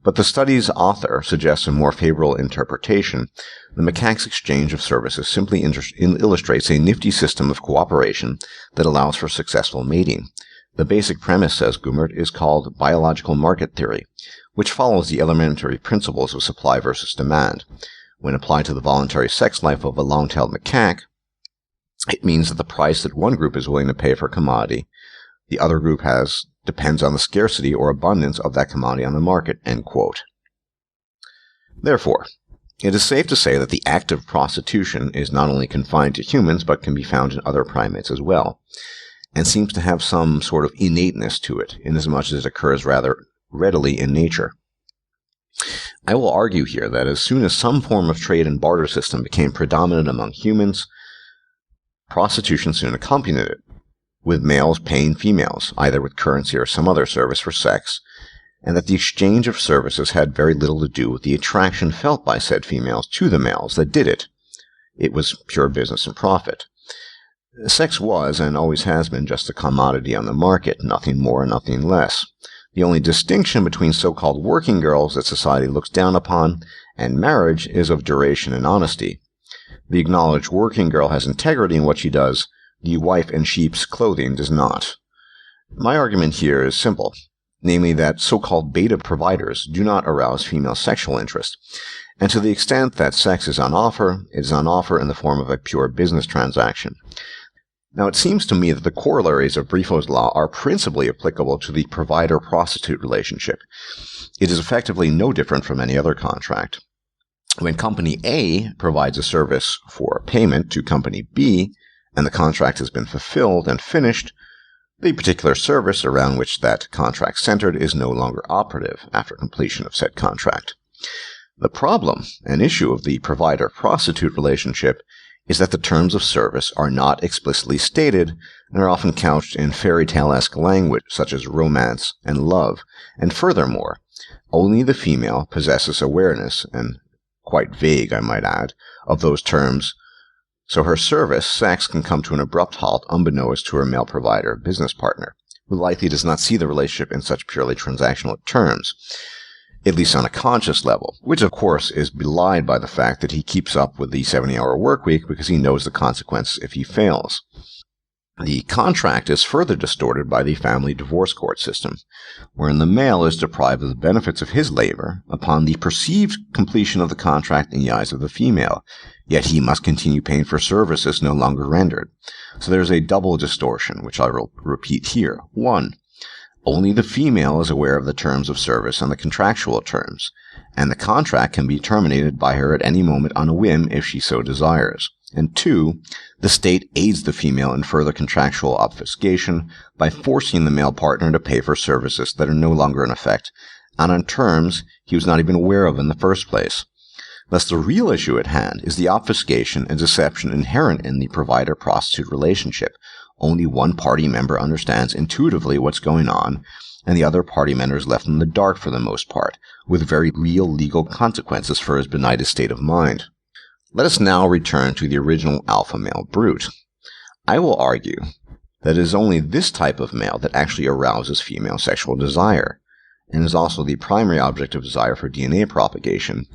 but the study's author suggests a more favorable interpretation. The macaque's exchange of services simply illustrates a nifty system of cooperation that allows for successful mating. The basic premise, says Gummert, is called biological market theory, which follows the elementary principles of supply versus demand. When applied to the voluntary sex life of a long-tailed macaque, it means that the price that one group is willing to pay for a commodity, the other group depends on the scarcity or abundance of that commodity on the market, end quote. Therefore, it is safe to say that the act of prostitution is not only confined to humans, but can be found in other primates as well, and seems to have some sort of innateness to it, inasmuch as it occurs rather readily in nature. I will argue here that as soon as some form of trade and barter system became predominant among humans, prostitution soon accompanied it, with males paying females, either with currency or some other service for sex, and that the exchange of services had very little to do with the attraction felt by said females to the males that did it. It was pure business and profit. Sex was, and always has been, just a commodity on the market, nothing more and nothing less. The only distinction between so-called working girls that society looks down upon and marriage is of duration and honesty. The acknowledged working girl has integrity in what she does. The wife in sheep's clothing does not. My argument here is simple, namely that so-called beta providers do not arouse female sexual interest, and to the extent that sex is on offer, it is on offer in the form of a pure business transaction. Now, it seems to me that the corollaries of Briffault's law are principally applicable to the provider-prostitute relationship. It is effectively no different from any other contract. When Company A provides a service for payment to Company B, and the contract has been fulfilled and finished, the particular service around which that contract centered is no longer operative after completion of said contract. The problem and issue of the provider-prostitute relationship is that the terms of service are not explicitly stated and are often couched in fairy tale-esque language such as romance and love, and furthermore, only the female possesses awareness, and quite vague, I might add, of those terms, so her service, sex, can come to an abrupt halt unbeknownst to her male provider, business partner, who likely does not see the relationship in such purely transactional terms, at least on a conscious level, which of course is belied by the fact that he keeps up with the 70-hour work week because he knows the consequences if he fails. The contract is further distorted by the family divorce court system, wherein the male is deprived of the benefits of his labor upon the perceived completion of the contract in the eyes of the female, yet he must continue paying for services no longer rendered. So there is a double distortion, which I will repeat here. 1. Only the female is aware of the terms of service and the contractual terms, and the contract can be terminated by her at any moment on a whim if she so desires. And 2, the state aids the female in further contractual obfuscation by forcing the male partner to pay for services that are no longer in effect, and on terms he was not even aware of in the first place. Thus the real issue at hand is the obfuscation and deception inherent in the provider-prostitute relationship. Only one party member understands intuitively what's going on, and the other party member is left in the dark for the most part, with very real legal consequences for his benighted state of mind. Let us now return to the original alpha male brute. I will argue that it is only this type of male that actually arouses female sexual desire, and is also the primary object of desire for DNA propagation.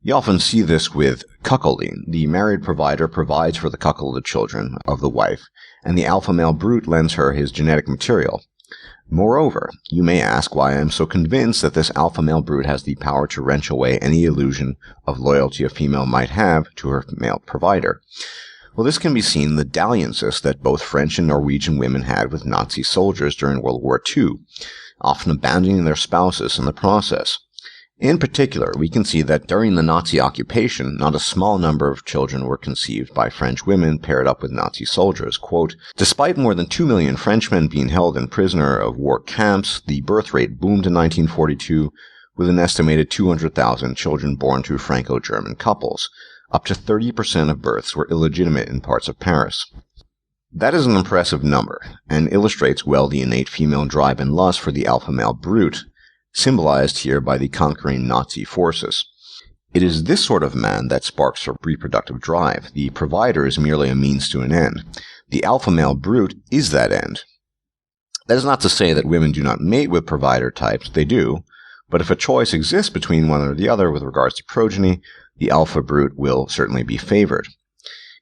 You often see this with cuckolding. The married provider provides for the cuckolded children of the wife, and the alpha male brute lends her his genetic material. Moreover, you may ask why I am so convinced that this alpha male brute has the power to wrench away any illusion of loyalty a female might have to her male provider. Well, this can be seen in the dalliances that both French and Norwegian women had with Nazi soldiers during World War II, often abandoning their spouses in the process. In particular, we can see that during the Nazi occupation, not a small number of children were conceived by French women paired up with Nazi soldiers. Quote, despite more than 2 million Frenchmen being held in prisoner of war camps, the birth rate boomed in 1942 with an estimated 200,000 children born to Franco-German couples. Up to 30% of births were illegitimate in parts of Paris. That is an impressive number, and illustrates well the innate female drive and lust for the alpha male brute, symbolized here by the conquering Nazi forces. It is this sort of man that sparks her reproductive drive. The provider is merely a means to an end. The alpha male brute is that end. That is not to say that women do not mate with provider types, they do, but if a choice exists between one or the other with regards to progeny, the alpha brute will certainly be favored.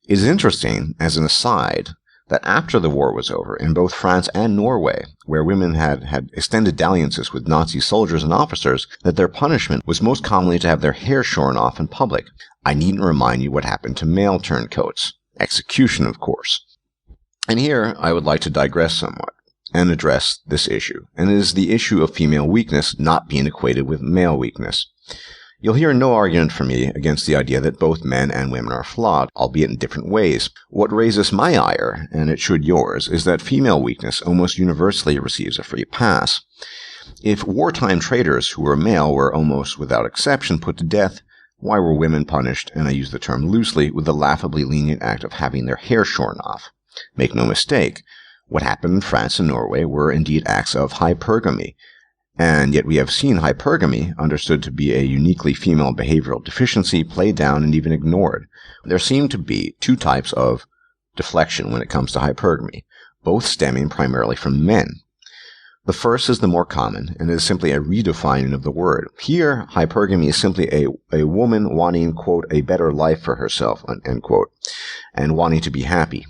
It is interesting, as an aside, that after the war was over, in both France and Norway, where women had extended dalliances with Nazi soldiers and officers, that their punishment was most commonly to have their hair shorn off in public. I needn't remind you what happened to male turncoats. Execution, of course. And here I would like to digress somewhat and address this issue, and it is the issue of female weakness not being equated with male weakness. You'll hear no argument from me against the idea that both men and women are flawed, albeit in different ways. What raises my ire, and it should yours, is that female weakness almost universally receives a free pass. If wartime traitors who were male were almost without exception put to death, why were women punished, and I use the term loosely, with the laughably lenient act of having their hair shorn off? Make no mistake, what happened in France and Norway were indeed acts of hypergamy, and yet we have seen hypergamy, understood to be a uniquely female behavioral deficiency, played down and even ignored. There seem to be two types of deflection when it comes to hypergamy, both stemming primarily from men. The first is the more common, and is simply a redefining of the word. Here, hypergamy is simply a woman wanting, quote, a better life for herself, end quote, and wanting to be happy.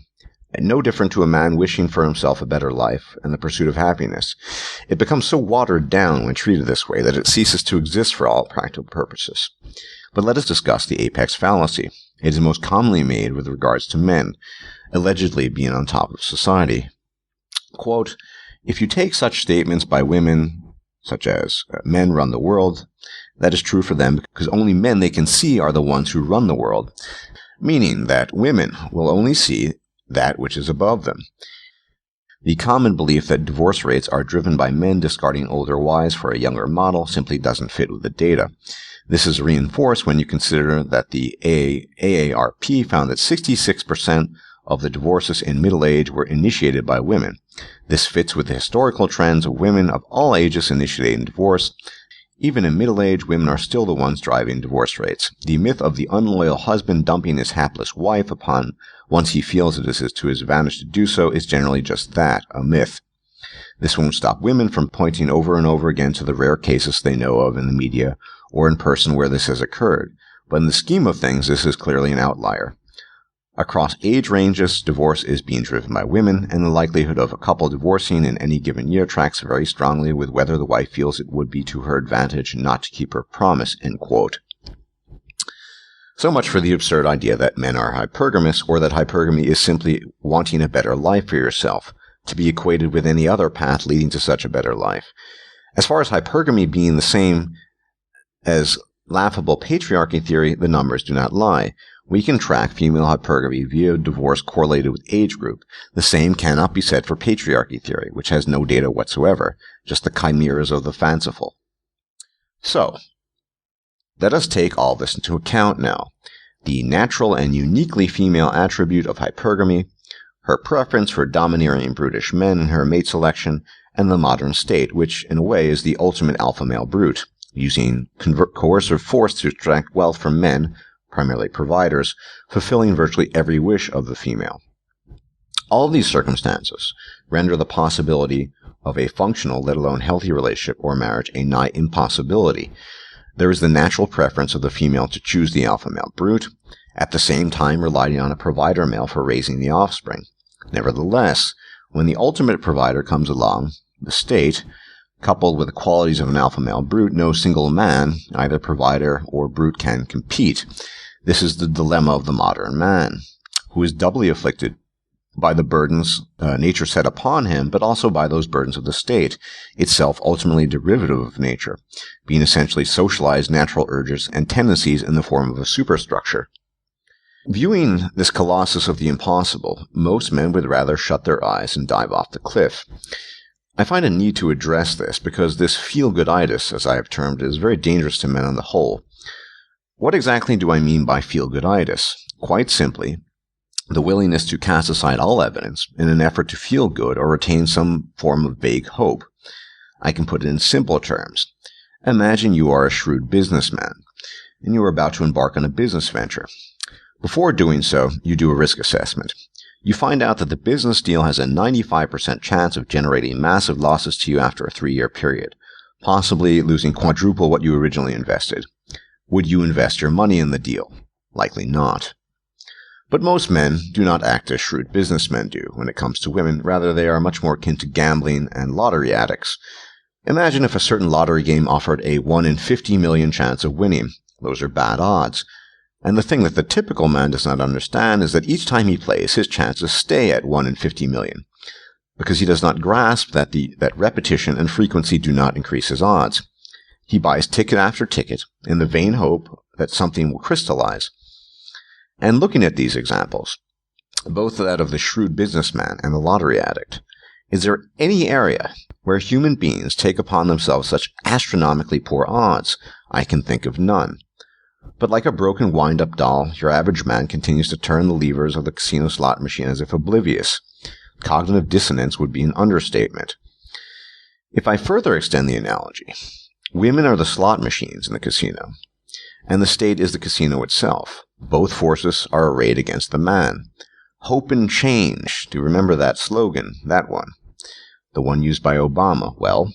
And no different to a man wishing for himself a better life and the pursuit of happiness. It becomes so watered down when treated this way that it ceases to exist for all practical purposes. But let us discuss the apex fallacy. It is most commonly made with regards to men, allegedly being on top of society. Quote, if you take such statements by women, such as men run the world, that is true for them because only men they can see are the ones who run the world, meaning that women will only see that which is above them. The common belief that divorce rates are driven by men discarding older wives for a younger model simply doesn't fit with the data. This is reinforced when you consider that the AARP found that 66% of the divorces in middle age were initiated by women. This fits with the historical trends of women of all ages initiating divorce. Even in middle age, women are still the ones driving divorce rates. The myth of the unloyal husband dumping his hapless wife upon once he feels it is to his advantage to do so is generally just that, a myth. This won't stop women from pointing over and over again to the rare cases they know of in the media or in person where this has occurred, but in the scheme of things, this is clearly an outlier. Across age ranges, divorce is being driven by women, and the likelihood of a couple divorcing in any given year tracks very strongly with whether the wife feels it would be to her advantage not to keep her promise, end quote. So much for the absurd idea that men are hypergamous, or that hypergamy is simply wanting a better life for yourself, to be equated with any other path leading to such a better life. As far as hypergamy being the same as laughable patriarchy theory, the numbers do not lie. We can track female hypergamy via divorce correlated with age group. The same cannot be said for patriarchy theory, which has no data whatsoever, just the chimeras of the fanciful. So, let us take all this into account now. The natural and uniquely female attribute of hypergamy, her preference for domineering brutish men in her mate selection, and the modern state, which in a way is the ultimate alpha male brute, using coercive force to extract wealth from men, primarily providers, fulfilling virtually every wish of the female. All of these circumstances render the possibility of a functional, let alone healthy relationship or marriage a nigh impossibility. There is the natural preference of the female to choose the alpha male brute, at the same time relying on a provider male for raising the offspring. Nevertheless, when the ultimate provider comes along, the state, coupled with the qualities of an alpha male brute, no single man, either provider or brute, can compete. This is the dilemma of the modern man, who is doubly afflicted by the burdens nature set upon him, but also by those burdens of the state, itself ultimately derivative of nature, being essentially socialized natural urges and tendencies in the form of a superstructure. Viewing this colossus of the impossible, most men would rather shut their eyes and dive off the cliff. I find a need to address this because this feel-gooditis, as I have termed it, is very dangerous to men on the whole. What exactly do I mean by feel-gooditis? Quite simply, the willingness to cast aside all evidence in an effort to feel good or retain some form of vague hope. I can put it in simple terms. Imagine you are a shrewd businessman, and you are about to embark on a business venture. Before doing so, you do a risk assessment. You find out that the business deal has a 95% chance of generating massive losses to you after a 3-year period, possibly losing quadruple what you originally invested. Would you invest your money in the deal? Likely not. But most men do not act as shrewd businessmen do when it comes to women. Rather, they are much more akin to gambling and lottery addicts. Imagine if a certain lottery game offered a 1 in 50 million chance of winning. Those are bad odds. And the thing that the typical man does not understand is that each time he plays, his chances stay at 1 in 50 million, because he does not grasp that that repetition and frequency do not increase his odds. He buys ticket after ticket in the vain hope that something will crystallize. And looking at these examples, both that of the shrewd businessman and the lottery addict, is there any area where human beings take upon themselves such astronomically poor odds? I can think of none. But like a broken wind-up doll, your average man continues to turn the levers of the casino slot machine as if oblivious. Cognitive dissonance would be an understatement. If I further extend the analogy, women are the slot machines in the casino, and the state is the casino itself. Both forces are arrayed against the man. Hope and change. Do you remember that slogan? That one. The one used by Obama. Well,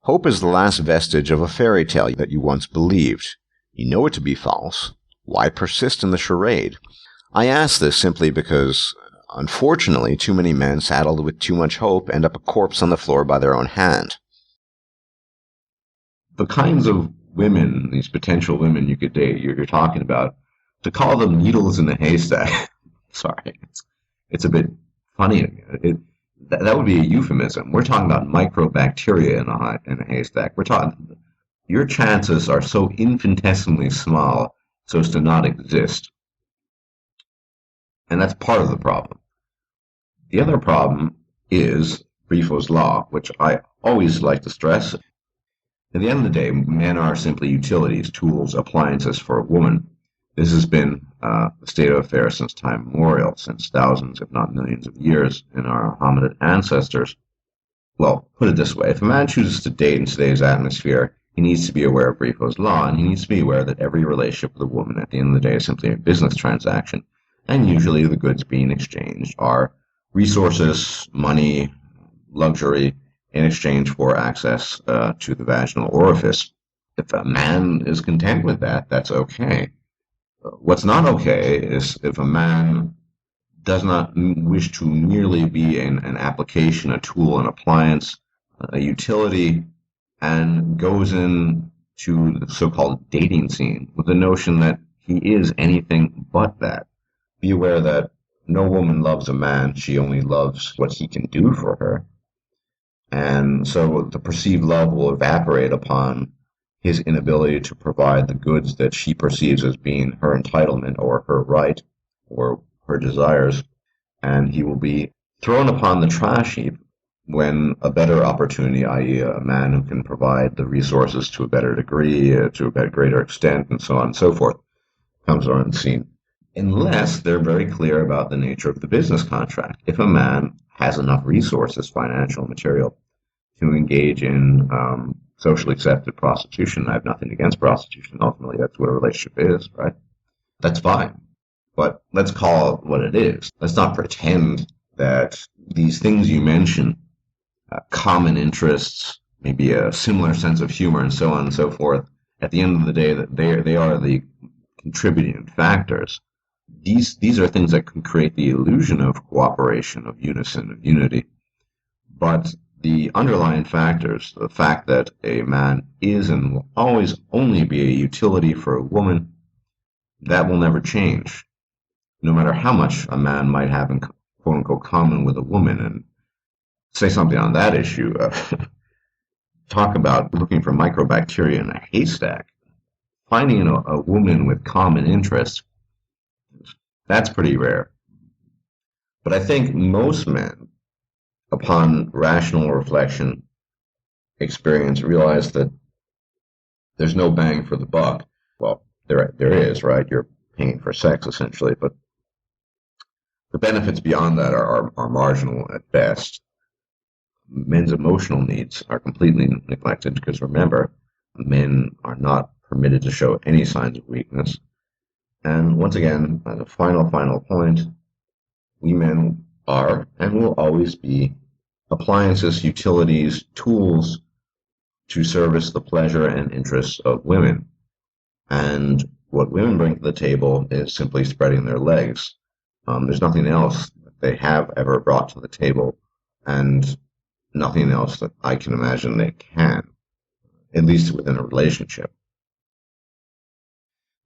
hope is the last vestige of a fairy tale that you once believed. You know it to be false. Why persist in the charade? I ask this simply because, unfortunately, too many men saddled with too much hope end up a corpse on the floor by their own hand. The kinds of women, these potential women you could date, you're talking about, to call them needles in a haystack, sorry, it's a bit funny. That would be a euphemism. We're talking about microbacteria in a haystack. We're talking, your chances are so infinitesimally small so as to not exist. And that's part of the problem. The other problem is Briffault's law, which I always like to stress. At the end of the day, men are simply utilities, tools, appliances for a woman. This has been the state of affairs since time immemorial, since thousands, if not millions of years in our hominid ancestors. Well, put it this way, if a man chooses to date in today's atmosphere, he needs to be aware of Briffault's law, and he needs to be aware that every relationship with a woman at the end of the day is simply a business transaction, and usually the goods being exchanged are resources, money, luxury, in exchange for access to the vaginal orifice. If a man is content with that, that's okay. What's not okay is if a man does not wish to merely be an application, a tool, an appliance, a utility, and goes into the so-called dating scene with the notion that he is anything but that. Be aware that no woman loves a man, she only loves what he can do for her. And so the perceived love will evaporate upon his inability to provide the goods that she perceives as being her entitlement or her right or her desires. And he will be thrown upon the trash heap when a better opportunity, i.e. a man who can provide the resources to a better degree, to a greater extent, and so on and so forth, comes on the scene. Unless they're very clear about the nature of the business contract. If a man has enough resources, financial, material, to engage in socially accepted prostitution, I have nothing against prostitution. Ultimately, that's what a relationship is, right? That's fine. But let's call it what it is. Let's not pretend that these things you mention, common interests, maybe a similar sense of humor, and so on and so forth, at the end of the day, that they are the contributing factors. These are things that can create the illusion of cooperation, of unison, of unity. But the underlying factors, the fact that a man is and will always only be a utility for a woman, that will never change, no matter how much a man might have in quote-unquote common with a woman. And say something on that issue. Talk about looking for microbacteria in a haystack. Finding a woman with common interests, that's pretty rare. But I think most men, upon rational reflection, experience, realize that there's no bang for the buck. Well, there is, right? You're paying for sex, essentially, but the benefits beyond that are marginal at best. Men's emotional needs are completely neglected because, remember, men are not permitted to show any signs of weakness. And once again, as a final point, we men are and will always be appliances, utilities, tools to service the pleasure and interests of women. And what women bring to the table is simply spreading their legs. There's nothing else that they have ever brought to the table, and nothing else that I can imagine they can, at least within a relationship.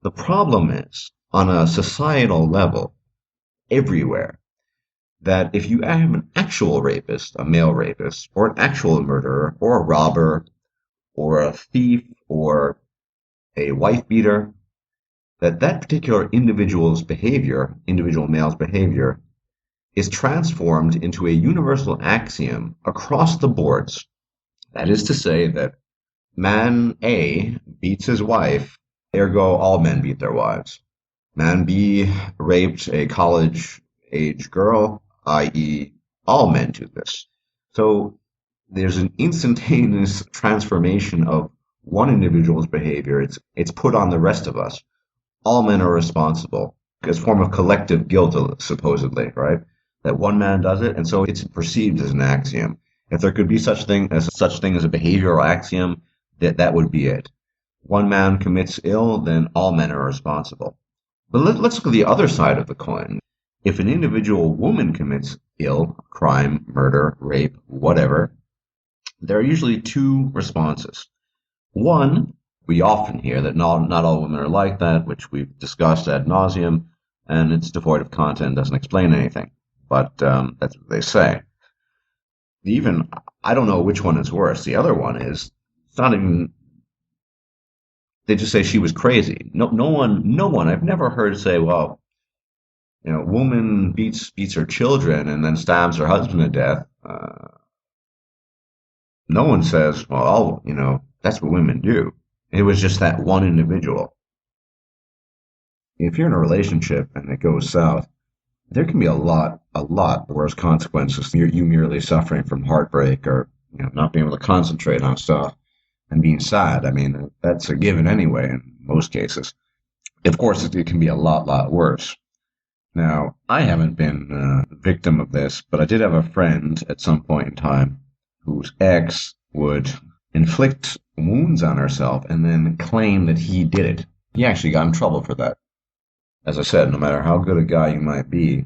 The problem is, on a societal level, everywhere, that if you have an actual rapist, a male rapist, or an actual murderer, or a robber, or a thief, or a wife beater, that particular individual male's behavior, is transformed into a universal axiom across the boards. That is to say that man A beats his wife, ergo all men beat their wives. Man B raped a college-age girl, i.e. all men do this. So there's an instantaneous transformation of one individual's behavior. It's put on the rest of us. All men are responsible as a form of collective guilt, supposedly, right? That one man does it, and so it's perceived as an axiom. If there could be such thing as a behavioral axiom, that would be it. One man commits ill, then all men are responsible. But let's look at the other side of the coin. If an individual woman commits ill, crime, murder, rape, whatever, there are usually two responses. One, we often hear that not all women are like that, which we've discussed ad nauseum, and it's devoid of content, doesn't explain anything. But that's what they say. I don't know which one is worse. The other one is, it's not even, they just say she was crazy. No one, I've never heard say, well, woman beats her children and then stabs her husband to death. No one says, well, that's what women do. It was just that one individual. If you're in a relationship and it goes south, there can be a lot worse consequences. You merely suffering from heartbreak or not being able to concentrate on stuff and being sad. I mean, that's a given anyway in most cases. Of course, it can be a lot worse. Now, I haven't been a victim of this, but I did have a friend at some point in time whose ex would inflict wounds on herself and then claim that he did it. He actually got in trouble for that. As I said, no matter how good a guy you might be,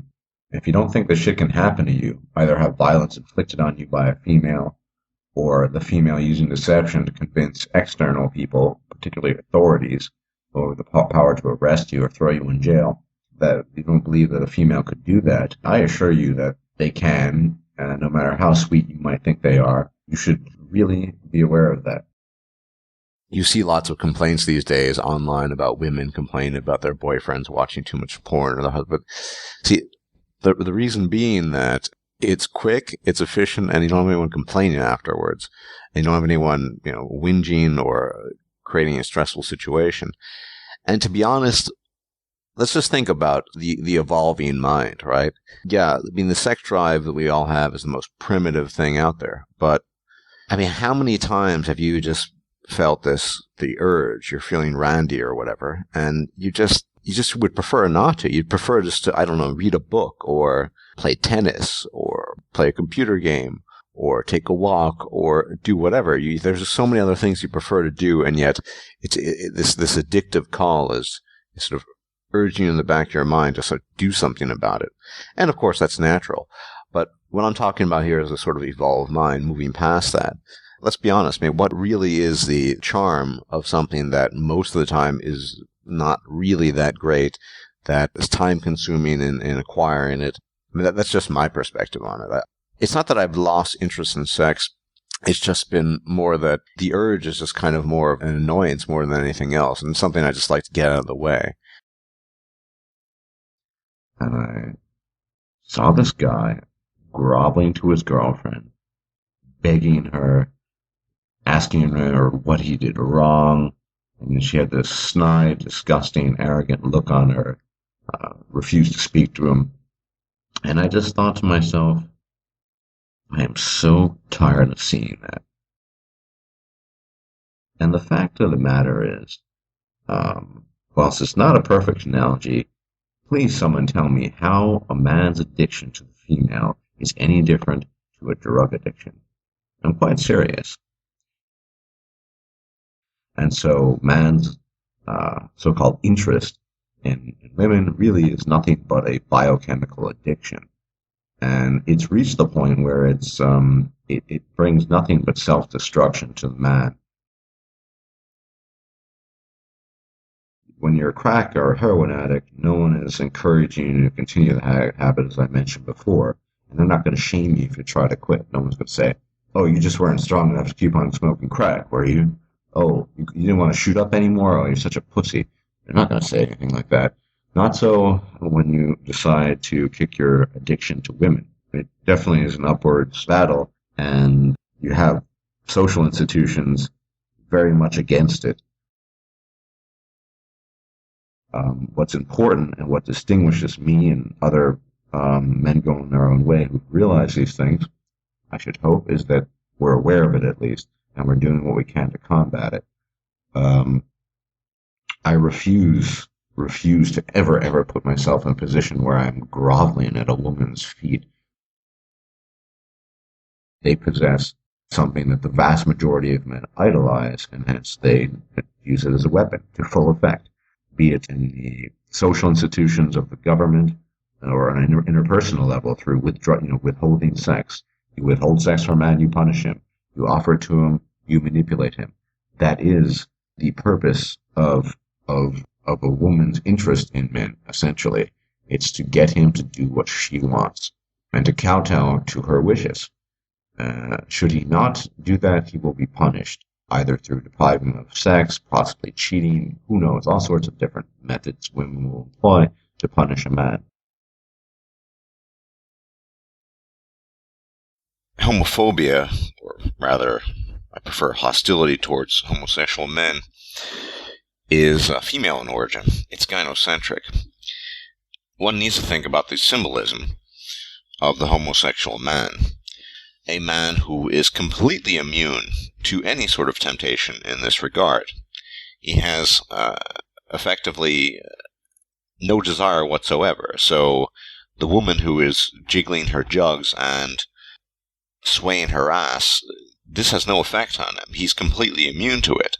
if you don't think this shit can happen to you, either have violence inflicted on you by a female or the female using deception to convince external people, particularly authorities, over the power to arrest you or throw you in jail, that you don't believe that a female could do that, I assure you that they can, and no matter how sweet you might think they are, you should really be aware of that. You see lots of complaints these days online about women complaining about their boyfriends watching too much porn or the husband. See, the reason being that it's quick, it's efficient, and you don't have anyone complaining afterwards. And you don't have anyone, whinging or creating a stressful situation. And to be honest, let's just think about the evolving mind, right? Yeah, I mean, the sex drive that we all have is the most primitive thing out there. But, I mean, how many times have you just felt the urge, you're feeling randy or whatever, and you just would prefer not to. You'd prefer just to, I don't know, read a book or play tennis or play a computer game or take a walk or do whatever. There's just so many other things you prefer to do, and yet this addictive call is sort of urging you in the back of your mind to sort of do something about it. And of course, that's natural. But what I'm talking about here is a sort of evolved mind moving past that. Let's be honest, what really is the charm of something that most of the time is not really that great, that is time-consuming in acquiring it? That's just my perspective on it. It's not that I've lost interest in sex. It's just been more that the urge is just kind of more of an annoyance more than anything else, and something I just like to get out of the way. And I saw this guy groveling to his girlfriend, begging her, asking her what he did wrong, and she had this snide, disgusting, arrogant look on her, refused to speak to him. And I just thought to myself, I am so tired of seeing that. And the fact of the matter is, whilst it's not a perfect analogy, please someone tell me how a man's addiction to the female is any different to a drug addiction. I'm quite serious. And so man's so-called interest in women really is nothing but a biochemical addiction. And it's reached the point where it brings nothing but self-destruction to the man. When you're a crack or a heroin addict, no one is encouraging you to continue the habit, as I mentioned before. And they're not going to shame you if you try to quit. No one's going to say, oh, you just weren't strong enough to keep on smoking crack, were you? Oh, you didn't want to shoot up anymore? Oh, you're such a pussy. They're not going to say anything like that. Not so when you decide to kick your addiction to women. It definitely is an upwards battle, and you have social institutions very much against it. What's important and what distinguishes me and other men going their own way who realize these things, I should hope, is that we're aware of it at least, and we're doing what we can to combat it. I refuse to ever put myself in a position where I'm groveling at a woman's feet. They possess something that the vast majority of men idolize, and hence they use it as a weapon to full effect, be it in the social institutions of the government or on an interpersonal level through withholding sex. You withhold sex from a man, you punish him. You offer it to him, you manipulate him. That is the purpose of a woman's interest in men, essentially. It's to get him to do what she wants and to kowtow to her wishes. Should he not do that, he will be punished, either through depriving him of sex, possibly cheating, who knows, all sorts of different methods women will employ to punish a man. Homophobia, or rather, I prefer hostility towards homosexual men, is female in origin. It's gynocentric. One needs to think about the symbolism of the homosexual man. A man who is completely immune to any sort of temptation in this regard. He has effectively no desire whatsoever. So the woman who is jiggling her jugs and swaying her ass, this has no effect on him. He's completely immune to it.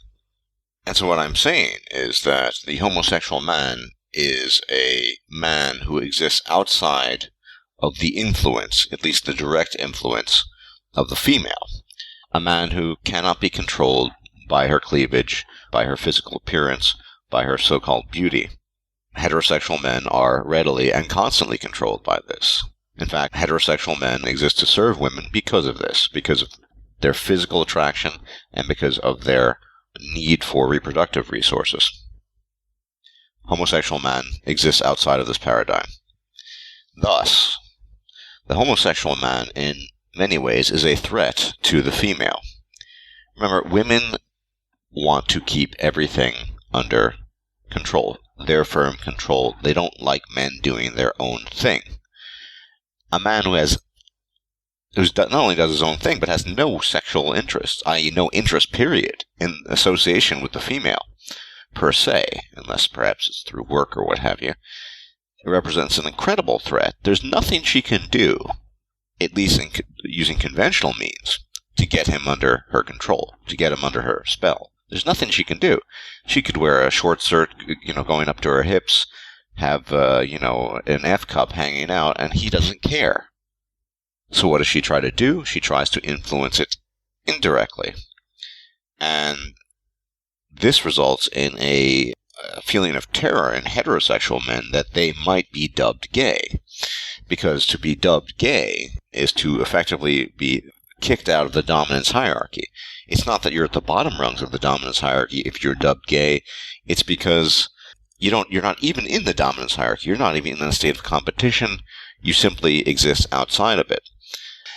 And so what I'm saying is that the homosexual man is a man who exists outside of the influence, at least the direct influence, of the female. A man who cannot be controlled by her cleavage, by her physical appearance, by her so-called beauty. Heterosexual men are readily and constantly controlled by this. In fact, heterosexual men exist to serve women because of this, because of their physical attraction and because of their need for reproductive resources. Homosexual man exists outside of this paradigm. Thus, the homosexual man in many ways is a threat to the female. Remember, women want to keep everything under control, their firm control. They don't like men doing their own thing. A man who not only does his own thing, but has no sexual interest, i.e. no interest, period, in association with the female, per se, unless perhaps it's through work or what have you, it represents an incredible threat. There's nothing she can do, at least using conventional means, to get him under her control, to get him under her spell. There's nothing she can do. She could wear a short skirt, going up to her hips, have, an F cup hanging out, and he doesn't care. So what does she try to do? She tries to influence it indirectly. And this results in a feeling of terror in heterosexual men that they might be dubbed gay. Because to be dubbed gay is to effectively be kicked out of the dominance hierarchy. It's not that you're at the bottom rungs of the dominance hierarchy if you're dubbed gay. It's because you're not even in the dominance hierarchy. You're not even in a state of competition. You simply exist outside of it.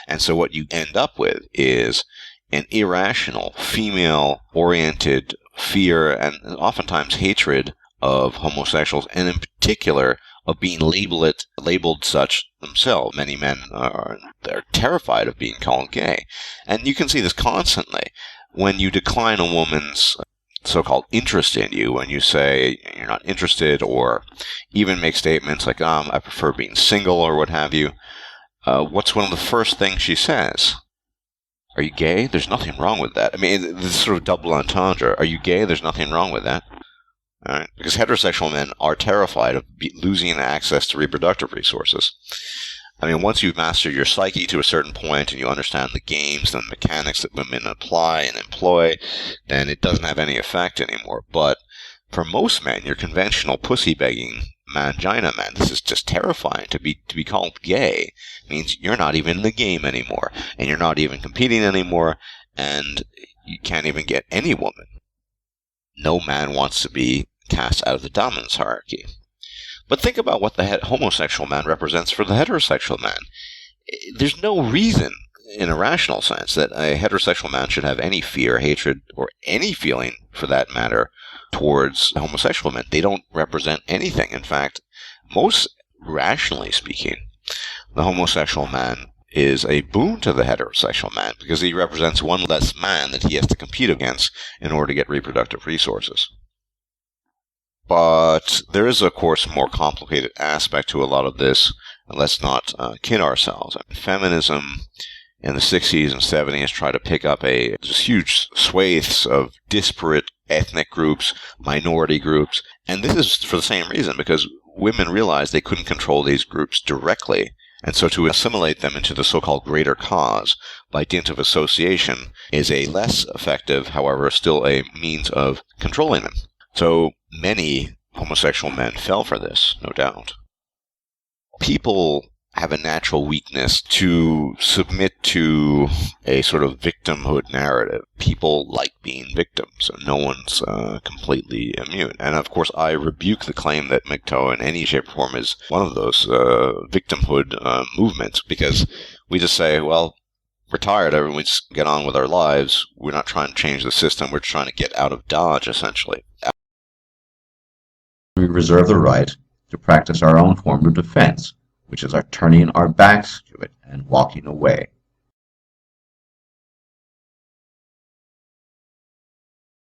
And so what you end up with is an irrational, female-oriented fear and oftentimes hatred of homosexuals, and in particular of being labeled such themselves. Many men they're terrified of being called gay. And you can see this constantly when you decline a woman's so-called interest in you, when you say you're not interested, or even make statements like, I prefer being single, or what have you. What's one of the first things she says? Are you gay? There's nothing wrong with that. I mean, this sort of double entendre. Are you gay? There's nothing wrong with that. All right? Because heterosexual men are terrified of losing access to reproductive resources. I mean, once you've mastered your psyche to a certain point and you understand the games and the mechanics that women apply and employ, then it doesn't have any effect anymore. But for most men, your conventional pussy-begging mangina man, this is just terrifying. To be called gay means you're not even in the game anymore, and you're not even competing anymore, and you can't even get any woman. No man wants to be cast out of the dominance hierarchy. But think about what the homosexual man represents for the heterosexual man. There's no reason, in a rational sense, that a heterosexual man should have any fear, hatred, or any feeling, for that matter, towards homosexual men. They don't represent anything. In fact, most rationally speaking, the homosexual man is a boon to the heterosexual man because he represents one less man that he has to compete against in order to get reproductive resources. But there is, of course, a more complicated aspect to a lot of this, and let's not kid ourselves. Feminism in the 60s and 70s tried to pick up just huge swathes of disparate ethnic groups, minority groups, and this is for the same reason, because women realized they couldn't control these groups directly, and so to assimilate them into the so-called greater cause by dint of association is a less effective, however, still a means of controlling them. So many homosexual men fell for this, no doubt. People have a natural weakness to submit to a sort of victimhood narrative. People like being victims, and no one's completely immune. And of course, I rebuke the claim that MGTOW in any shape or form is one of those victimhood movements, because we just say, well, we're tired, everyone, we just get on with our lives. We're not trying to change the system, we're trying to get out of Dodge, essentially. We reserve the right to practice our own form of defense, which is our turning our backs to it and walking away.